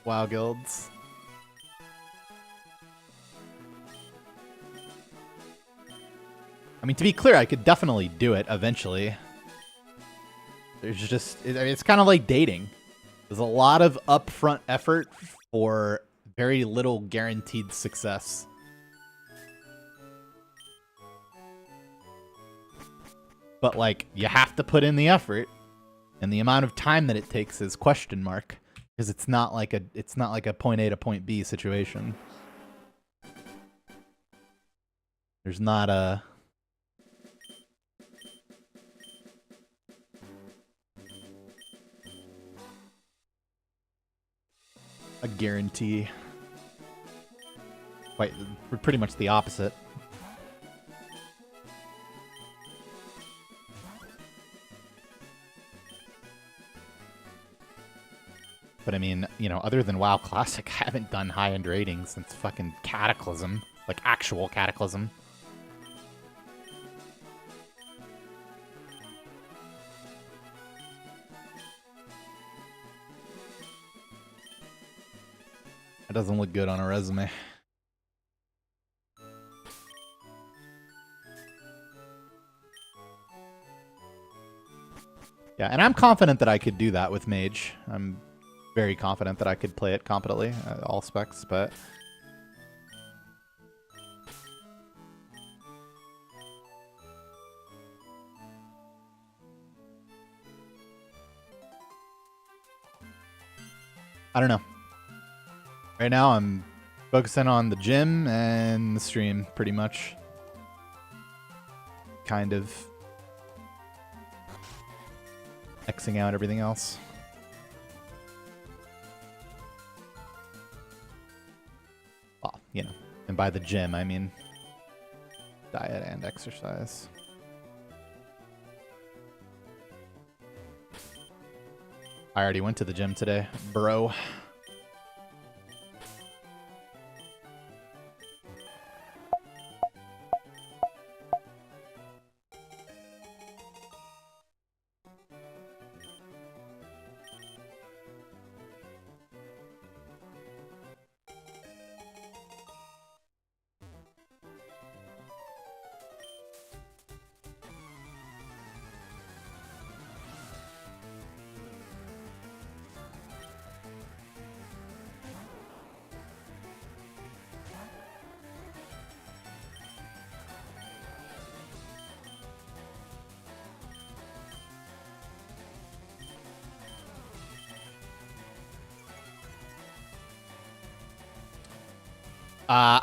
WoW guilds. I mean, to be clear, I could definitely do it eventually. There's just, it's kind of like dating. There's a lot of upfront effort for very little guaranteed success. But like, you have to put in the effort, and the amount of time that it takes is question mark, because it's not like a point A to point B situation. There's not a guarantee. Quite pretty much the opposite. But I mean, you know, other than WoW Classic, I haven't done high-end ratings since fucking Cataclysm. Like, actual Cataclysm. That doesn't look good on a resume. Yeah, and I'm confident that I could do that with Mage. I'm very confident that I could play it competently at all specs, but... I don't know. Right now, I'm focusing on the gym and the stream, pretty much. Kind of Xing out everything else. Well, you know, and by the gym, I mean diet and exercise. I already went to the gym today, bro.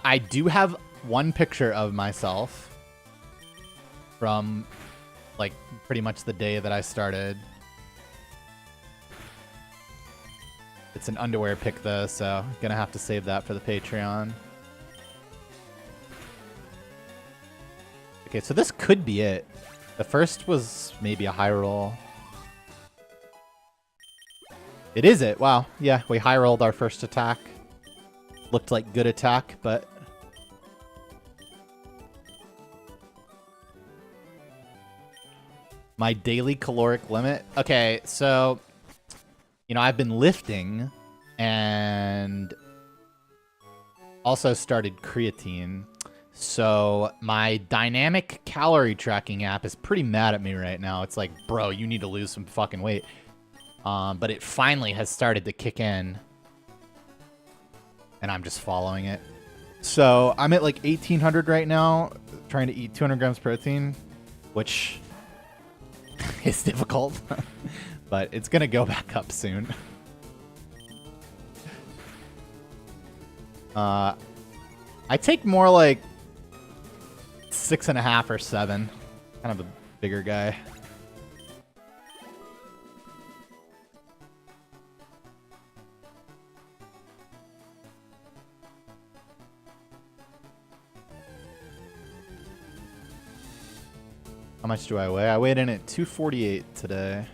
I do have one picture of myself from, like, pretty much the day that I started. It's an underwear pic, though, so gonna have to save that for the Patreon. Okay, so this could be it. The first was maybe a high roll. It is it. Wow. Yeah, we high rolled our first attack. Looked like good attack, but... My daily caloric limit? Okay, so... You know, I've been lifting and also started creatine. So my dynamic calorie tracking app is pretty mad at me right now. It's like, bro, you need to lose some fucking weight. But it finally has started to kick in. And I'm just following it. So I'm at like 1,800 right now, trying to eat 200 grams protein, which is difficult, but it's going to go back up soon. I take more like 6.5 or 7. Kind of a bigger guy. How much do I weigh? I weighed in at 248 today.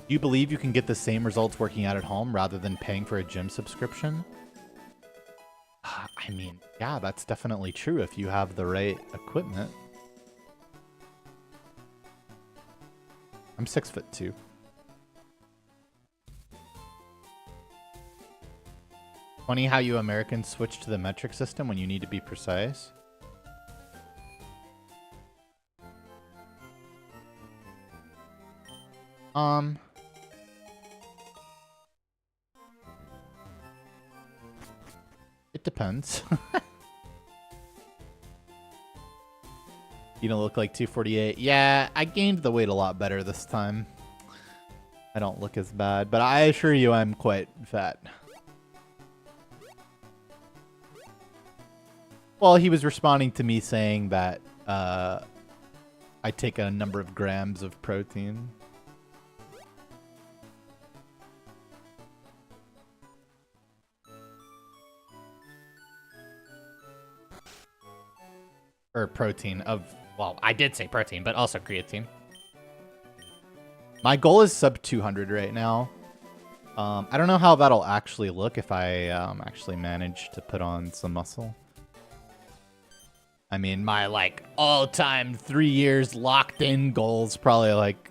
Do you believe you can get the same results working out at home rather than paying for a gym subscription? I mean, yeah, that's definitely true if you have the right equipment. I'm 6'2". Funny how you Americans switch to the metric system when you need to be precise. It depends. You don't look like 248. Yeah, I gained the weight a lot better this time. I don't look as bad, but I assure you I'm quite fat. Well, he was responding to me saying that I take a number of grams of protein. Or protein of, well, I did say protein, but also creatine. My goal is sub 200 right now. I don't know how that'll actually look if I actually manage to put on some muscle. I mean, my like all-time 3 years locked-in goals probably like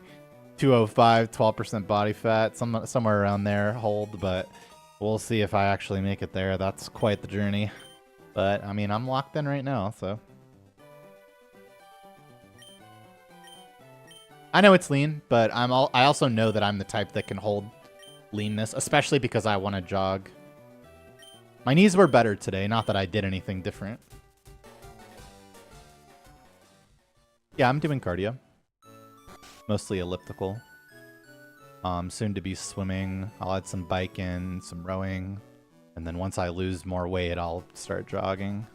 205, 12% body fat, somewhere around there hold, but we'll see if I actually make it there. That's quite the journey. But I mean, I'm locked in right now, so. I know it's lean, but I also know that I'm the type that can hold leanness, especially because I want to jog. My knees were better today, not that I did anything different. Yeah, I'm doing cardio. Mostly elliptical. Soon to be swimming. I'll add some biking, some rowing. And then once I lose more weight, I'll start jogging.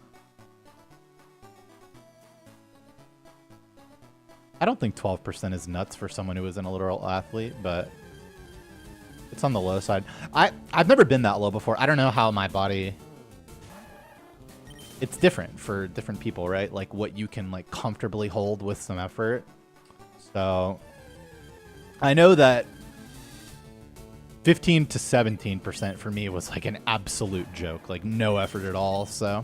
I don't think 12% is nuts for someone who isn't a literal athlete, but it's on the low side. I've never been that low before. I don't know how my body... It's different for different people, right? Like what you can like comfortably hold with some effort. So I know that 15 to 17% for me was like an absolute joke, like no effort at all. So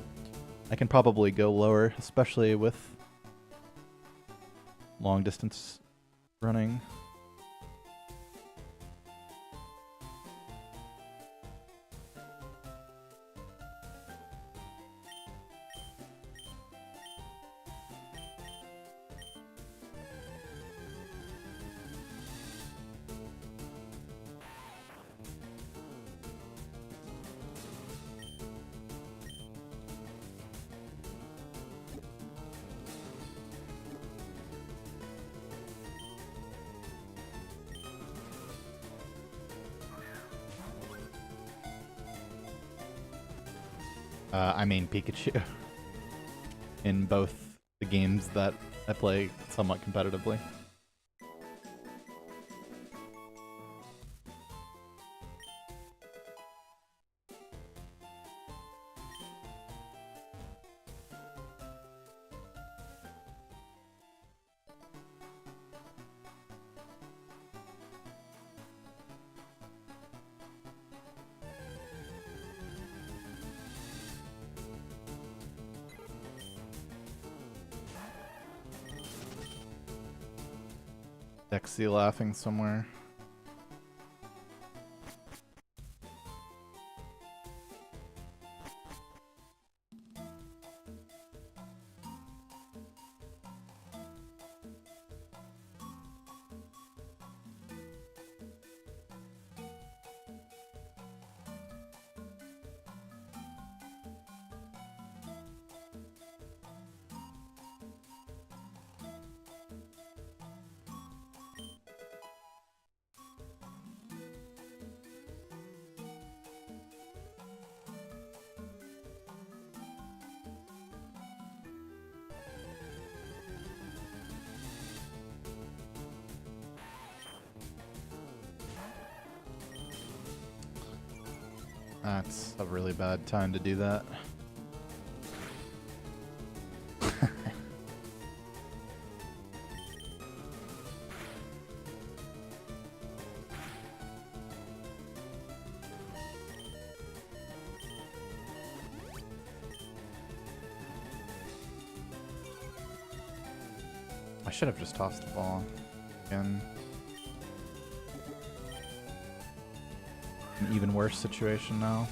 I can probably go lower, especially with long distance running. I mean Pikachu in both the games that I play somewhat competitively. Dexy laughing somewhere. That's a really bad time to do that. I should have just tossed the ball again. An even worse situation now.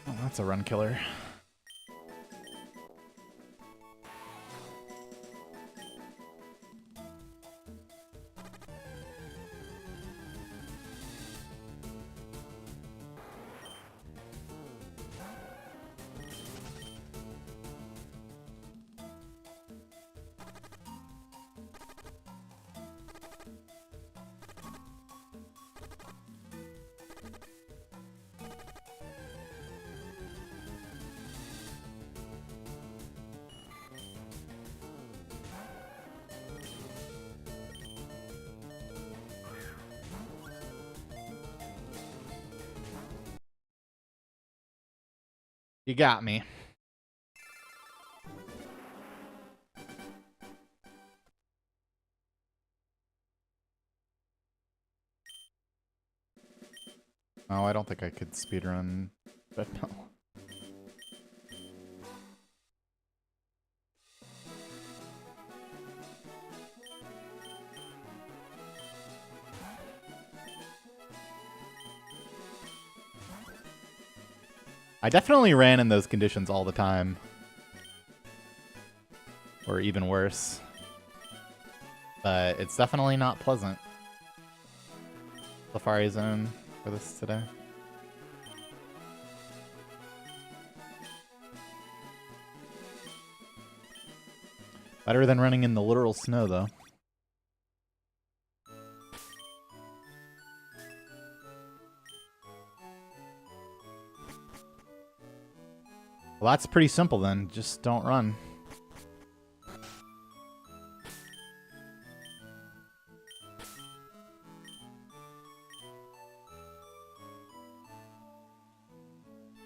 Oh, that's a run killer. You got me. Oh, I don't think I could speedrun, but no. I definitely ran in those conditions all the time. Or even worse. But it's definitely not pleasant. Safari zone for this today. Better than running in the literal snow, though. Well, that's pretty simple then. Just don't run.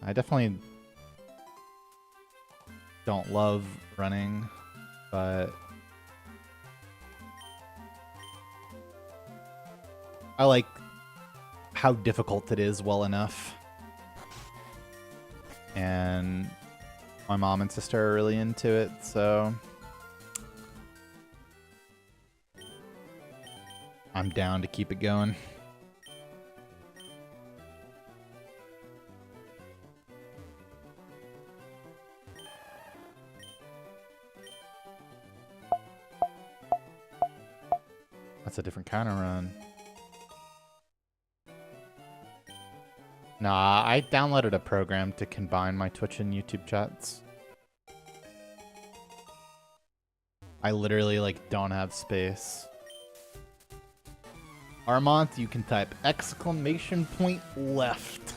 I definitely don't love running, but I like how difficult it is well enough. And my mom and sister are really into it, so I'm down to keep it going. That's a different kind of run. Nah, I downloaded a program to combine my Twitch and YouTube chats. I literally, like, don't have space. Armont, you can type !left.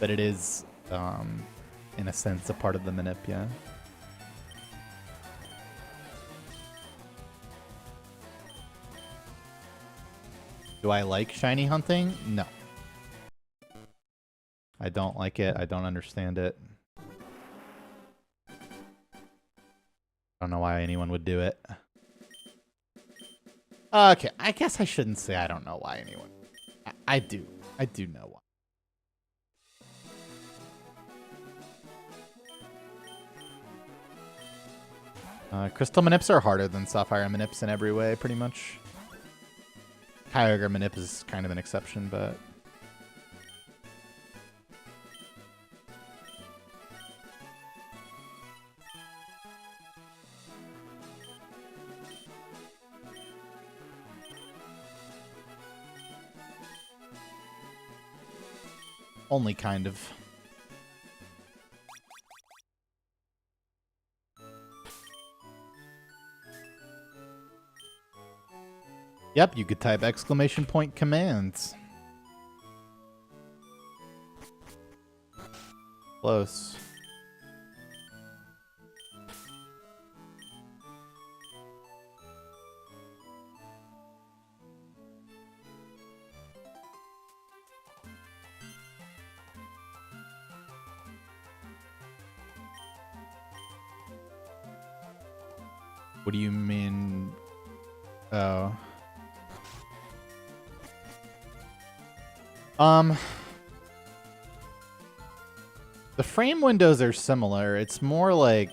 But it is, in a sense, a part of the manip, yeah. Do I like shiny hunting? No. I don't like it. I don't understand it. I don't know why anyone would do it. Okay, I guess I shouldn't say I don't know why anyone. I do. I do know why. Crystal manips are harder than Sapphire manips in every way, pretty much. Kyogre manip is kind of an exception, but... Only kind of. Yep, you could type exclamation point commands. Close. What do you mean? Oh. The frame windows are similar. It's more like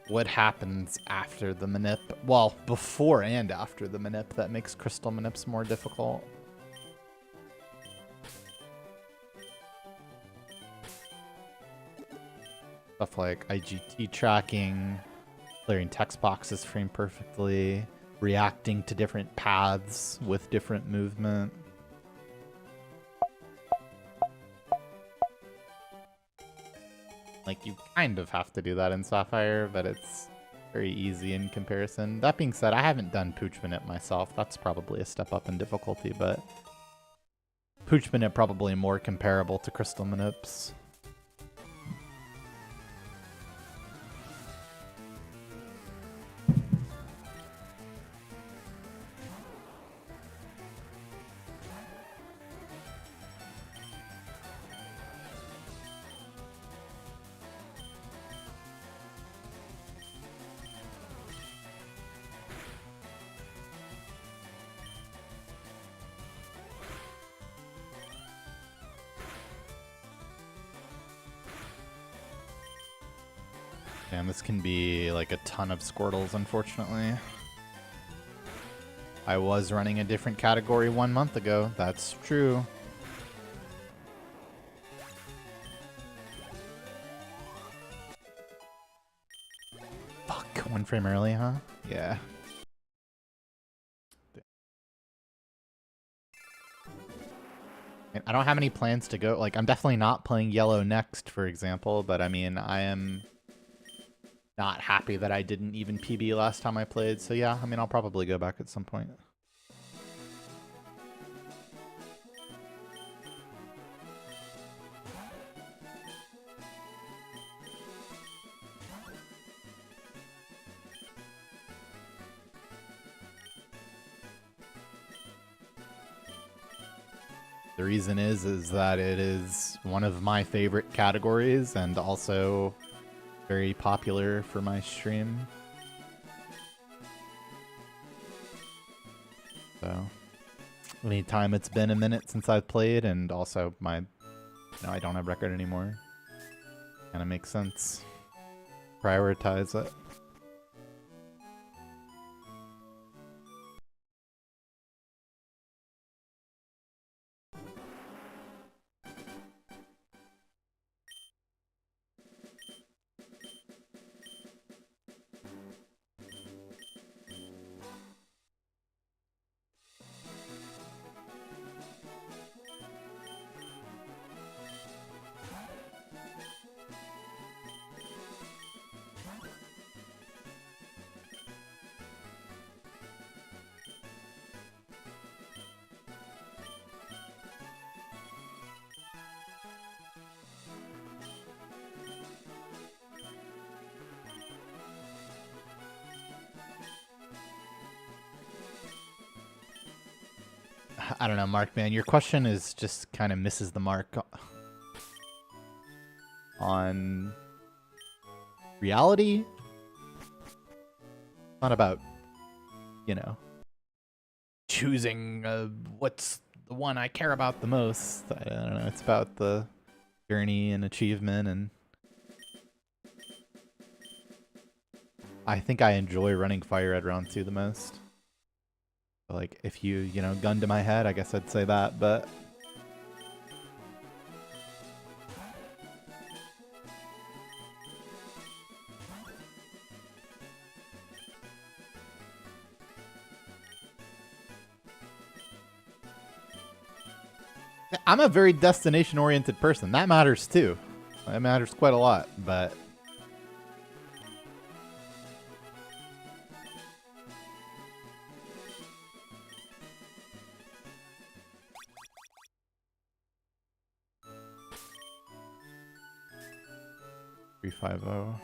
what happens after the manip. Well, before and after the manip that makes crystal manips more difficult. Stuff like IGT tracking, clearing text boxes frame perfectly, reacting to different paths with different movement. Like, you kind of have to do that in Sapphire, but it's very easy in comparison. That being said, I haven't done Pooch Manip myself. That's probably a step up in difficulty, but Pooch Manip probably more comparable to Crystal Manips. And this can be like a ton of Squirtles, unfortunately. I was running a different category 1 month ago. That's true. Fuck, 1 frame early, huh? Yeah. I don't have any plans to go. Like, I'm definitely not playing Yellow next, for example, but I mean, I am not happy that I didn't even PB last time I played, so yeah, I mean, I'll probably go back at some point. The reason is that it is one of my favorite categories and also very popular for my stream. So, anytime it's been a minute since I've played, and also I don't have record anymore. Kind of makes sense. Prioritize it. I don't know, Mark, man. Your question is just kind of misses the mark on reality. It's not about, choosing what's the one I care about the most. I don't know. It's about the journey and achievement, and I think I enjoy running Fire Red Round 2 the most. Like, if you, gun to my head, I guess I'd say that, but I'm a very destination-oriented person. That matters too. That matters quite a lot, but... $350.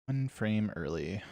One frame early.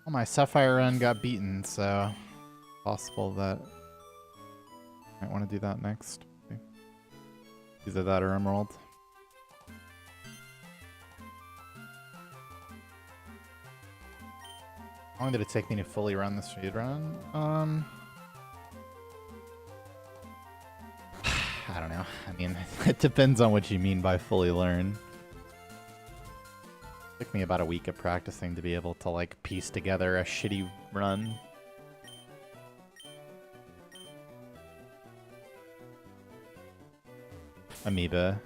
Well, my Sapphire run got beaten, so possible that I might want to do that next. Either that or Emerald. How long did it take me to fully run the speedrun? I don't know. I mean, it depends on what you mean by fully learn. Took me about a week of practicing to be able to, like, piece together a shitty run. Amoeba.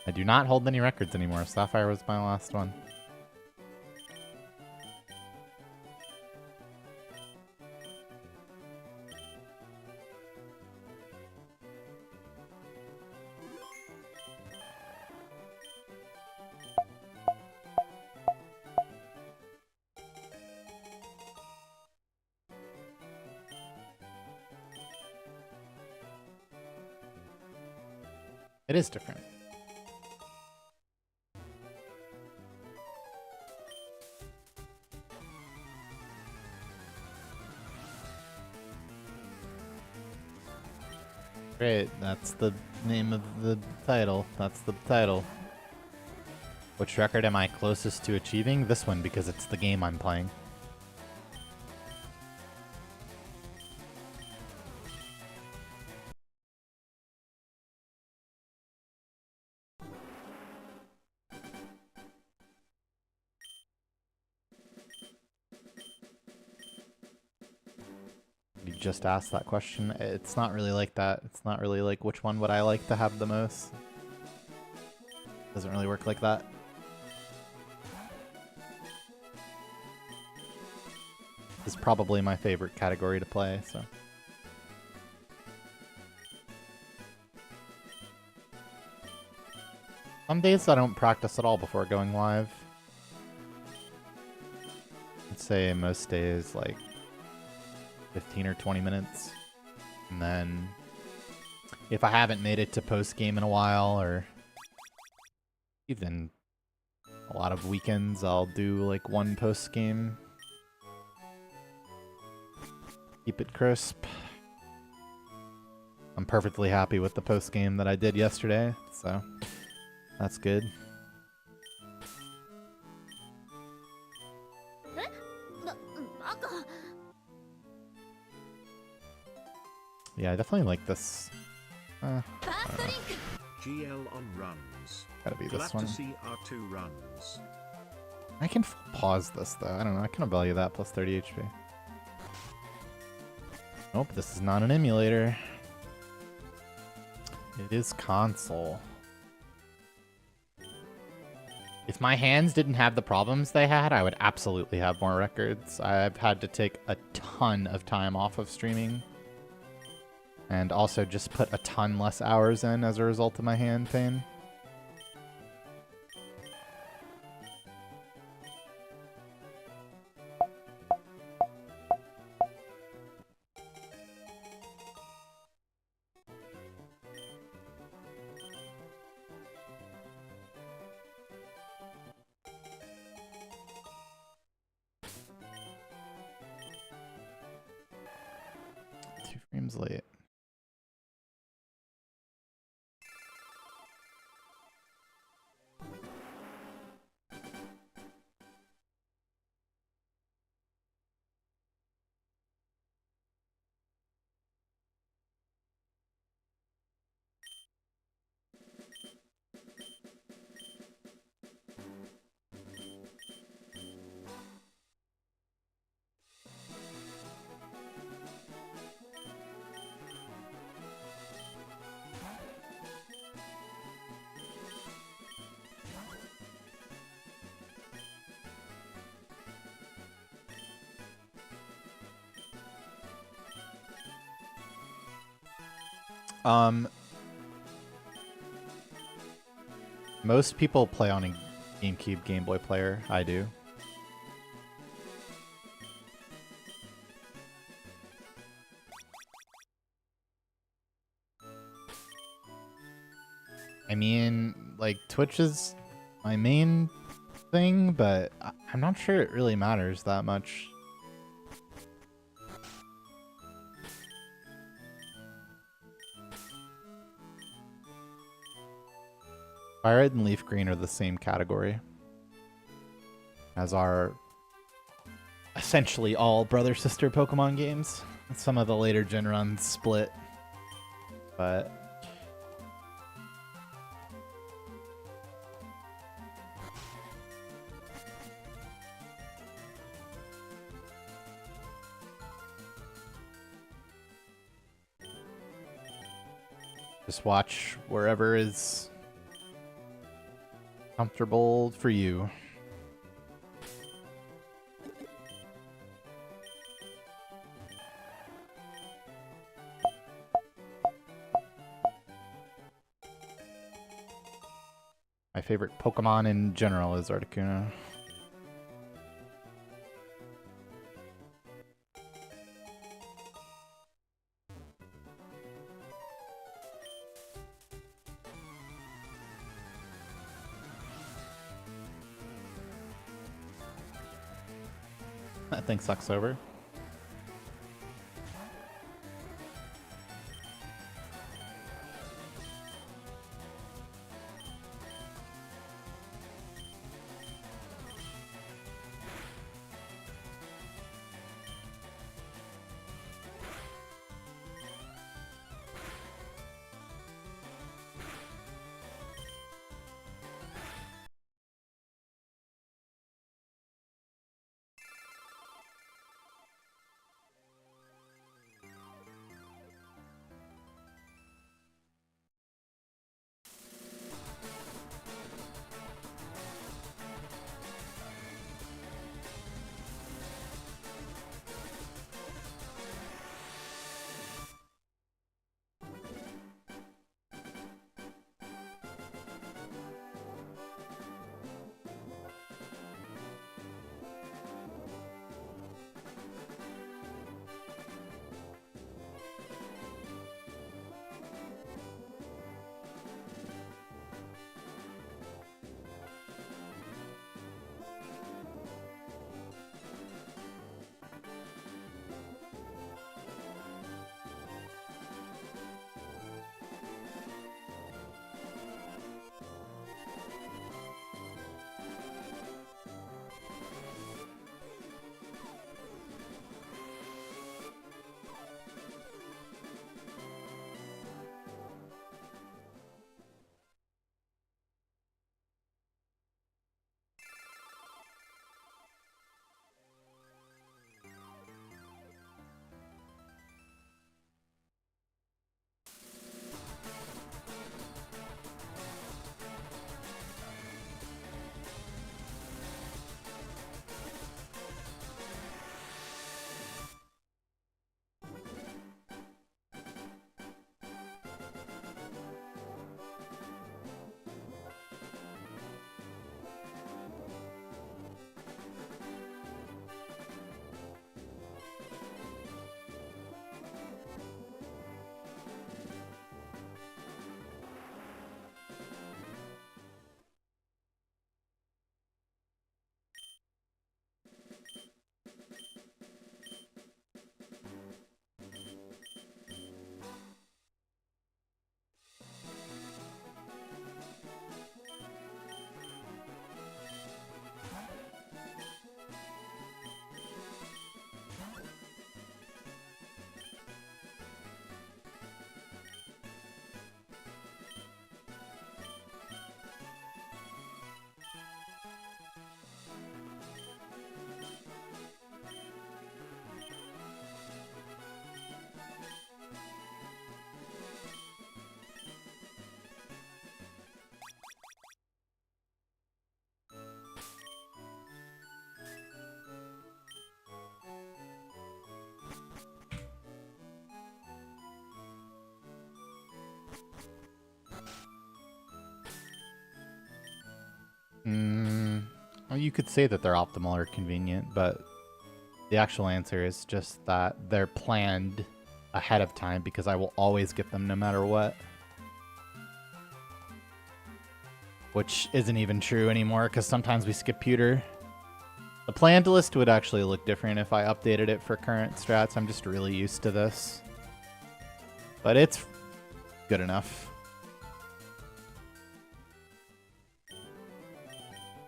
I do not hold any records anymore. Sapphire was my last one. It is different. Great, that's the name of the title. That's the title. Which record am I closest to achieving? This one, because it's the game I'm playing. just asked that question. It's not really like that. It's not really like which one would I like to have the most. Doesn't really work like that. This is probably my favorite category to play, so. Some days I don't practice at all before going live. I'd say most days like 15 or 20 minutes. And then if I haven't made it to post game in a while, or even a lot of weekends, I'll do like one post game. Keep it crisp. I'm perfectly happy with the post game that I did yesterday, so that's good. Yeah, I definitely like this. GL on runs. Gotta be this Glad one. to see R2 runs. I can pause this though. I don't know. I can value that plus 30 HP. Nope, this is not an emulator. It is console. If my hands didn't have the problems they had, I would absolutely have more records. I've had to take a ton of time off of streaming. And also just put a ton less hours in as a result of my hand pain. Frames late. Most people play on a GameCube Game Boy player. I do. I mean, like, Twitch is my main thing, but I'm not sure it really matters that much. Fire Red and Leaf Green are the same category as our essentially all brother-sister Pokemon games. Some of the later gen runs split, but just watch wherever is comfortable for you. My favorite Pokemon in general is Articuno. That thing sucks over. Well, you could say that they're optimal or convenient, but the actual answer is just that they're planned ahead of time because I will always get them no matter what. Which isn't even true anymore because sometimes we skip pewter. The planned list would actually look different if I updated it for current strats. I'm just really used to this. But it's good enough.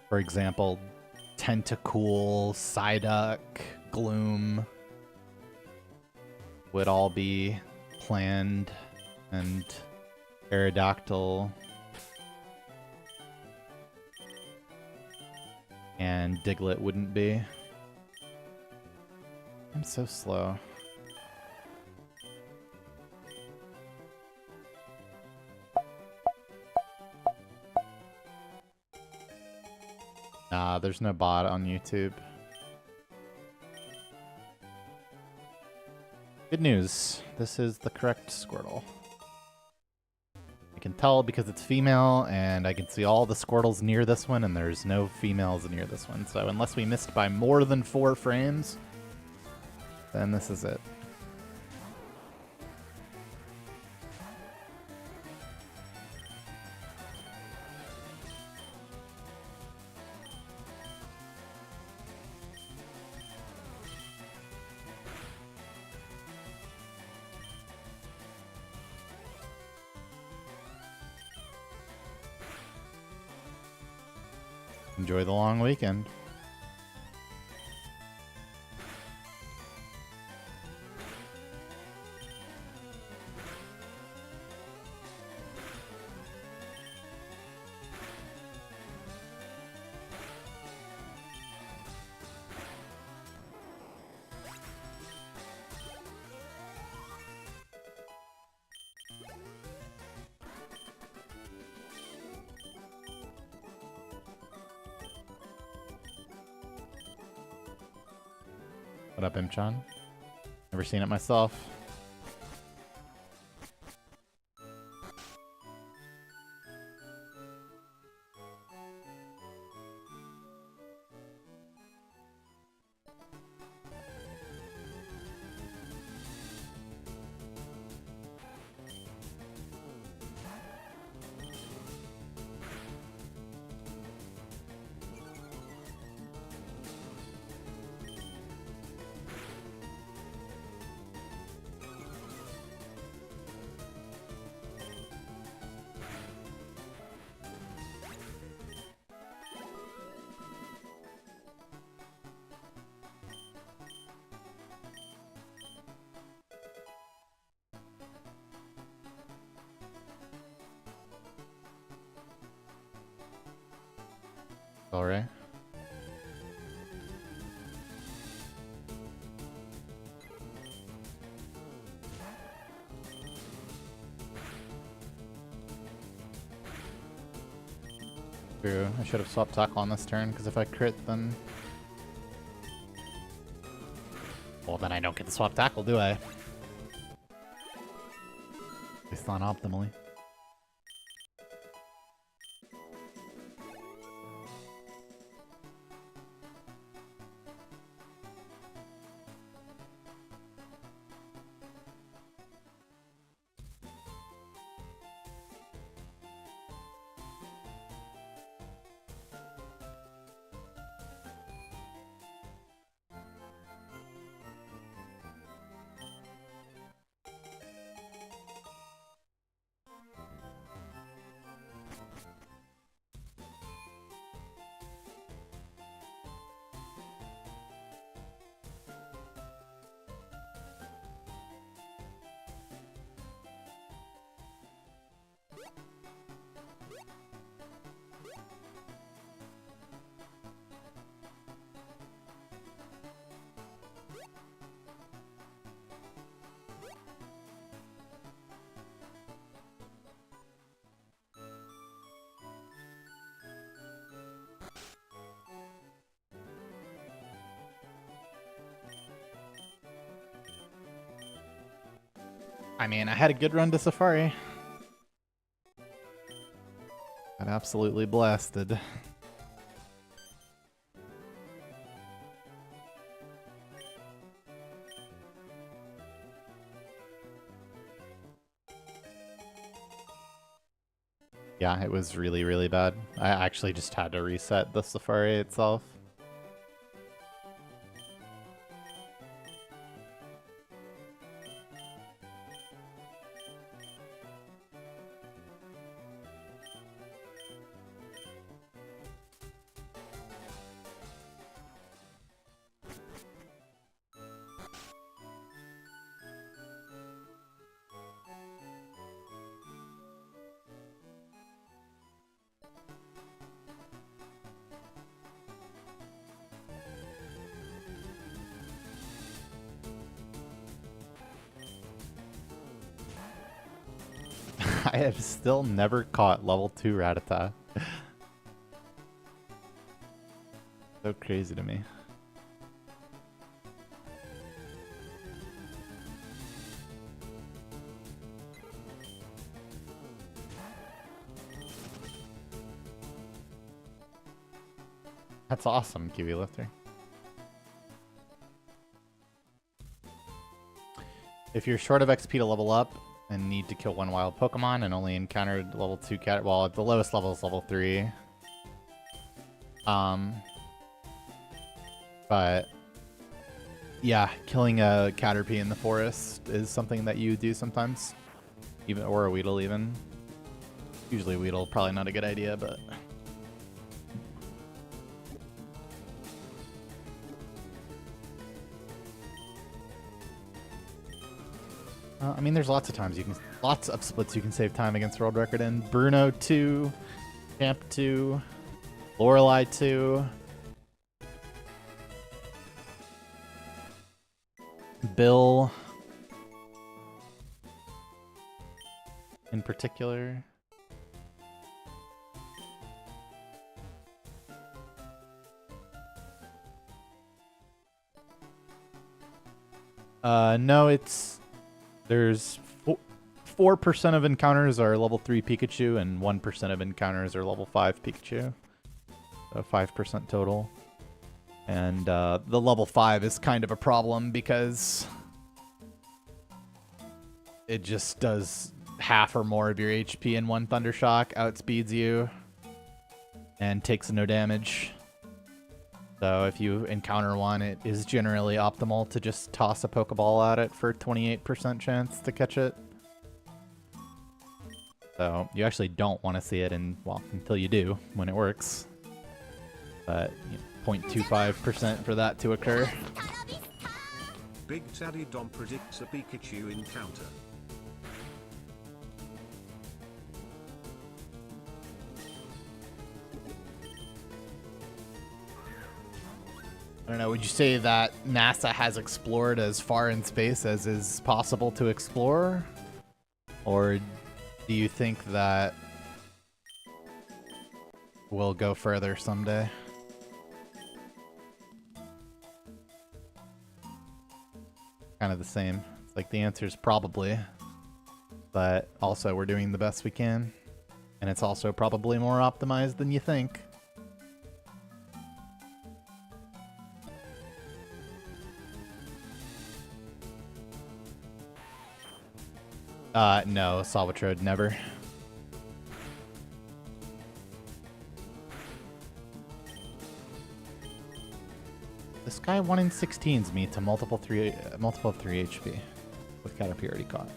For example, Tentacool, Psyduck, Gloom would all be planned, and Aerodactyl and Diglett wouldn't be. I'm so slow. Nah, there's no bot on YouTube. Good news. This is the correct Squirtle. I can tell because it's female, and I can see all the Squirtles near this one, and there's no females near this one. So unless we missed by more than 4 frames, then this is it. Enjoy the long weekend. What up, Imchan? Never seen it myself. Alright. True. I should have swapped tackle on this turn, because if I crit, then... Well, then I don't get the swap tackle, do I? At least not optimally. I mean, I had a good run to Safari. Got absolutely blasted. Yeah, it was really, really bad. I actually just had to reset the Safari itself. I have still never caught level 2 Rattata. So crazy to me. That's awesome, Kiwi Lifter. If you're short of XP to level up and need to kill one wild Pokemon and only encountered level 2 cat, well, at the lowest level is level 3. But yeah, killing a Caterpie in the forest is something that you do sometimes, even or a Weedle even. Usually Weedle, probably not a good idea, but. I mean, there's lots of times lots of splits you can save time against world record in. Bruno 2, Champ 2, Lorelei 2, Bill in particular. No, there's 4% of encounters are level 3 Pikachu and 1% of encounters are level 5 Pikachu. So 5% total. And the level 5 is kind of a problem because it just does half or more of your HP in one Thundershock, outspeeds you, and takes no damage. So if you encounter one, it is generally optimal to just toss a Pokeball at it for 28% chance to catch it. So you actually don't want to see it until you do, when it works. But 0.25% for that to occur. Big Daddy Dom predicts a Pikachu encounter. I don't know, would you say that NASA has explored as far in space as is possible to explore? Or do you think that we'll go further someday? Kind of the same. It's like the answer is probably, but also we're doing the best we can. And it's also probably more optimized than you think. No, Salvatrode, never. This guy 1 in 16s me to multiple 3 HP with Caterpie already caught.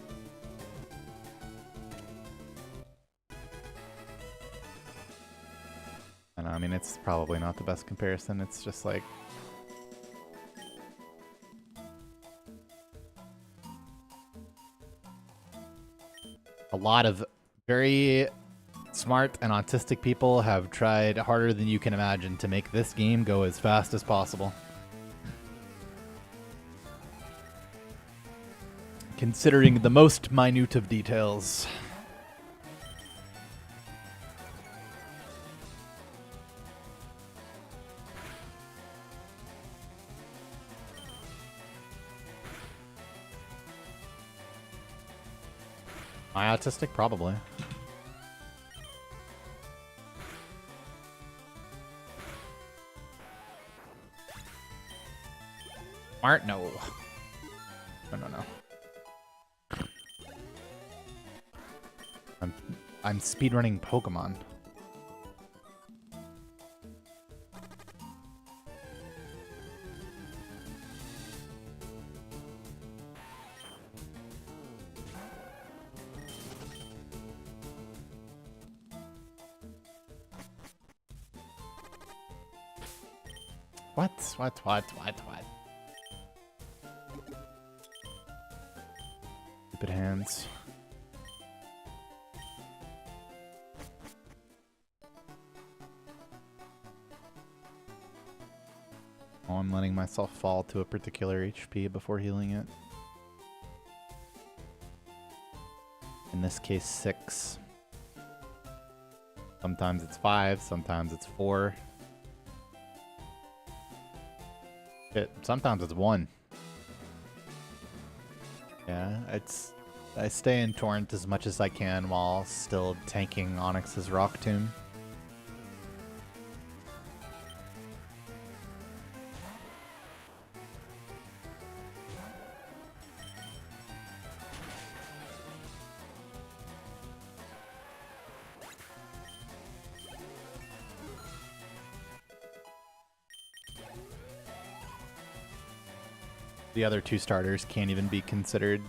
I know, I mean, it's probably not the best comparison. It's just like a lot of very smart and autistic people have tried harder than you can imagine to make this game go as fast as possible. Considering the most minute of details. Am I autistic? Probably. Smart? No. No. I'm speedrunning Pokemon. What? Stupid hands. Oh, I'm letting myself fall to a particular HP before healing it. In this case, 6. Sometimes it's 5, sometimes it's 4. Sometimes it's 1. Yeah, I stay in Torrent as much as I can while still tanking Onyx's Rock Tomb. The other 2 starters can't even be considered.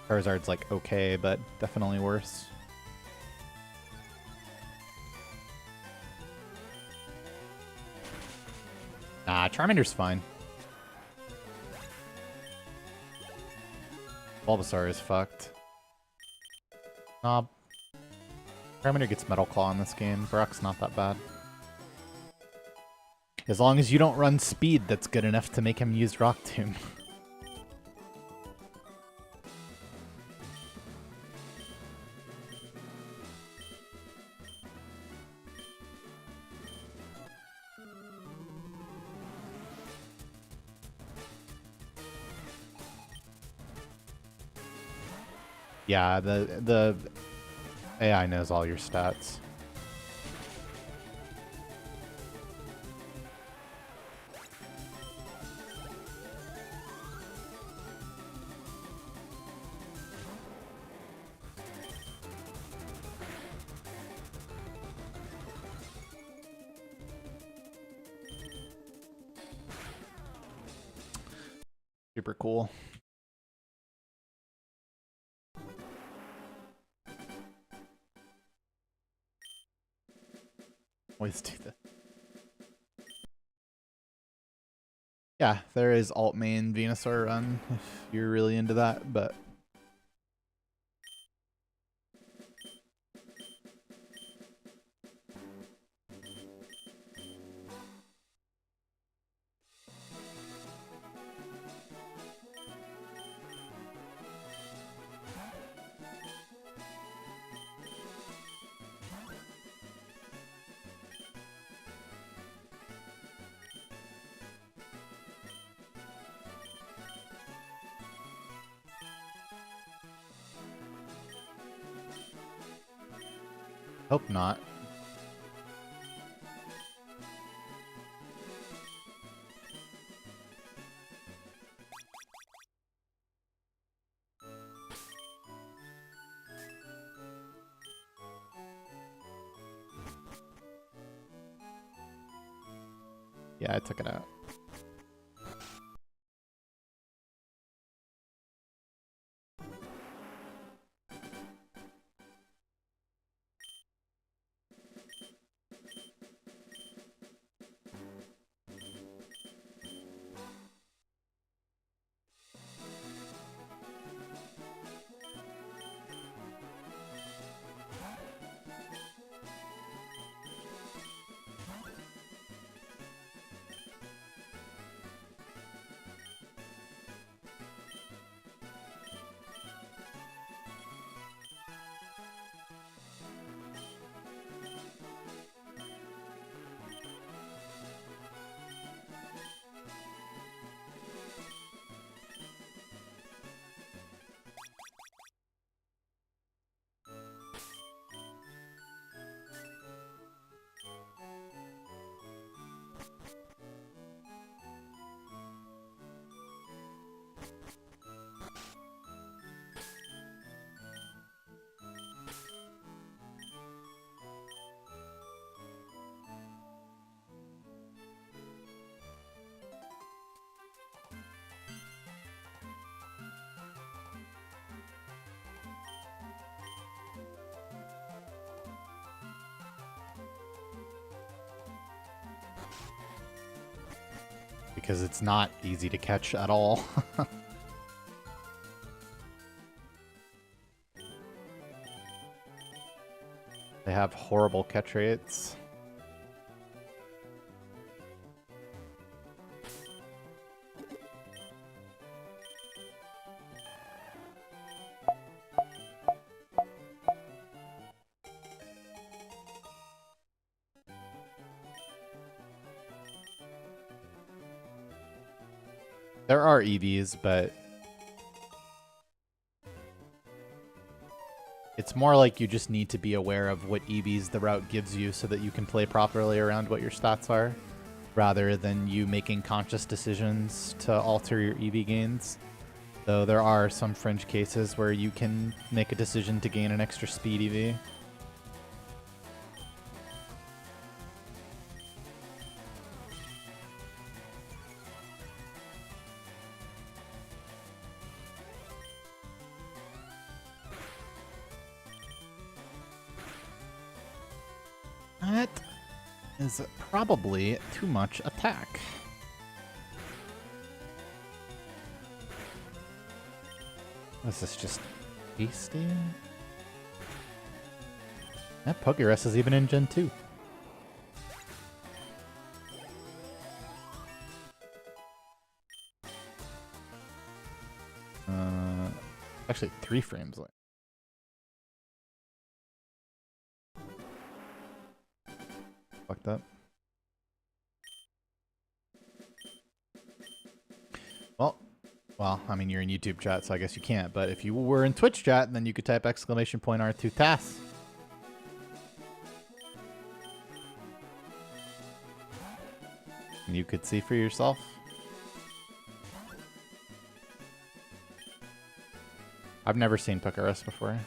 Charizard's like okay, but definitely worse. Nah, Charmander's fine. Bulbasaur is fucked. Charmander gets Metal Claw in this game. Brock's not that bad. As long as you don't run speed that's good enough to make him use Rock Tomb. Yeah, the AI knows all your stats. Super cool. Always do that. Yeah, there is alt main Venusaur run if you're really into that, but hope not. Yeah, I took it out. because it's not easy to catch at all. They have horrible catch rates. There are EVs, but it's more like you just need to be aware of what EVs the route gives you so that you can play properly around what your stats are, rather than you making conscious decisions to alter your EV gains. Though there are some fringe cases where you can make a decision to gain an extra speed EV. That is probably too much attack. This is just tasty. That Pokerus is even in Gen 2. Actually, 3 frames late. Fucked up. Well, I mean, you're in YouTube chat, so I guess you can't. But if you were in Twitch chat, then you could type !R2 TAS. And you could see for yourself. I've never seen Pokerus before.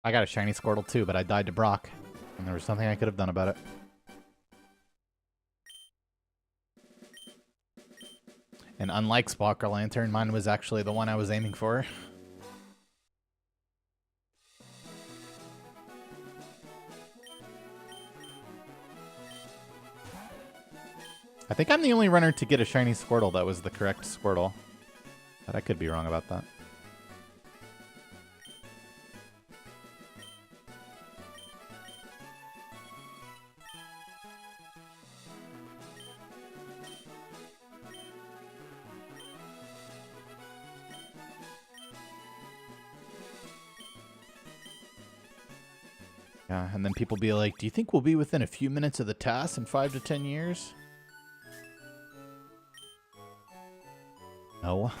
I got a shiny Squirtle too, but I died to Brock, and there was nothing I could have done about it. And unlike Sparkle Lantern, mine was actually the one I was aiming for. I think I'm the only runner to get a shiny Squirtle that was the correct Squirtle. But I could be wrong about that. Yeah, and then people be like, do you think we'll be within a few minutes of the task in 5 to 10 years? No.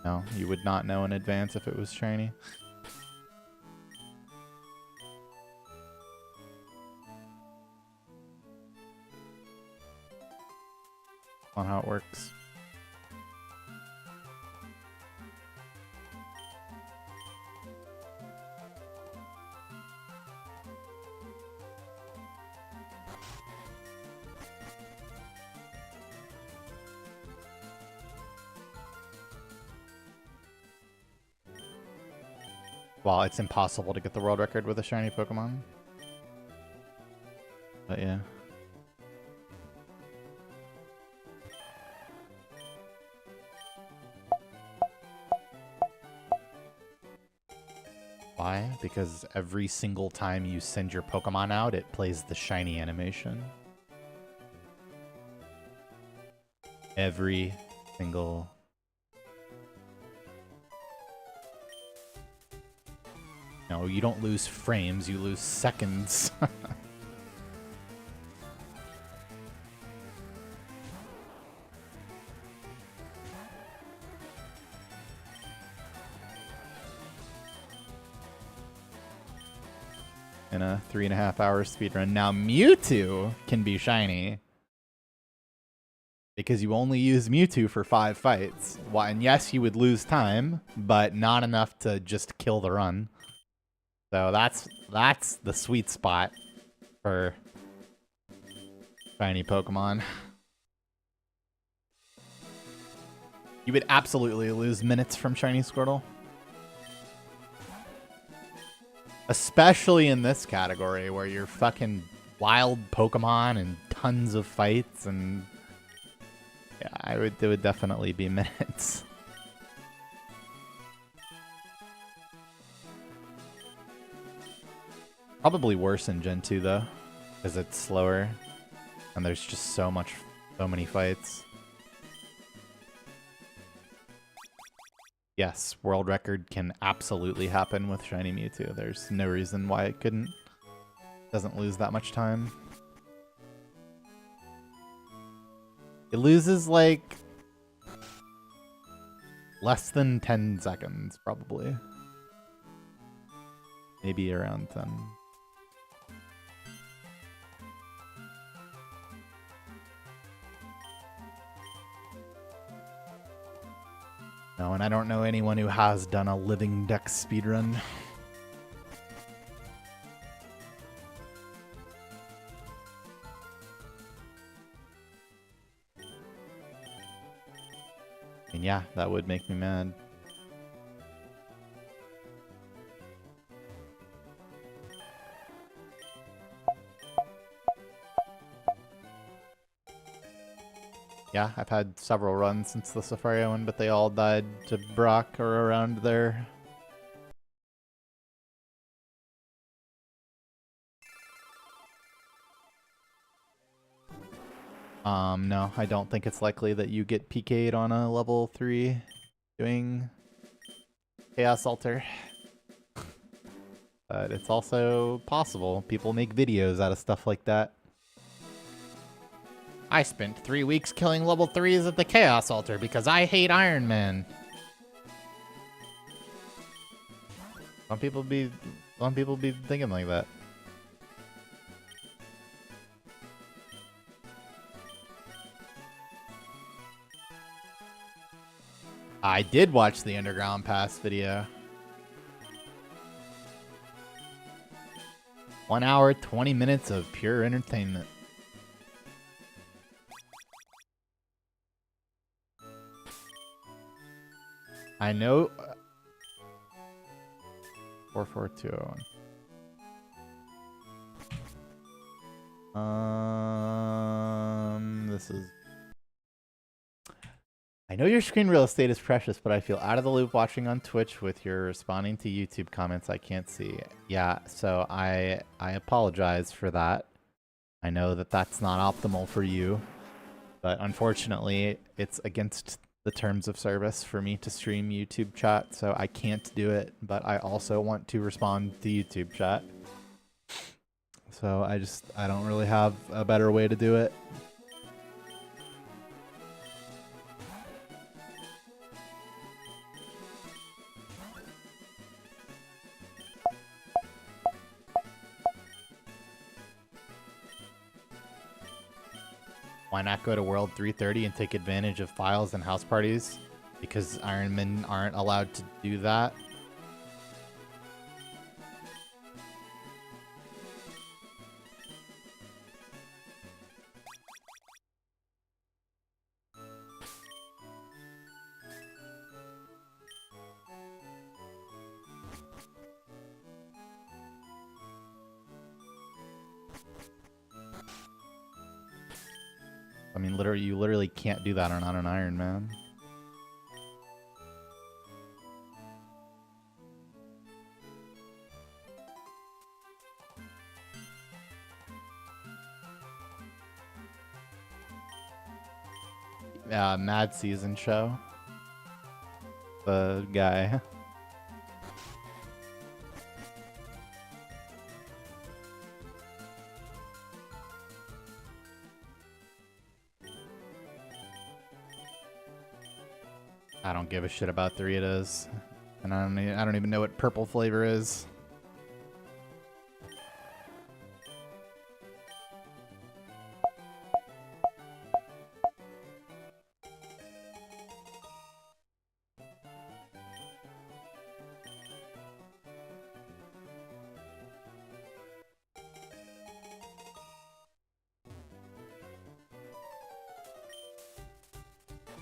No, you would not know in advance if it was shiny. On how it works. Well, it's impossible to get the world record with a shiny Pokemon. But yeah. Why? Because every single time you send your Pokemon out, it plays the shiny animation. Every single... No, you don't lose frames, you lose seconds. In a 3.5-hour speedrun. Now Mewtwo can be shiny. Because you only use Mewtwo for 5 fights. Well, and yes, you would lose time, but not enough to just kill the run. So that's the sweet spot for shiny Pokemon. You would absolutely lose minutes from shiny Squirtle. Especially in this category where you're fucking wild Pokemon and tons of fights and yeah, it would definitely be minutes. Probably worse in Gen 2 though, because it's slower and there's just so many fights. Yes, world record can absolutely happen with shiny Mewtwo. There's no reason why it couldn't. Doesn't lose that much time. It loses like less than 10 seconds, probably. Maybe around 10. No, and I don't know anyone who has done a living dex speedrun. And yeah, that would make me mad. Yeah, I've had several runs since the Safari one, but they all died to Brock or around there. No, I don't think it's likely that you get PK'd on a level 3 doing Chaos Altar. But it's also possible. People make videos out of stuff like that. I spent 3 weeks killing level 3s at the Chaos Altar because I hate Iron Man. Some people be thinking like that. I did watch the Underground Pass video. 1 hour, 20 minutes of pure entertainment. I know. 44201. This is. I know your screen real estate is precious, but I feel out of the loop watching on Twitch with your responding to YouTube comments I can't see. Yeah, so I apologize for that. I know that that's not optimal for you, but unfortunately, it's against the terms of service for me to stream YouTube chat, so I can't do it, but I also want to respond to YouTube chat. So I don't really have a better way to do it. Why not go to World 330 and take advantage of files and house parties? Because Ironmen aren't allowed to do that. I mean, you literally can't do that on an Iron Man. Mad Season Show. The guy. I don't give a shit about Doritos, and I don't even know what purple flavor is.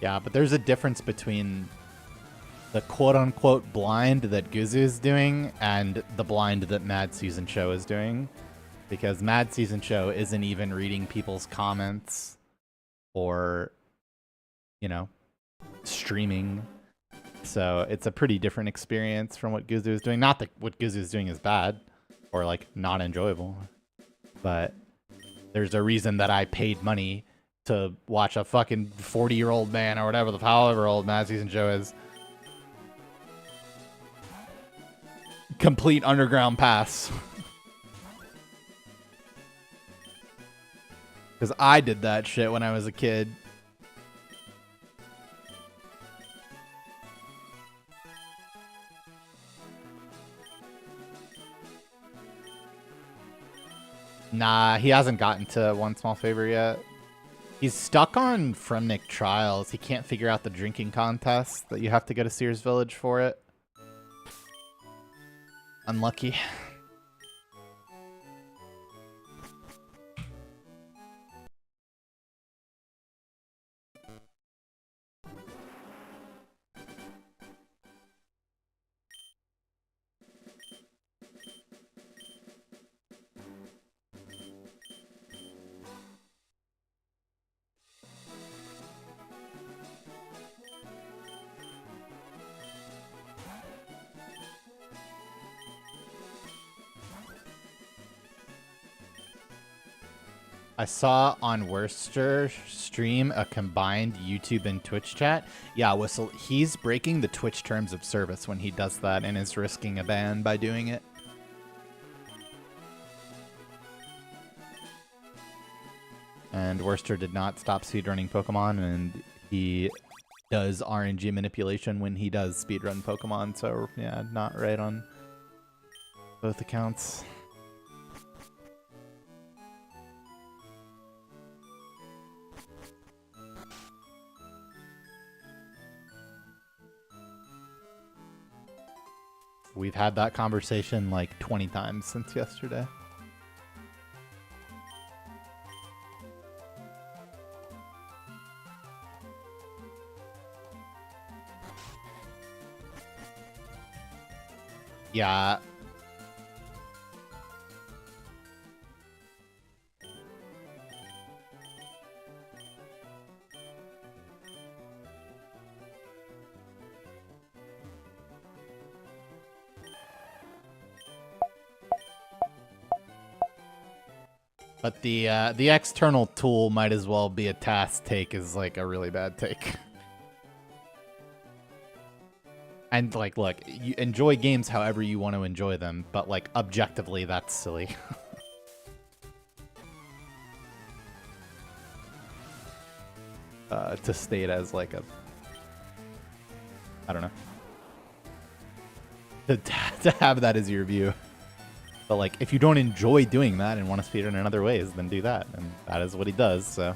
Yeah, but there's a difference between the quote-unquote blind that Guzu is doing and the blind that Mad Season Show is doing. Because Mad Season Show isn't even reading people's comments or, you know, streaming. So it's a pretty different experience from what Guzu is doing. Not that what Guzu is doing is bad or, like, not enjoyable. But there's a reason that I paid money to watch a fucking 40-year-old man or whatever, however old Mad Season Show is, complete underground pass. Because I did that shit when I was a kid. Nah, he hasn't gotten to One Small Favor yet. He's stuck on Fremnik Trials. He can't figure out the drinking contest that you have to go to Sears Village for it. Unlucky. I saw on Worcester stream a combined YouTube and Twitch chat. Yeah, Whistle, he's breaking the Twitch terms of service when he does that and is risking a ban by doing it. And Worcester did not stop speedrunning Pokemon, and he does RNG manipulation when he does speedrun Pokemon, so yeah, not right on both accounts. We've had that conversation like 20 times since yesterday. Yeah. But the external tool might as well be a task take is like a really bad take. And like, look, you enjoy games however you want to enjoy them, but like objectively, that's silly. To state as like a, I don't know, to have that as your view. But like, if you don't enjoy doing that and want to speedrun in other ways, then do that, and that is what he does. So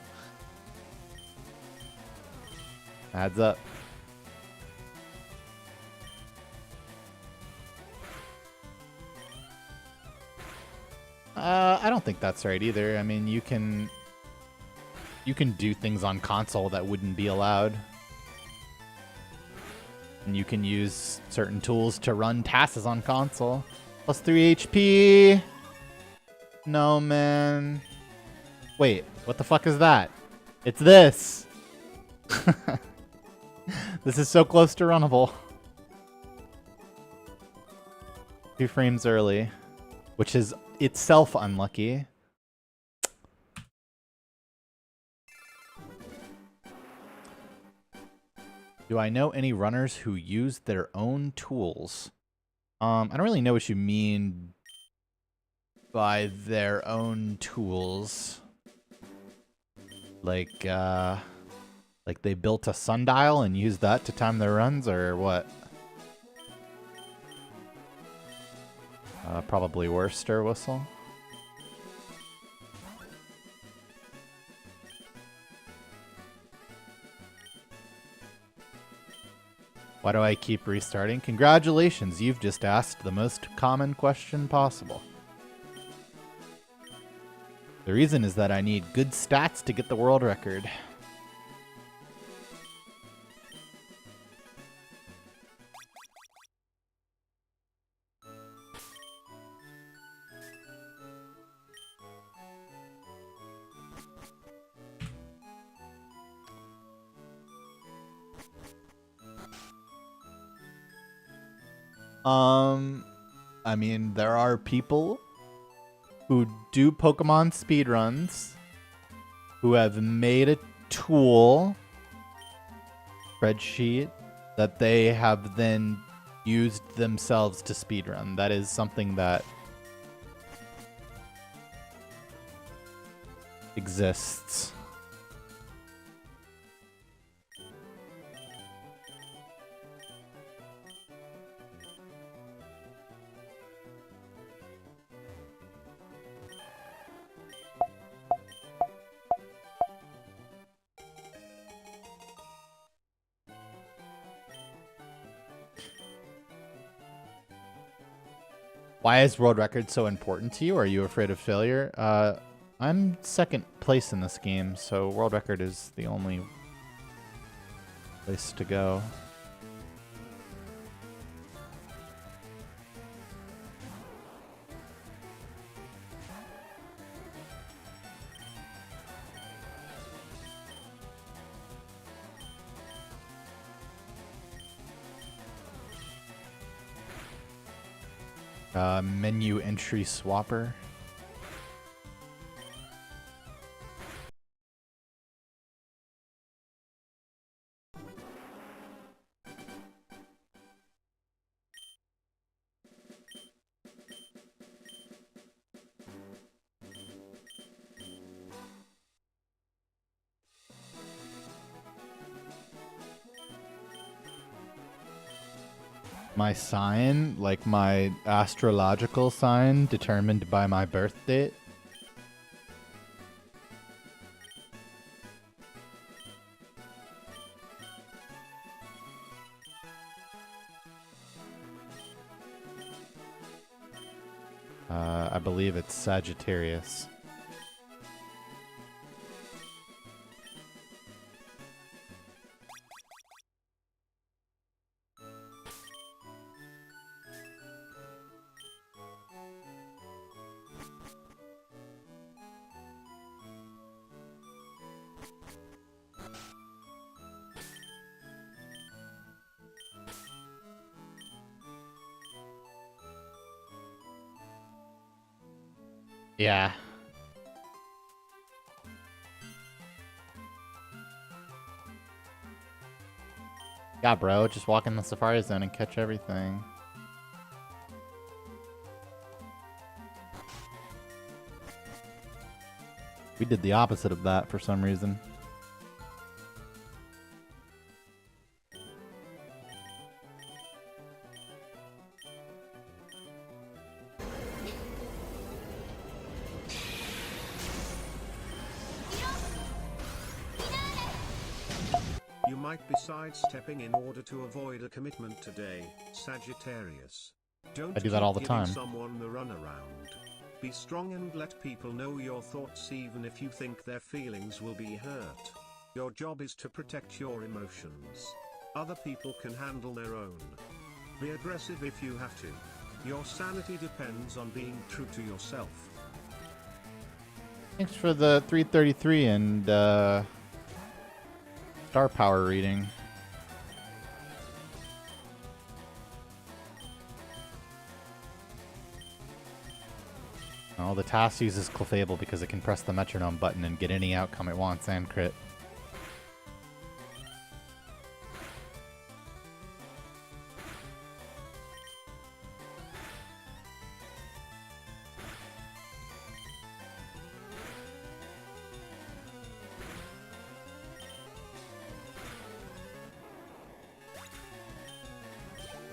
adds up. I don't think that's right either. I mean, you can do things on console that wouldn't be allowed. And you can use certain tools to run tasks on console. Plus 3 HP. No, man. Wait, what the fuck is that? It's this. This is so close to runnable. 2 frames early, which is itself unlucky. Do I know any runners who use their own tools? I don't really know what you mean by their own tools. Like they built a sundial and used that to time their runs, or what? Probably worse, stir whistle. Why do I keep restarting? Congratulations, you've just asked the most common question possible. The reason is that I need good stats to get the world record. I mean, there are people who do Pokemon speedruns who have made a tool spreadsheet that they have then used themselves to speedrun. That is something that exists. Why is world record so important to you? Are you afraid of failure? I'm second place in this game, so world record is the only place to go. Menu entry swapper. My sign, like my astrological sign, determined by my birth date. I believe it's Sagittarius. Yeah. Yeah, bro, just walk in the Safari Zone and catch everything. We did the opposite of that for some reason. You might be sidestepping in order to avoid a commitment today, Sagittarius. Don't I do that all the keep giving time. someone the runaround. Be strong and let people know your thoughts even if you think their feelings will be hurt. Your job is to protect your emotions. Other people can handle their own. Be aggressive if you have to. Your sanity depends on being true to yourself. Thanks for the 333 and star power reading. Oh, the task uses Clefable because it can press the metronome button and get any outcome it wants and crit.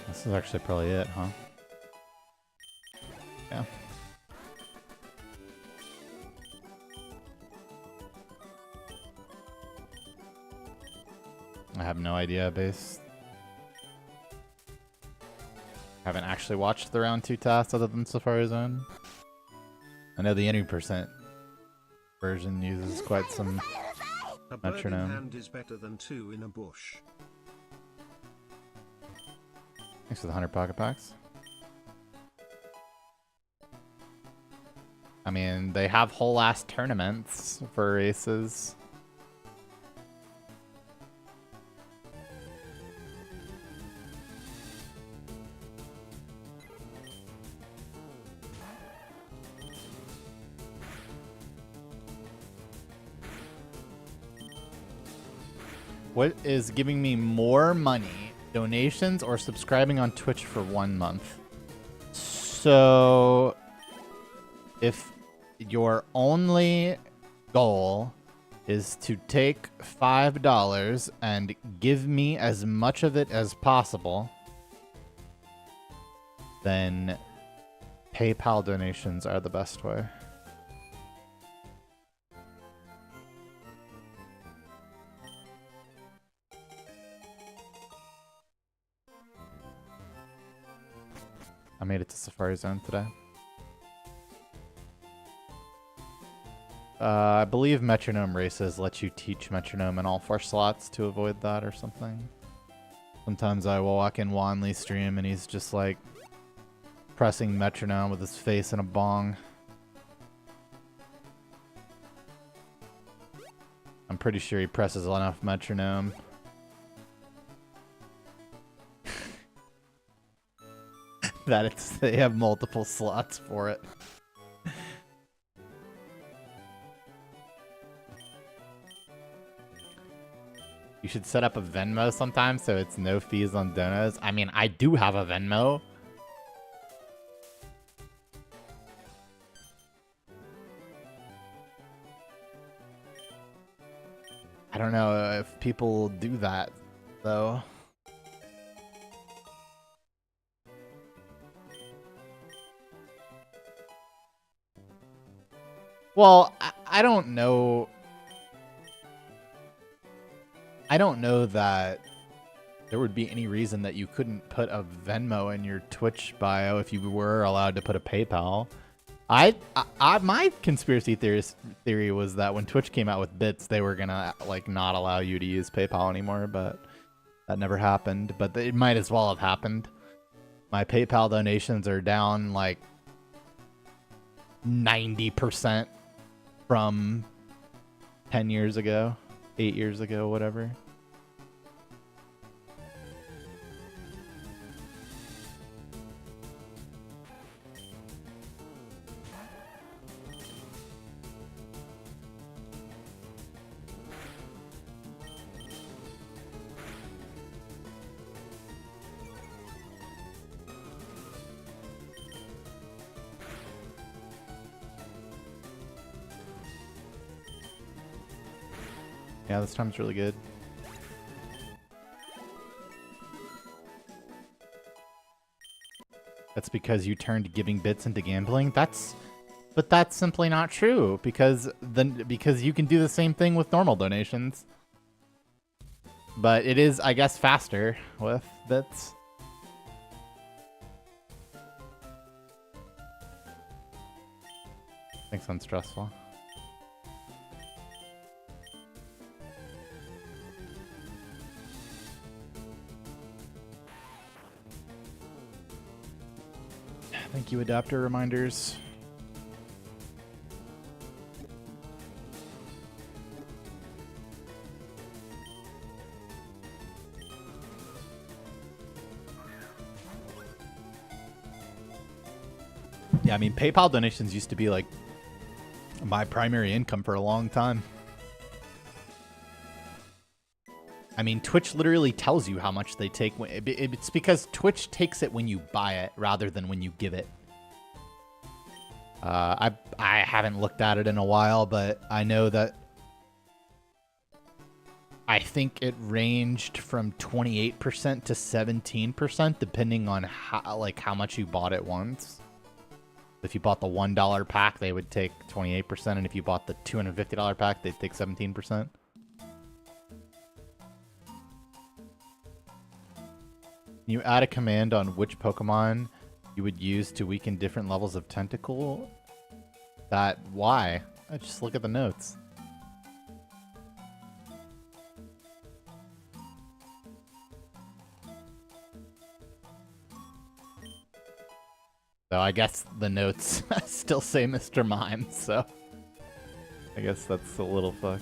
This is actually probably it, huh? Yeah. I have no idea, base. Haven't actually watched the round 2 tasks other than Safari Zone. I know the 80% version uses quite some A bird in metronome. hand is better than two in a bush. Thanks for the 100 pocket packs. I mean, they have whole ass tournaments for races. What is giving me more money? Donations or subscribing on Twitch for 1 month? So, if your only goal is to take $5 and give me as much of it as possible, then PayPal donations are the best way. I made it to Safari Zone today. I believe metronome races let you teach metronome in all 4 slots to avoid that or something. Sometimes I will walk in Wanley's stream and he's just like pressing metronome with his face in a bong. I'm pretty sure he presses enough metronome. That they have multiple slots for it. You should set up a Venmo sometime so it's no fees on donos. I mean, I do have a Venmo. I don't know if people do that, though. Well, I don't know. I don't know that there would be any reason that you couldn't put a Venmo in your Twitch bio if you were allowed to put a PayPal. My conspiracy theory was that when Twitch came out with bits, they were gonna like not allow you to use PayPal anymore, but that never happened. But it might as well have happened. My PayPal donations are down like 90% from 10 years ago, 8 years ago, whatever. Yeah, this time's really good. That's because you turned giving bits into gambling? But that's simply not true, because you can do the same thing with normal donations. But it is, I guess, faster with bits. Thinks I'm stressful. Thank you, adapter reminders. Yeah, I mean, PayPal donations used to be like my primary income for a long time. I mean, Twitch literally tells you how much they take. It's because Twitch takes it when you buy it rather than when you give it. I haven't looked at it in a while, but I know that I think it ranged from 28% to 17%, depending on how much you bought it once. If you bought the $1 pack, they would take 28%, and if you bought the $250 pack, they'd take 17%. You add a command on which Pokemon you would use to weaken different levels of tentacle. Why? I just look at the notes. So I guess the notes still say Mr. Mime, so I guess that's a little fucked.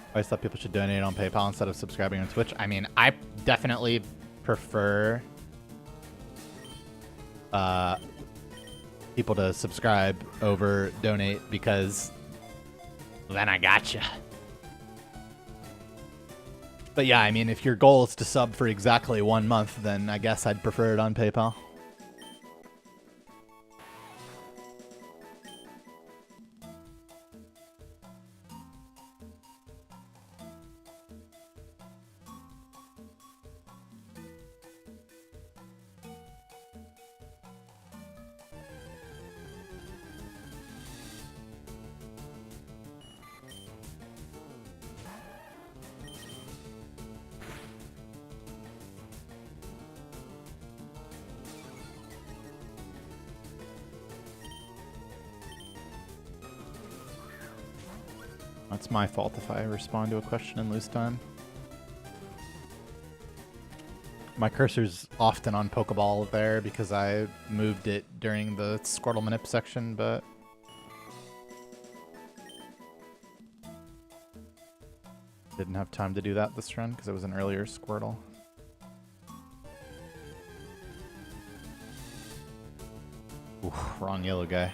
I always thought people should donate on PayPal instead of subscribing on Twitch. I mean, I definitely prefer people to subscribe over donate, because then I gotcha. But yeah, I mean, if your goal is to sub for exactly 1 month, then I guess I'd prefer it on PayPal. It's my fault if I respond to a question and lose time. My cursor's often on Pokeball there because I moved it during the Squirtle Manip section, but didn't have time to do that this run because it was an earlier Squirtle. Oof, wrong yellow guy.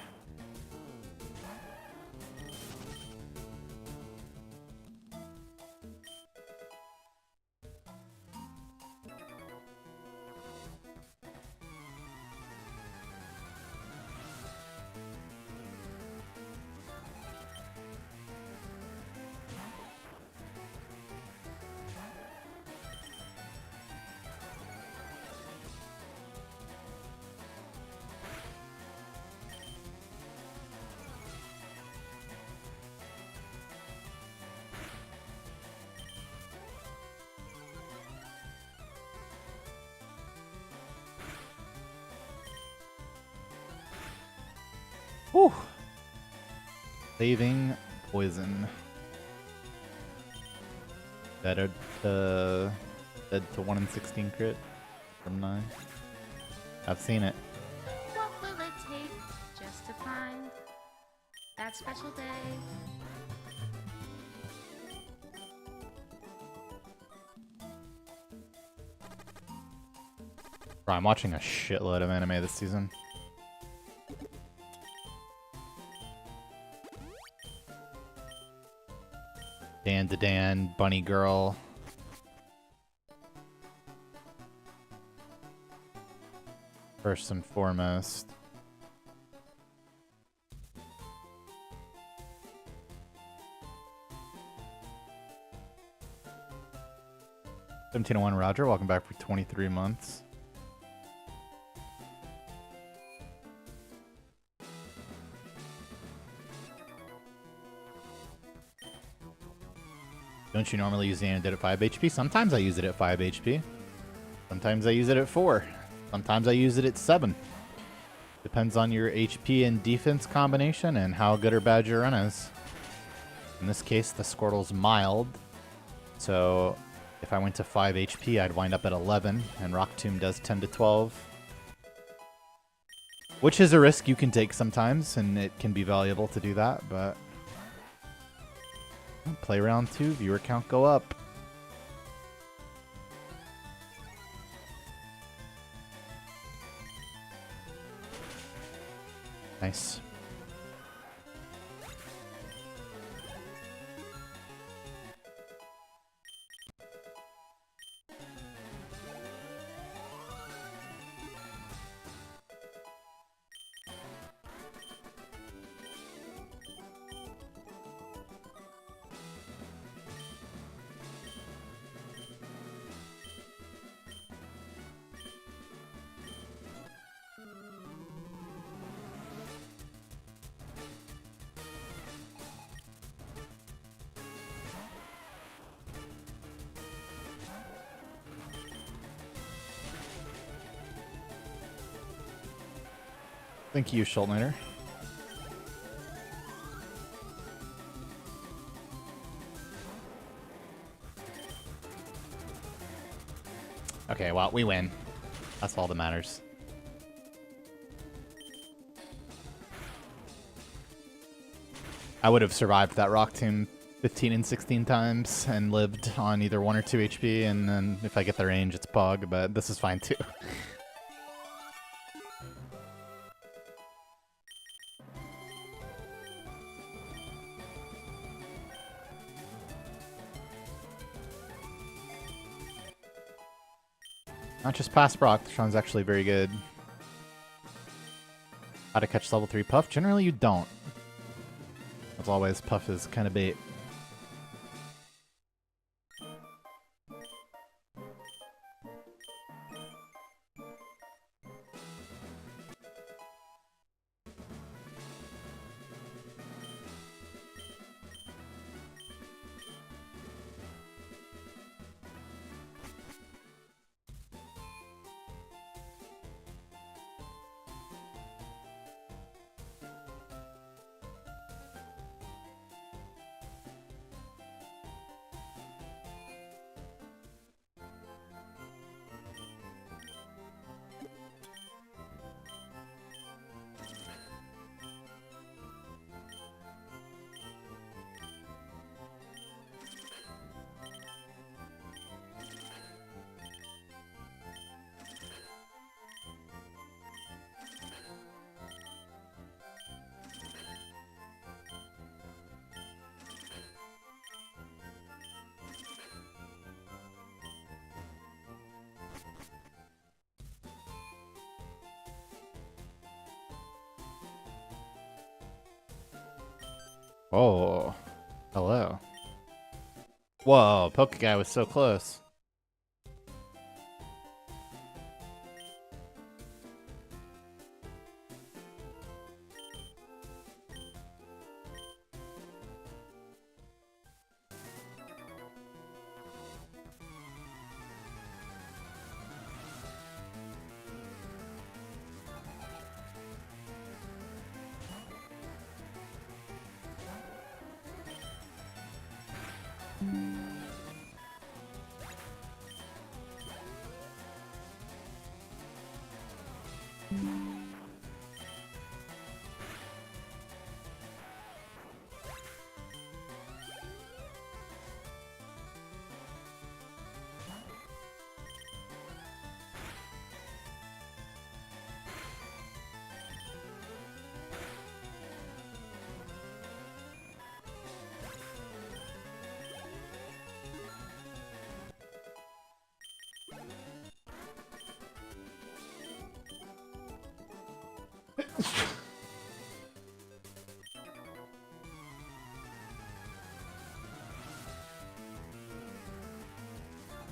Whew. Saving poison. Dead to 1 in 16 crit from 9. I've seen it. What will it take just to find that special day? Bro, I'm watching a shitload of anime this season. Dan to Dan, Bunny Girl. First and foremost. 1701 Roger, welcome back for 23 months. Don't you normally use the antidote at 5 HP? Sometimes I use it at 5 HP. Sometimes I use it at 4. Sometimes I use it at 7. Depends on your HP and defense combination and how good or bad your run is. In this case, the Squirtle's mild. So if I went to 5 HP, I'd wind up at 11, and Rock Tomb does 10 to 12. Which is a risk you can take sometimes, and it can be valuable to do that, but... Play round 2, viewer count go up. Nice. Thank you, Schultner. Okay, well, we win. That's all that matters. I would have survived that Rock Tomb 15 and 16 times and lived on either 1 or 2 HP, and then if I get the range, it's Pog, but this is fine too. Not just past Brock, Sean's actually very good. How to catch level 3 Puff? Generally you don't. As always, Puff is kind of bait. Oh, hello. Whoa, Poke Guy was so close.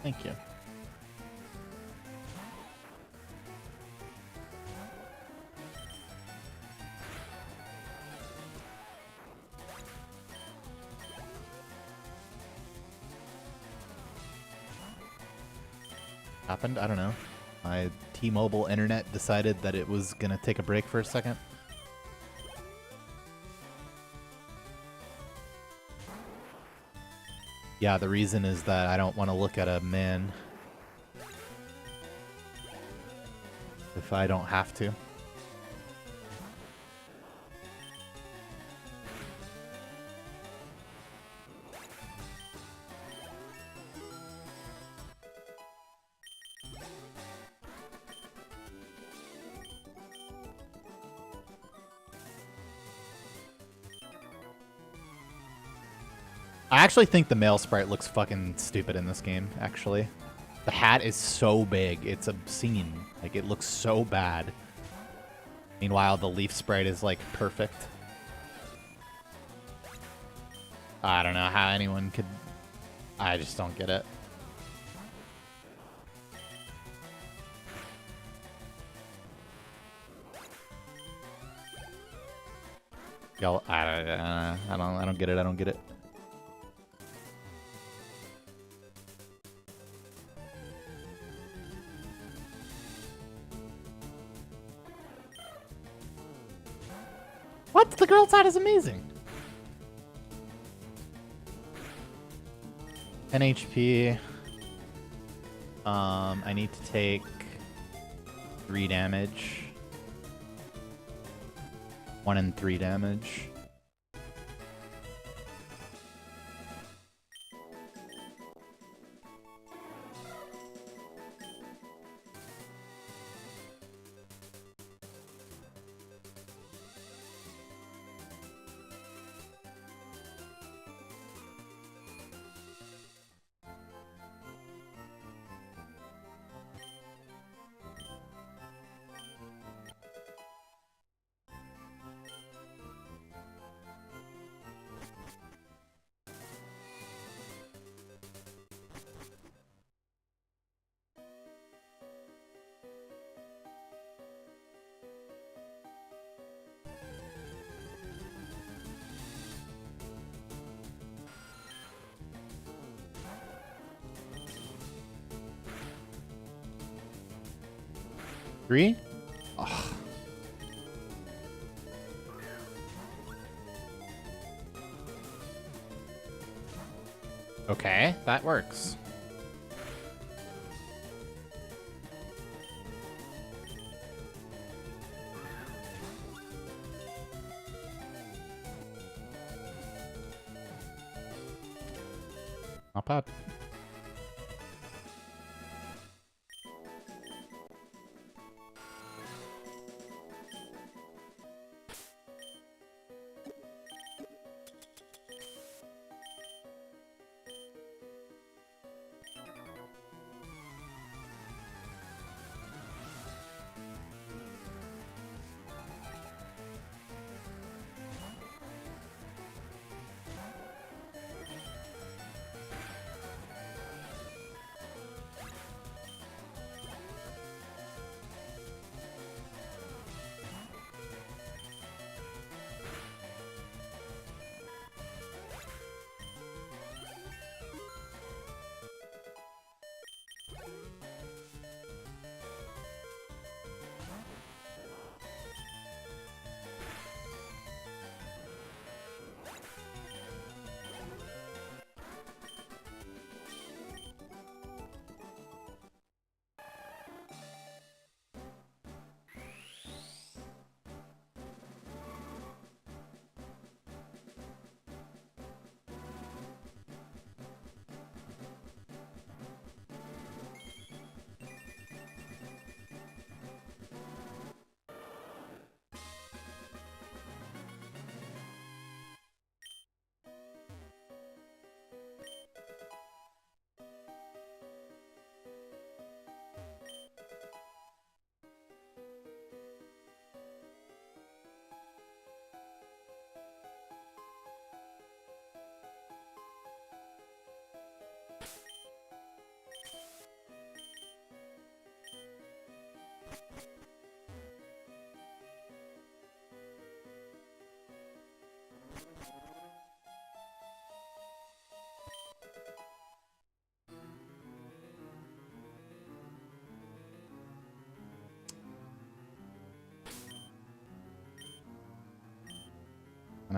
Thank you. happened? I don't know. My T-Mobile internet decided that it was gonna take a break for a second. Yeah, the reason is that I don't want to look at a man if I don't have to. I actually think the male sprite looks fucking stupid in this game, actually. The hat is so big, it's obscene. Like, it looks so bad. Meanwhile, the leaf sprite is, like, perfect. I don't know how anyone could... I just don't get it. Y'all, I don't get it, I don't get it. What? The girl's hat is amazing. 10 HP. I need to take 3 damage. 1 and 3 damage. Three? Ugh. Okay, that works. Not bad.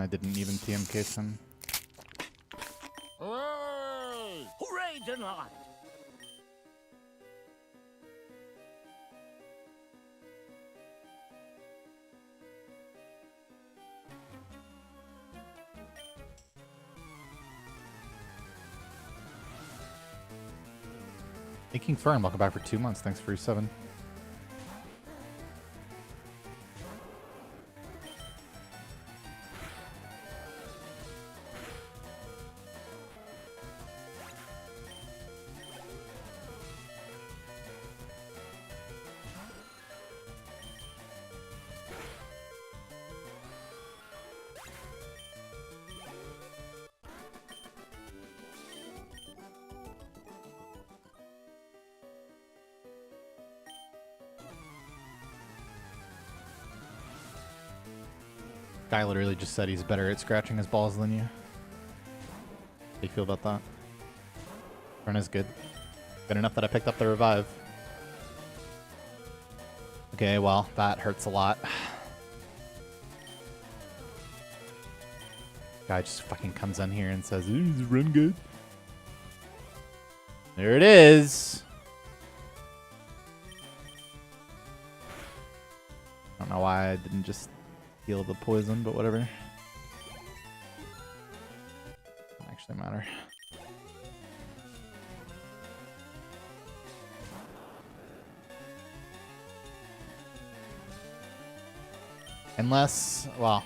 I didn't even TM case him. Hooray! Hooray tonight! Making Fern, welcome back for 2 months. Thanks for your 7. Guy literally just said he's better at scratching his balls than you. How do you feel about that? Fern is good. Good enough that I picked up the revive. Okay, well, that hurts a lot. Guy just fucking comes in here and says, "Ooh, is the run good?" There it is. I don't know why I didn't just heal the poison, but whatever. Doesn't actually matter. Unless, well...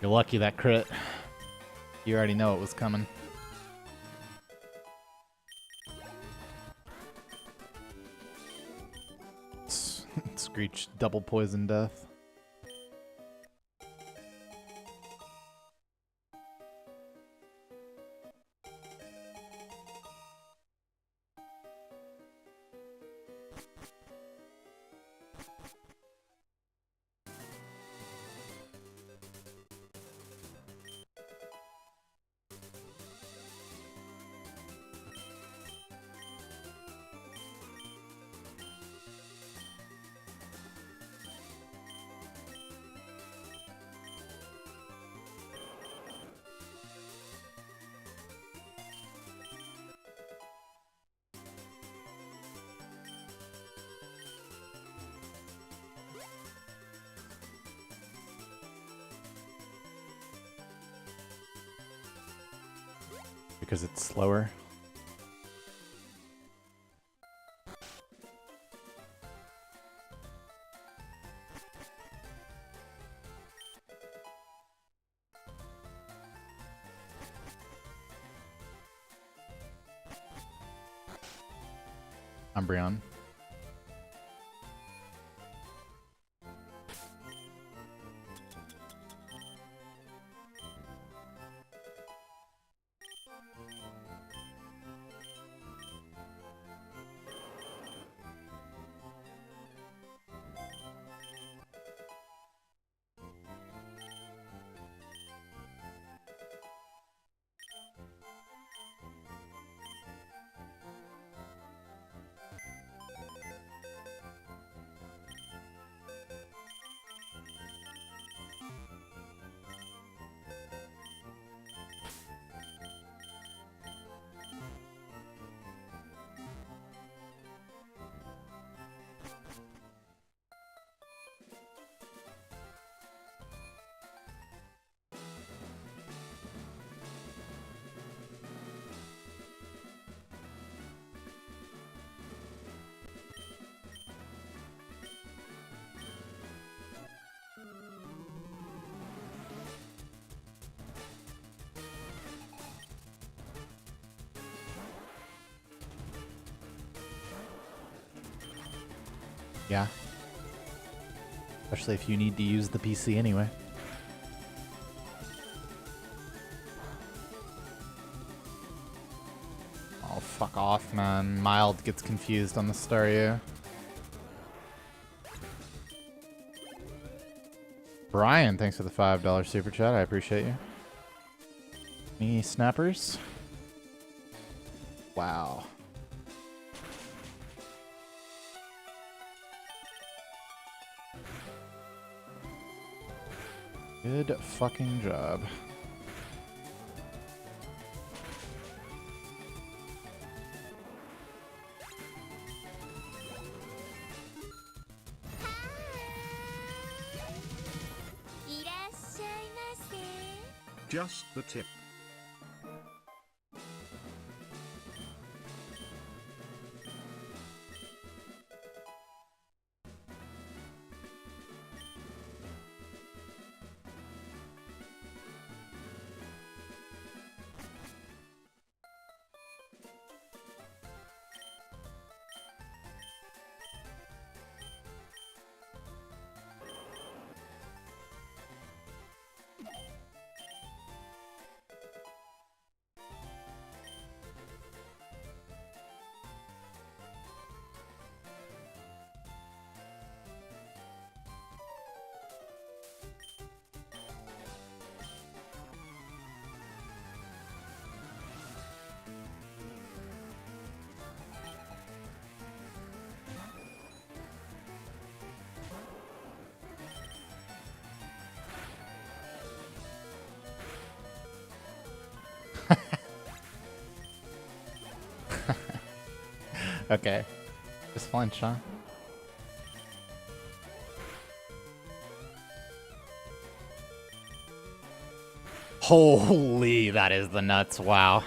You're lucky that crit. You already know it was coming. Screech double poison death. Because it's slower. Umbreon. Yeah. Especially if you need to use the PC anyway. Man, Mild gets confused on the Staryu. Brian, thanks for the $5 super chat. I appreciate you. Any snappers? Wow. Good fucking job. Just the tip. Okay. Just flinch, huh? Holy, that is the nuts. Wow.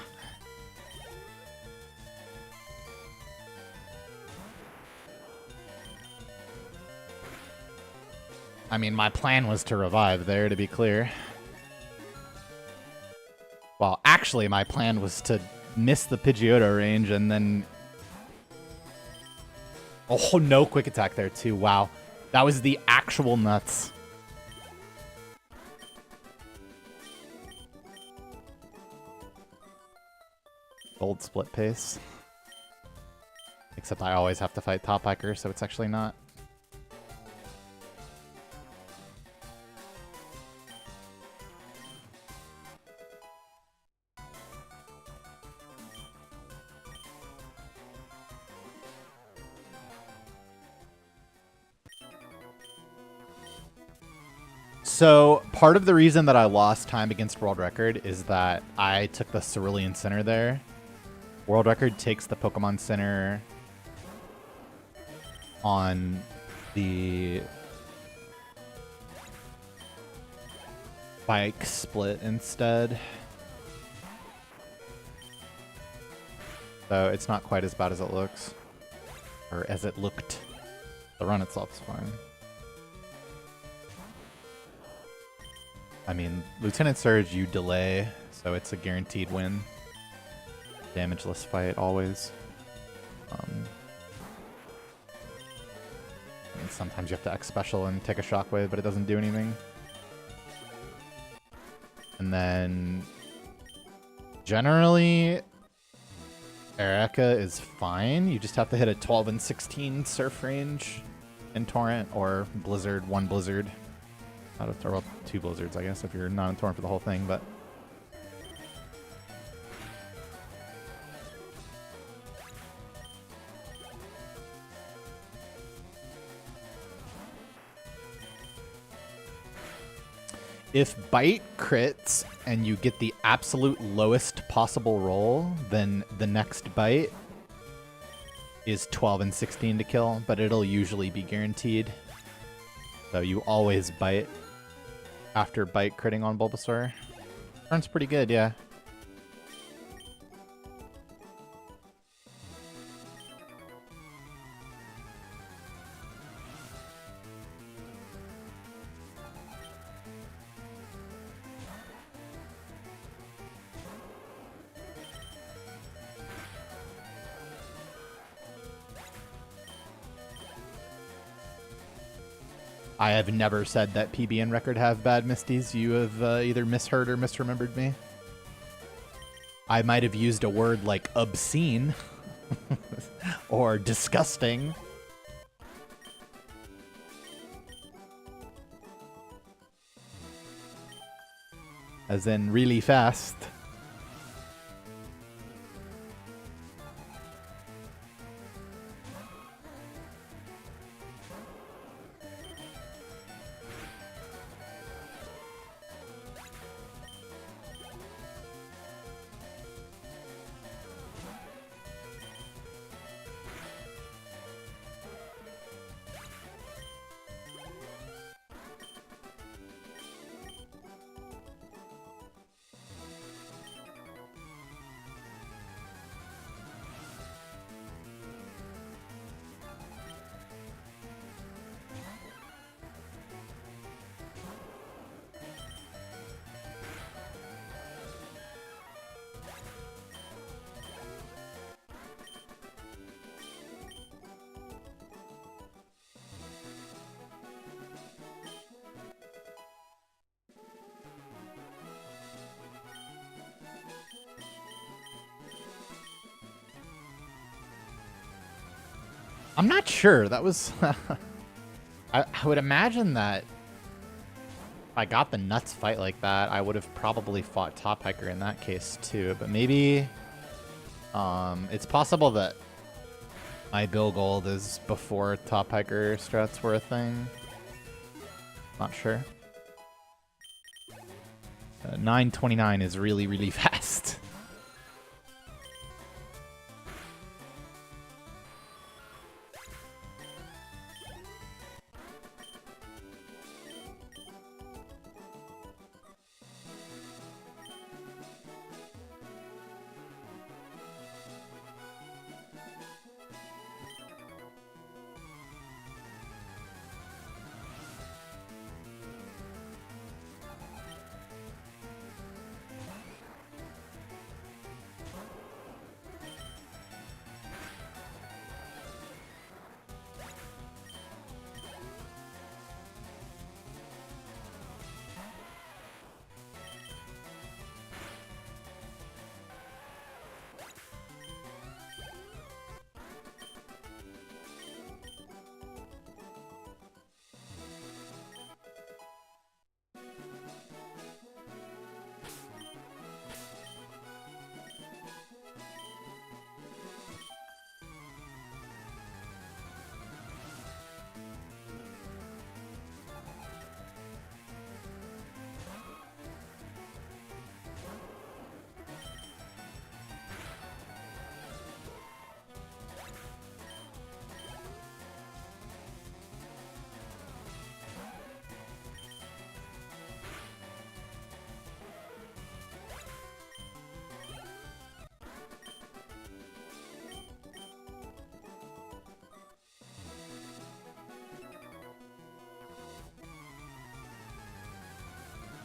I mean, my plan was to revive there, to be clear. Well, actually, my plan was to miss the Pidgeotto range and then... Oh, no quick attack there, too. Wow. That was the actual nuts. Gold split pace. Except I always have to fight Top Hiker, so it's actually not. So, part of the reason that I lost time against World Record is that I took the Cerulean Center there. World Record takes the Pokemon Center on the bike split instead. So, it's not quite as bad as it looks. Or as it looked. The run itself is fine. I mean, Lieutenant Surge, you delay, so it's a guaranteed win. Damageless fight, always. I mean, sometimes you have to X special and take a shockwave, but it doesn't do anything. And then... generally... Erica is fine. You just have to hit a 12 and 16 Surf range in Torrent, or Blizzard, one Blizzard. Out of throw up two Blizzards, I guess, if you're not in Torrent for the whole thing, but... If Bite crits and you get the absolute lowest possible roll, then the next Bite is 12 and 16 to kill, but it'll usually be guaranteed. So you always Bite after Bite critting on Bulbasaur. Turn's pretty good, yeah. I have never said that PB and Record have bad Misties. You have either misheard or misremembered me. I might have used a word like obscene, Or disgusting. As in really fast. I'm not sure. That was... I would imagine that if I got the nuts fight like that, I would have probably fought Top Hiker in that case too. But maybe it's possible that my Bill Gold is before Top Hiker strats were a thing. Not sure. 929 is really, really fast.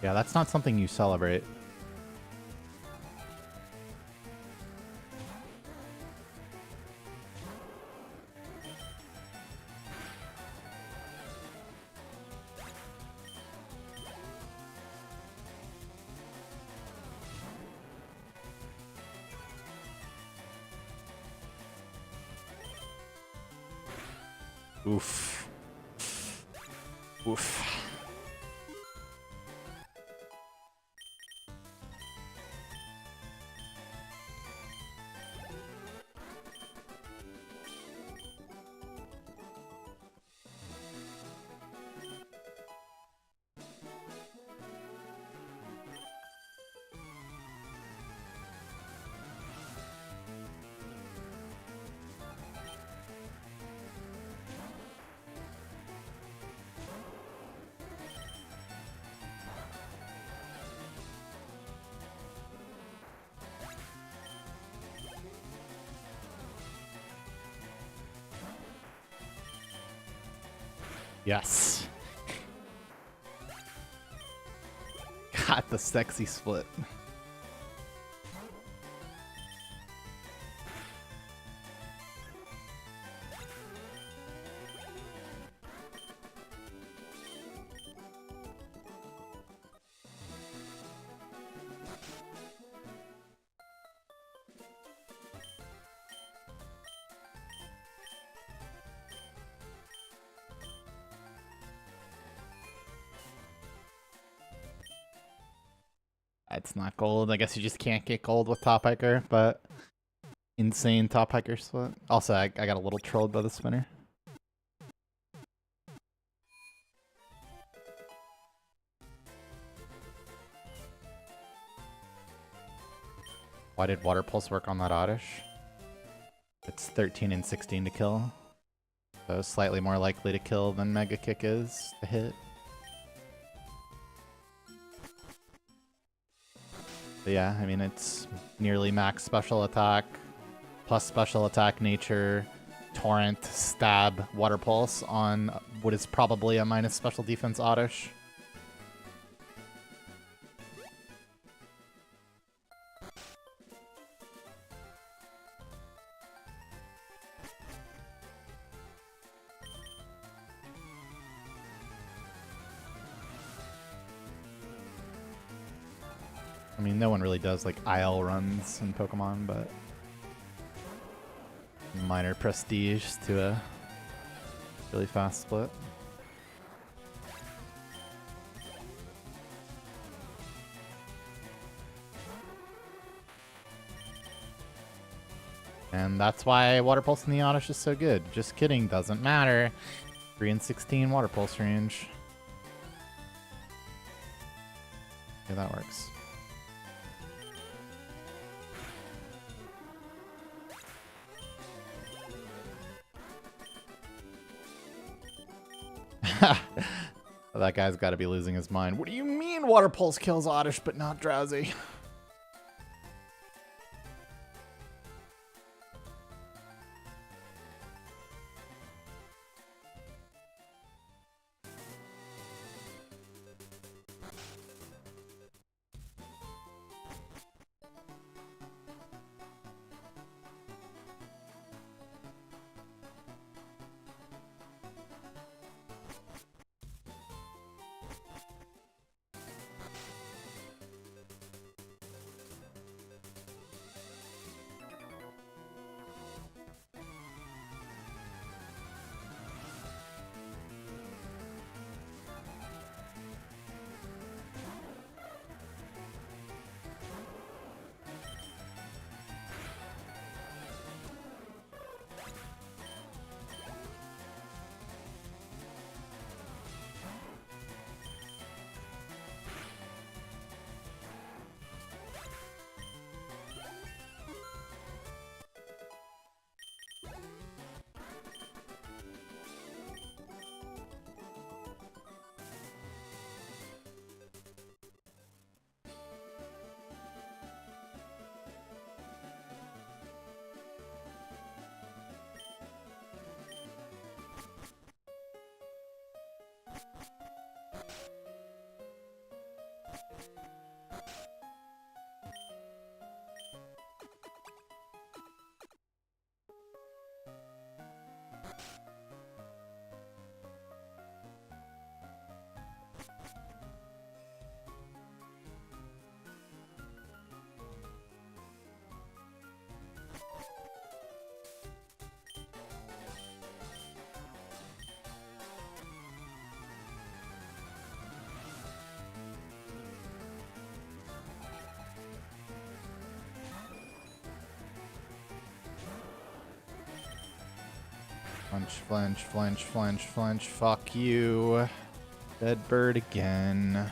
Yeah, that's not something you celebrate. Oof. Oof. Yes. Got the sexy split. It's not gold. I guess you just can't get gold with Top Hiker, but insane Top Hiker split. Also, I got a little trolled by the spinner. Why did Water Pulse work on that Oddish? It's 13 and 16 to kill. So slightly more likely to kill than Mega Kick is to hit. But yeah, I mean, it's nearly max special attack, plus special attack nature, torrent, stab, water pulse on what is probably a minus special defense Oddish. I mean, no one really does like IL runs in Pokemon, but minor prestige to a really fast split. And that's why Water Pulse in the Oddish is so good. Just kidding, doesn't matter. 3 and 16 Water Pulse range. Yeah, that works. That guy's got to be losing his mind. What do you mean Water Pulse kills Oddish but not Drowsy? Flinch, flinch, flinch, flinch, flinch. Fuck you. Dead bird again.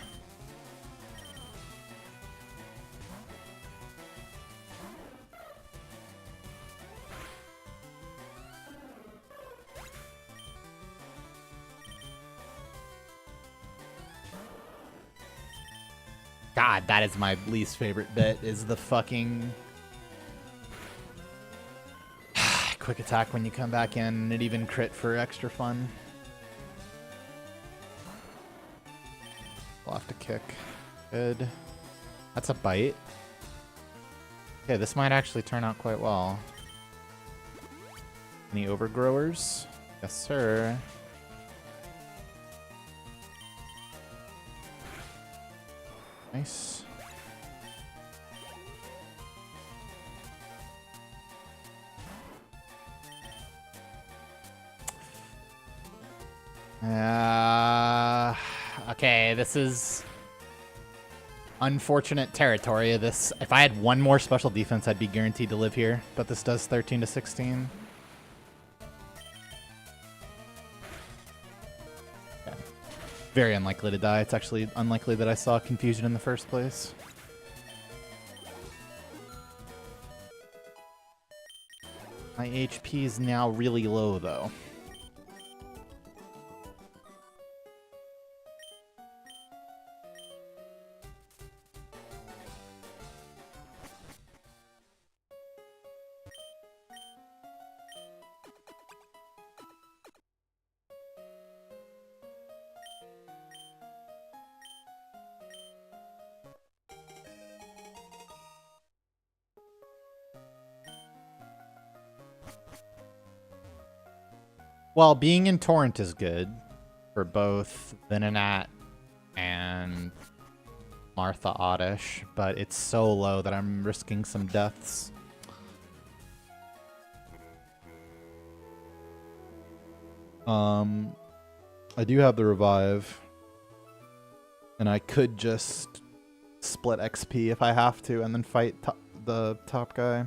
God, that is my least favorite bit, is the fucking quick attack when you come back in, and it even crit for extra fun. We'll have to kick. Good. That's a bite. Okay, this might actually turn out quite well. Any overgrowers? Yes, sir. Nice. Okay, this is unfortunate territory. This, if I had one more special defense, I'd be guaranteed to live here. But this does 13 to 16. Yeah. Very unlikely to die. It's actually unlikely that I saw confusion in the first place. My HP is now really low, though. Well, being in Torrent is good for both Venonat and Martha Oddish, but it's so low that I'm risking some deaths. I do have the revive, and I could just split XP if I have to, and then fight the top guy.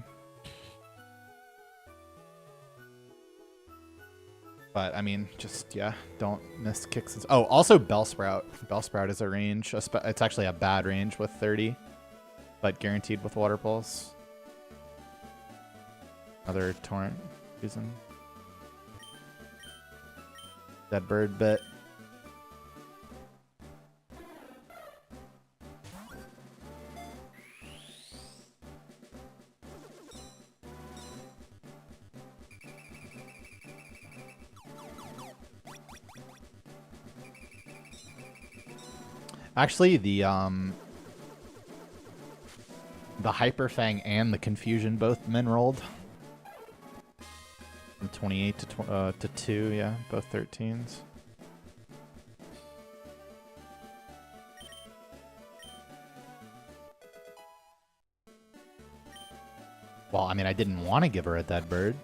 But, I mean, just, yeah, don't miss kicks. Oh, also Bellsprout. Bellsprout is a range. It's actually a bad range with 30, but guaranteed with Water Pulse. Another Torrent reason. Dead bird bit. Actually, the Hyper Fang and the Confusion both min rolled. From 28 to 2, yeah, both 13s. Well, I mean, I didn't want to give her a dead bird,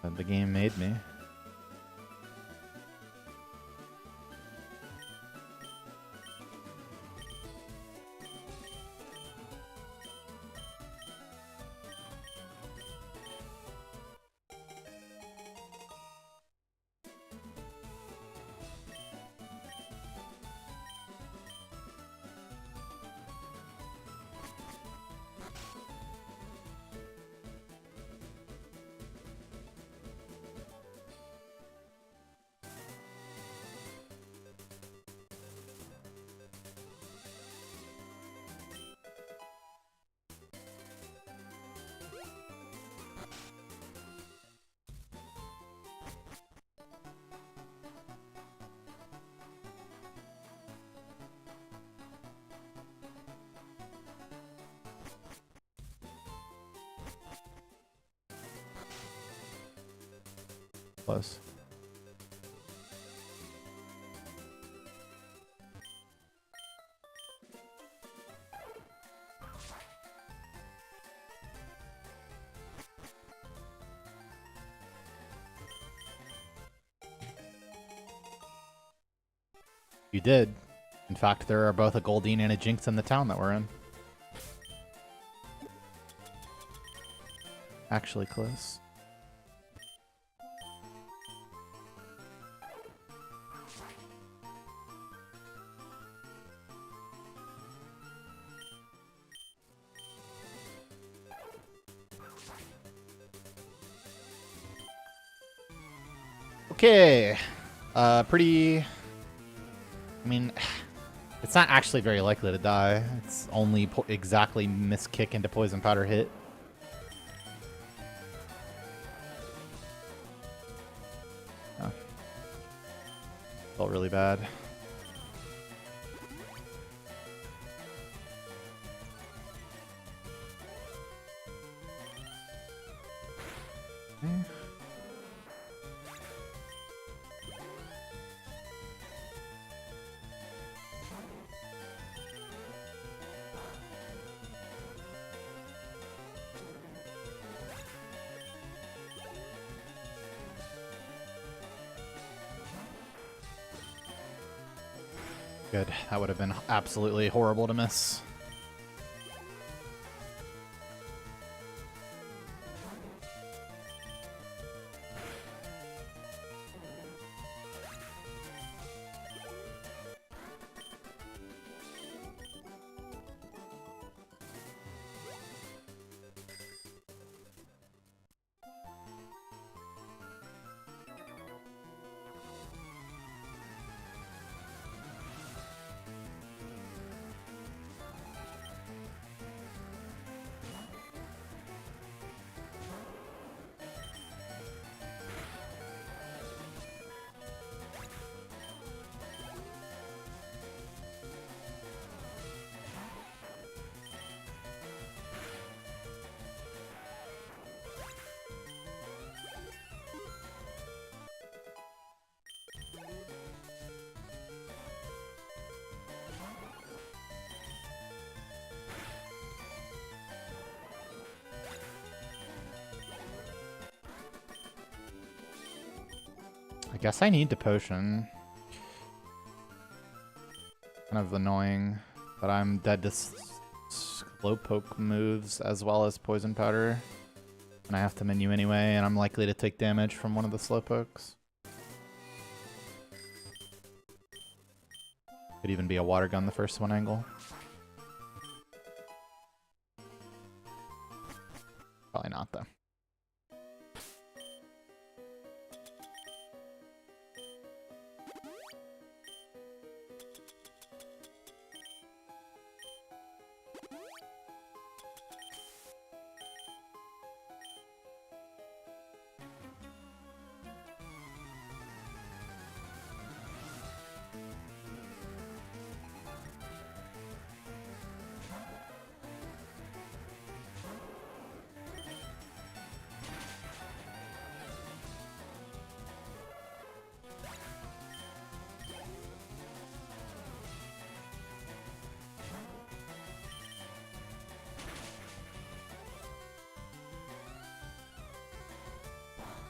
but the game made me. Close. You did. In fact, there are both a Goldeen and a Jinx in the town that we're in. Actually close. Okay. Pretty... I mean, it's not actually very likely to die. It's only exactly miss kick into poison powder hit. Oh. Felt really bad. Okay. Good. That would have been absolutely horrible to miss. I guess I need the potion. Kind of annoying that I'm dead to slowpoke moves as well as poison powder. And I have to menu anyway, and I'm likely to take damage from one of the slowpokes. Could even be a water gun the first one angle. Probably not though.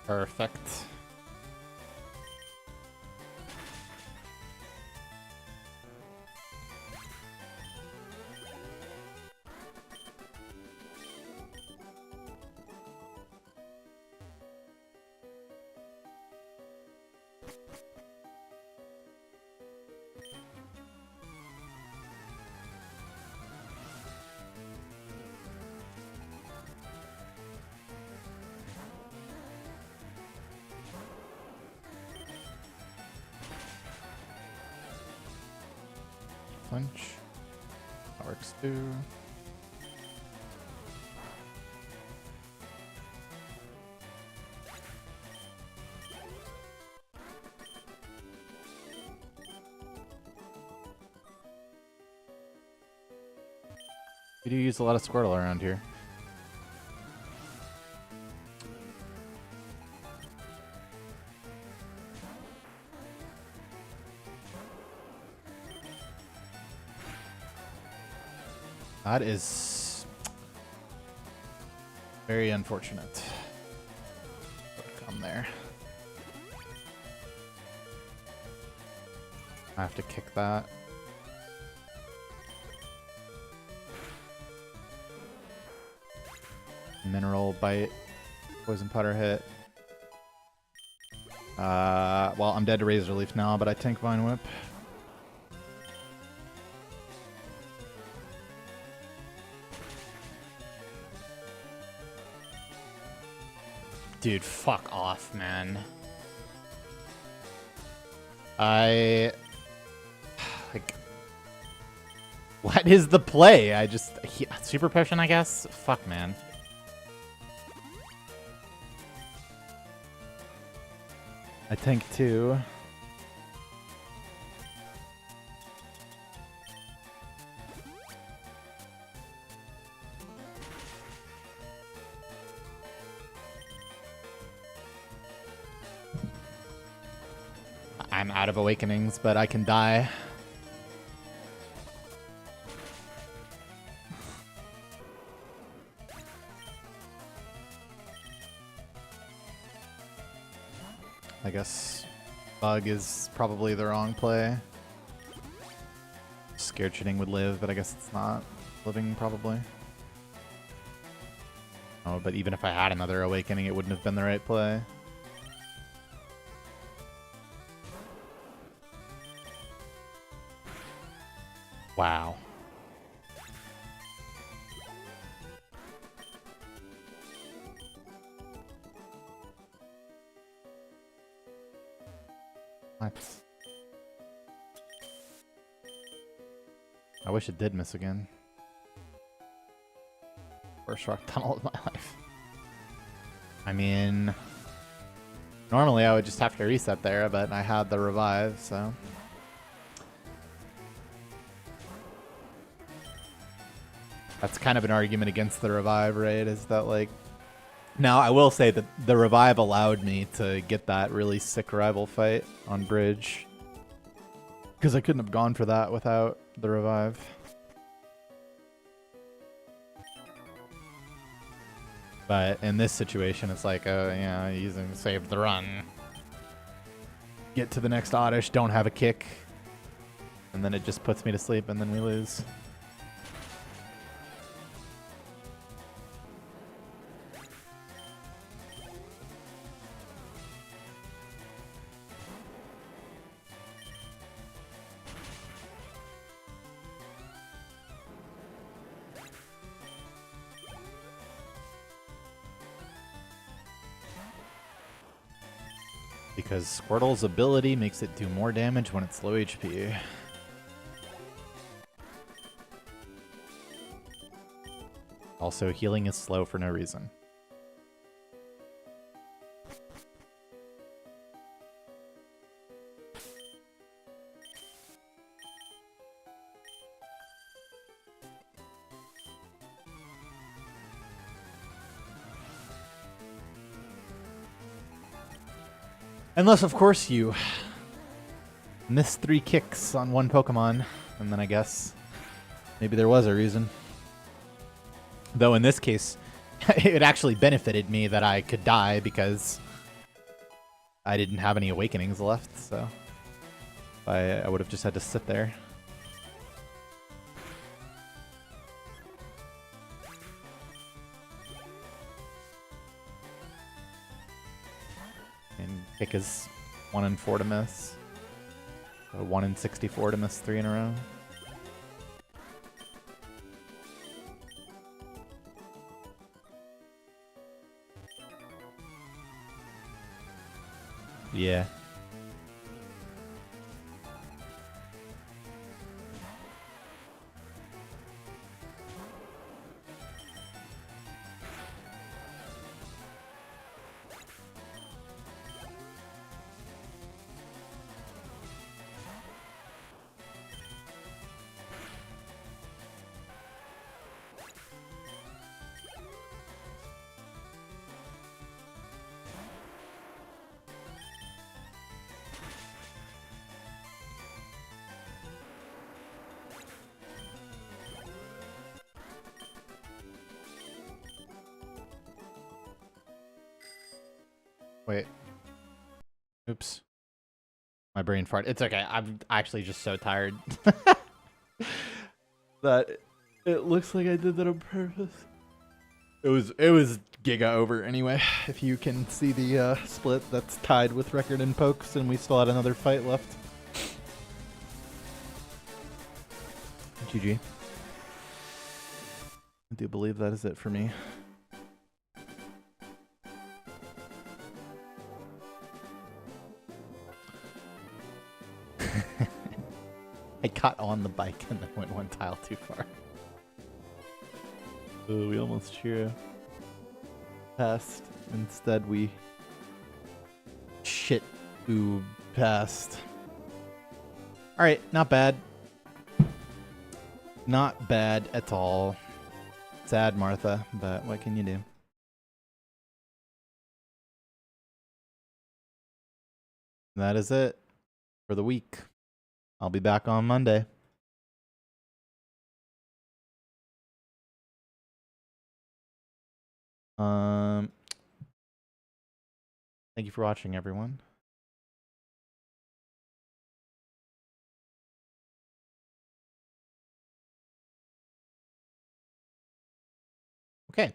Perfect. Punch. That works too. We do use a lot of Squirtle around here. That is very unfortunate. Come there. I have to kick that. Mineral bite. Poison powder hit. Well, I'm dead to Razor Leaf now, but I tank Vine Whip. Dude, fuck off, man. Like, what is the play? Super potion, I guess? Fuck, man. I tank 2. I'm out of awakenings, but I can die. I guess Bug is probably the wrong play. Scared Shitting would live, but I guess it's not living probably. Oh, but even if I had another Awakening, it wouldn't have been the right play. Wow. What? I wish it did miss again. Worst rock tunnel of my life. I mean, normally I would just have to reset there, but I had the revive, so. That's kind of an argument against the revive, right? Is that like... Now, I will say that the revive allowed me to get that really sick rival fight on bridge. Because I couldn't have gone for that without the revive. But in this situation, it's like, yeah, using save the run. Get to the next Oddish, don't have a kick. And then it just puts me to sleep, and then we lose. Because Squirtle's ability makes it do more damage when it's low HP. Also, healing is slow for no reason. Unless, of course, you miss 3 kicks on one Pokemon, and then I guess maybe there was a reason. Though in this case, it actually benefited me that I could die because I didn't have any Awakenings left, so I would have just had to sit there. And kick is 1 in 4 to miss. So 1 in 64 to miss 3 in a row. Yeah. Wait. Oops. My brain fart. It's okay. I'm actually just so tired. That it looks like I did that on purpose. It was Giga over anyway. If you can see the split, that's tied with record in pokes, and we still had another fight left. GG. I do believe that is it for me. I got on the bike and then went 1 tile too far. Oh, we almost cheer passed. Instead, we shit ooh passed. All right, not bad. Not bad at all. Sad, Martha, but what can you do? That is it for the week. I'll be back on Monday. Thank you for watching, everyone. Okay.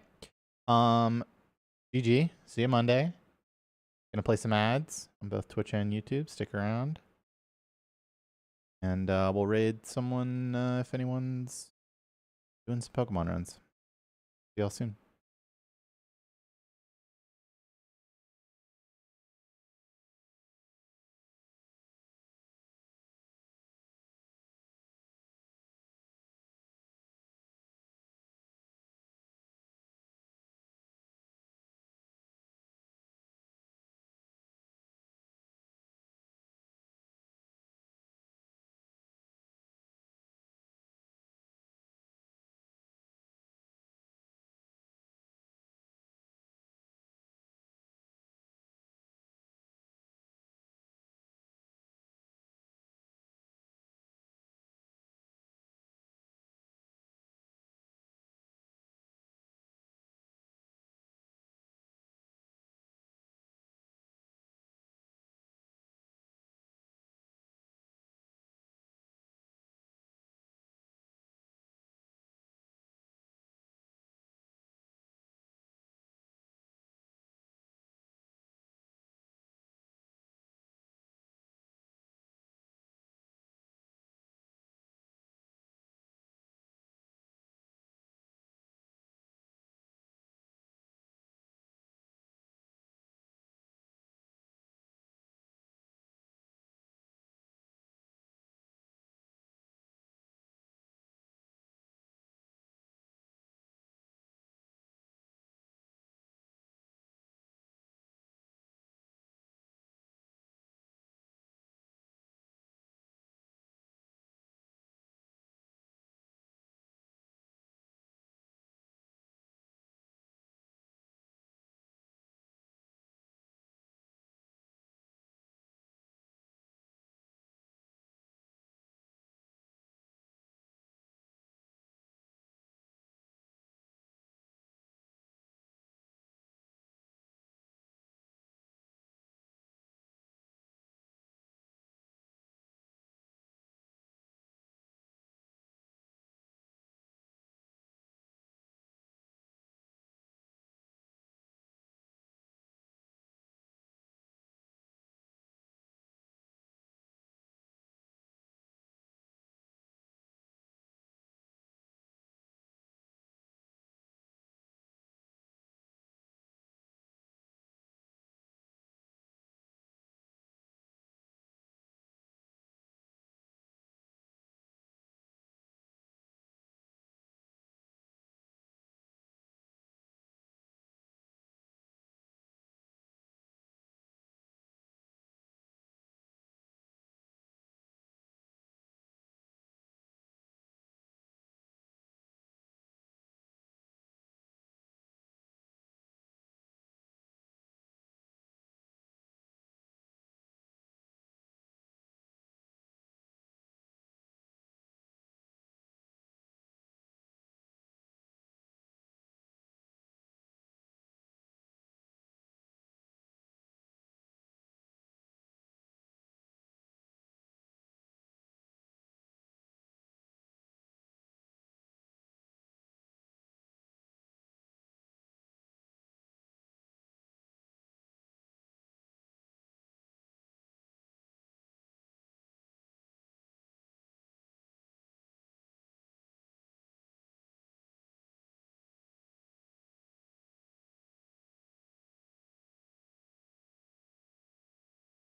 GG. See you Monday. Gonna play some ads on both Twitch and YouTube. Stick around. And we'll raid someone if anyone's doing some Pokemon runs. See y'all soon.